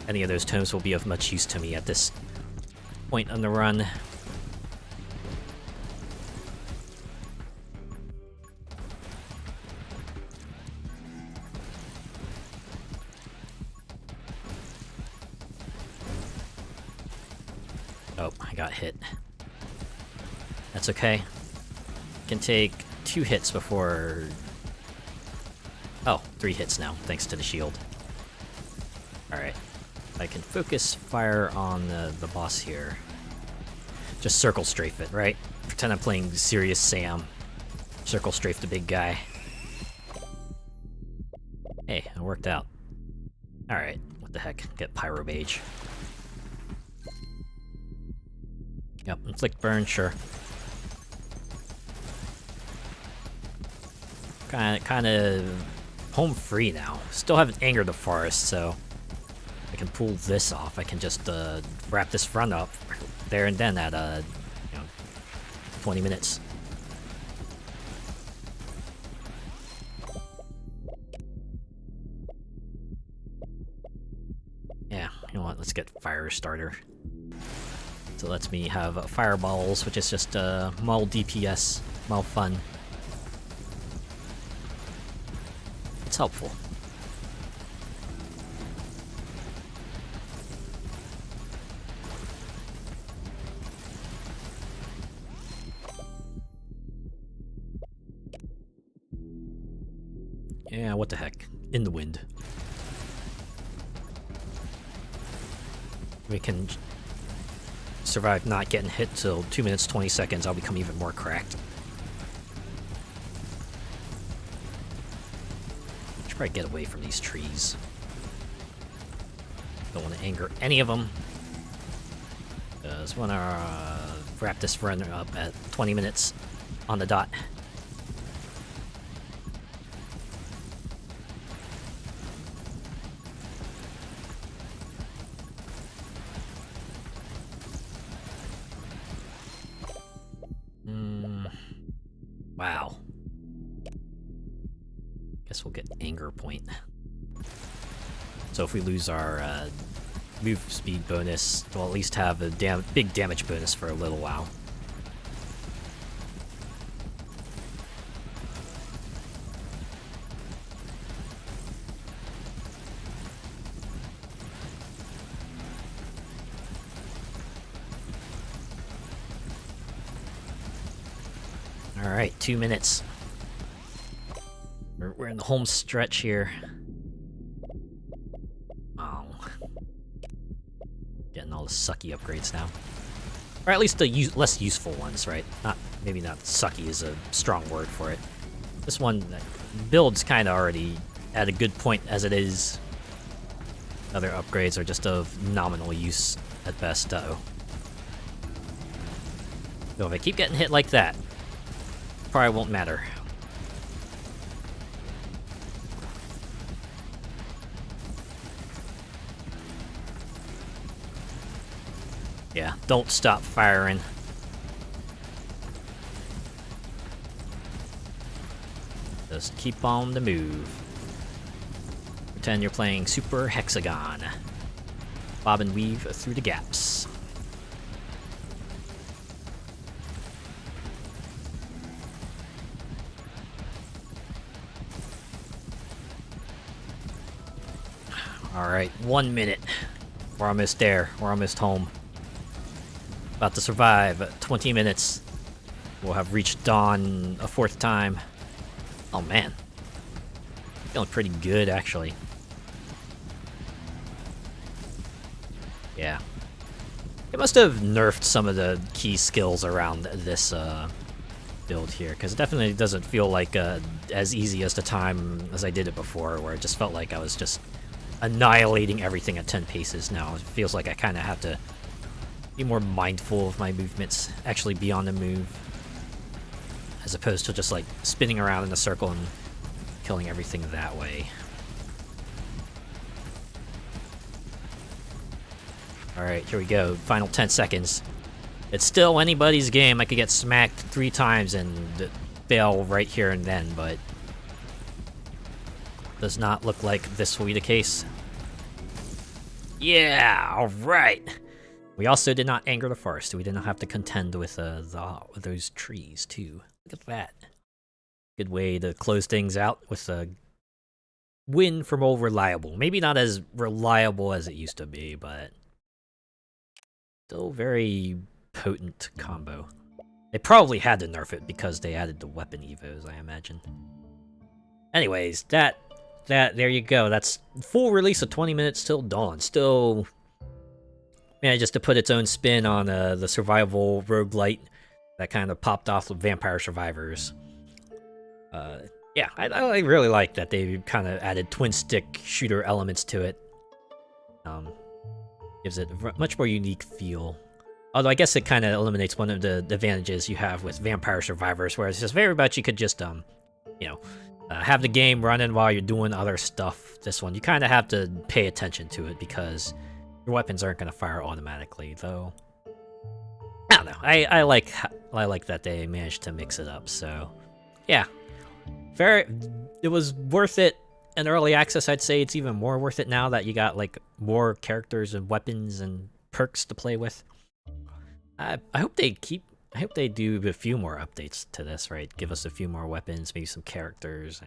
Speaker 1: any of those tomes will be of much use to me at this point on the run. Oh, I got hit. That's okay. Can take 2 hits before... Oh, 3 hits now, thanks to the shield. Alright. I can focus fire on the boss here. Just circle strafe it, right? Pretend I'm playing Serious Sam. Circle strafe the big guy. Hey, it worked out. Alright, what the heck? Get Pyro Mage. Yep, inflict burn, sure. Kind of home free now. Still haven't angered the forest, so I can pull this off. I can just wrap this run up there and then at 20 minutes. Yeah, you know what? Let's get Fire Starter. So it lets me have fireballs, which is just mull DPS, mull fun. It's helpful. Yeah, what the heck? In the wind. We can survive not getting hit till 2 minutes 20 seconds. I'll become even more cracked. Should probably get away from these trees. Don't want to anger any of them. Just want to wrap this run up at 20 minutes on the dot. Wow. Guess we'll get Anger Point. So if we lose our move speed bonus, we'll at least have a big damage bonus for a little while. Alright, 2 minutes. We're in the home stretch here. Oh. Getting all the sucky upgrades now. Or at least the less useful ones, right? Maybe not sucky is a strong word for it. This one, build's kind of already at a good point as it is. Other upgrades are just of nominal use at best. Uh-oh. So if I keep getting hit like that, probably won't matter. Yeah, don't stop firing. Just keep on the move. Pretend you're playing Super Hexagon. Bob and weave through the gaps. Alright, 1 minute. We're almost there. We're almost home. About to survive 20 minutes. We'll have reached dawn a 4th time. Oh man. Feeling pretty good, actually. Yeah. It must have nerfed some of the key skills around this build here, because it definitely doesn't feel like as easy as the time as I did it before, where it just felt like I was just annihilating everything at 10 paces. Now it feels like I kind of have to be more mindful of my movements, actually be on the move, as opposed to just like spinning around in a circle and killing everything that way. Alright, here we go. Final 10 seconds. It's still anybody's game. I could get smacked 3 times and fail right here and then, but does not look like this will be the case. Yeah, alright! We also did not anger the forest, so we did not have to contend with those trees, too. Look at that. Good way to close things out with a win from old reliable. Maybe not as reliable as it used to be, but still very potent combo. They probably had to nerf it because they added the weapon evos, I imagine. Anyways, there you go. That's full release of 20 minutes till dawn. Still managed to put its own spin on the survival roguelite that kind of popped off with Vampire Survivors. Yeah, I really like that they kind of added twin stick shooter elements to it. Gives it a much more unique feel. Although I guess it kind of eliminates one of the advantages you have with Vampire Survivors, where it's just very much you could just have the game running while you're doing other stuff. This one, you kind of have to pay attention to it because your weapons aren't going to fire automatically, though. I don't know. I like that they managed to mix it up. So, yeah, it was worth it in early access. I'd say it's even more worth it now that you got like more characters and weapons and perks to play with. I hope they do a few more updates to this, right? Give us a few more weapons, maybe some characters,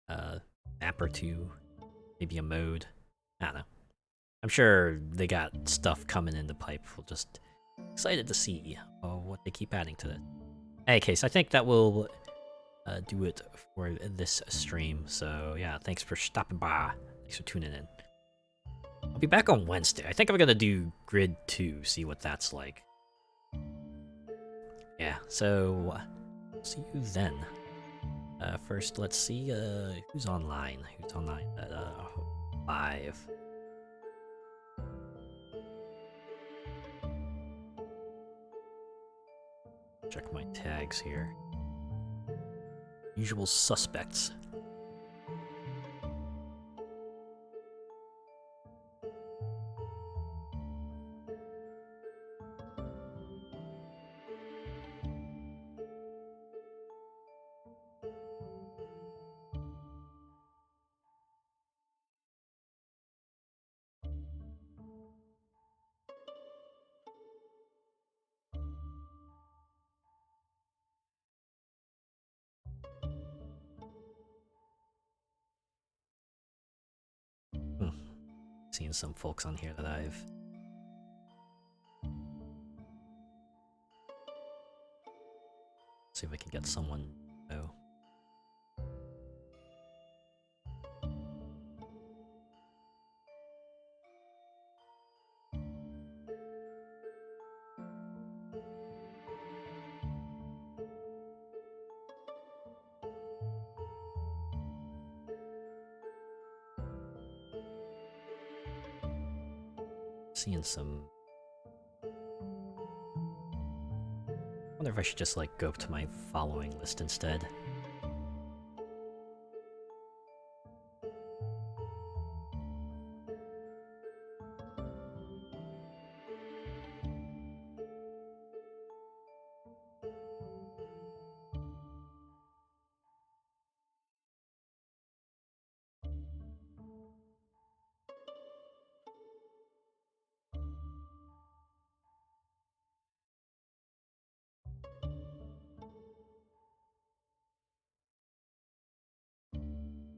Speaker 1: and map or two, maybe a mode. I don't know. I'm sure they got stuff coming in the pipe. We're just excited to see what they keep adding to it. In any case, I think that will do it for this stream. So yeah, thanks for stopping by. Thanks for tuning in. I'll be back on Wednesday. I think I'm gonna do Grid 2, see what that's like. Yeah, so see you then. First, let's see who's online. Who's online at 5. Check my tags here. Usual suspects. Seeing some folks on here that I've see if I can get someone. Oh. Seeing some. wonder if I should just like go up to my following list instead.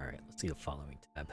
Speaker 1: Alright, let's see the following tab.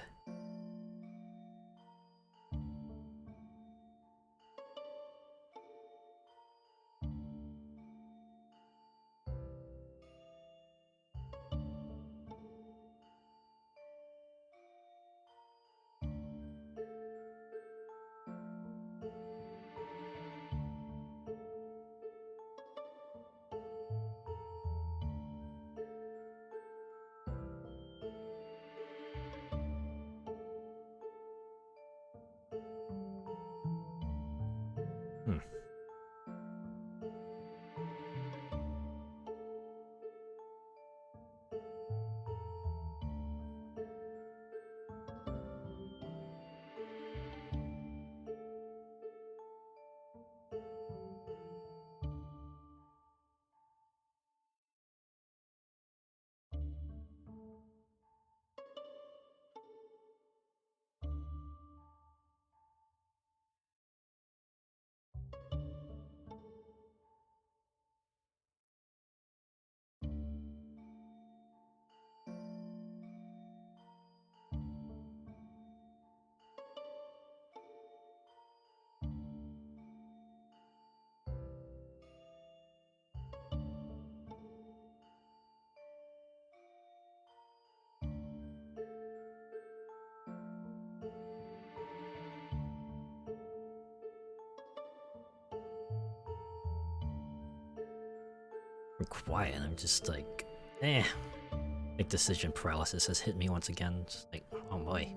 Speaker 1: I'm quiet, I'm just like, Like decision paralysis has hit me once again. Just like, oh boy.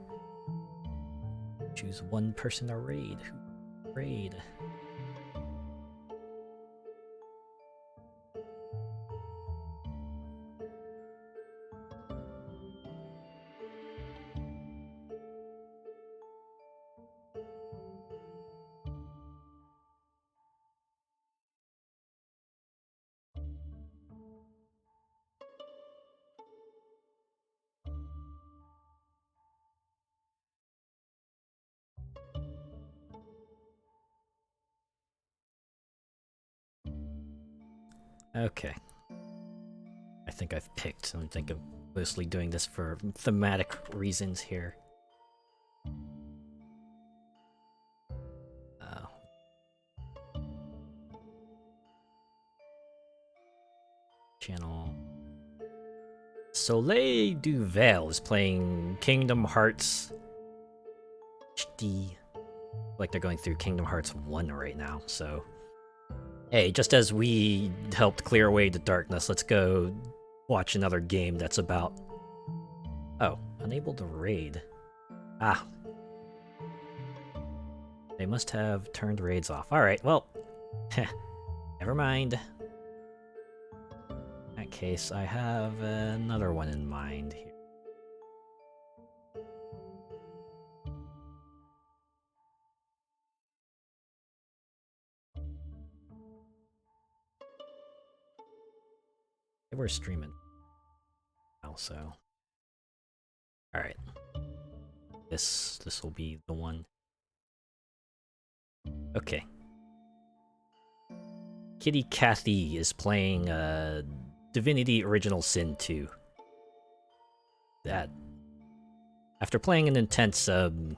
Speaker 1: Choose one person to raid. Who raid? Okay. I think I've picked. I think I'm mostly doing this for thematic reasons here. Channel. Soleil du Vel is playing Kingdom Hearts HD. Like they're going through Kingdom Hearts 1 right now, so... Hey, just as we helped clear away the darkness, let's go watch another game that's about... Oh, unable to raid. Ah. They must have turned raids off. Alright, well... Never mind. In that case, I have another one in mind here. They were streaming also. Alright. This will be the one. Okay. Kitty Cathy is playing Divinity Original Sin 2. That after playing an intense twin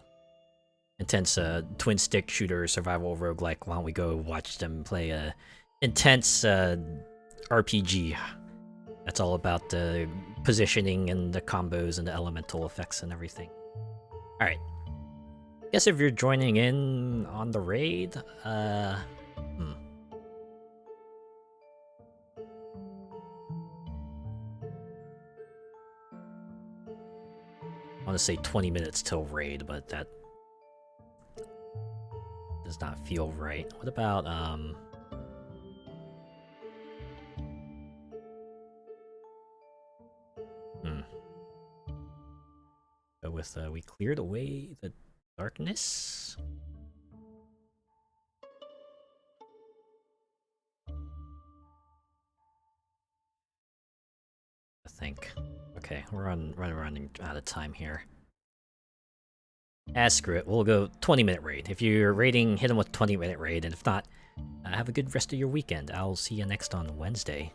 Speaker 1: stick shooter survival roguelike, why don't we go watch them play a intense RPG that's all about the positioning and the combos and the elemental effects and everything. Alright. Guess if you're joining in on the raid, I want to say 20 minutes till raid, but that does not feel right. What about, with we cleared away the darkness. I think. Okay, we're running out of time here. Screw it. We'll go 20-minute raid. If you're raiding, hit them with 20-minute raid, and if not, have a good rest of your weekend. I'll see you next on Wednesday.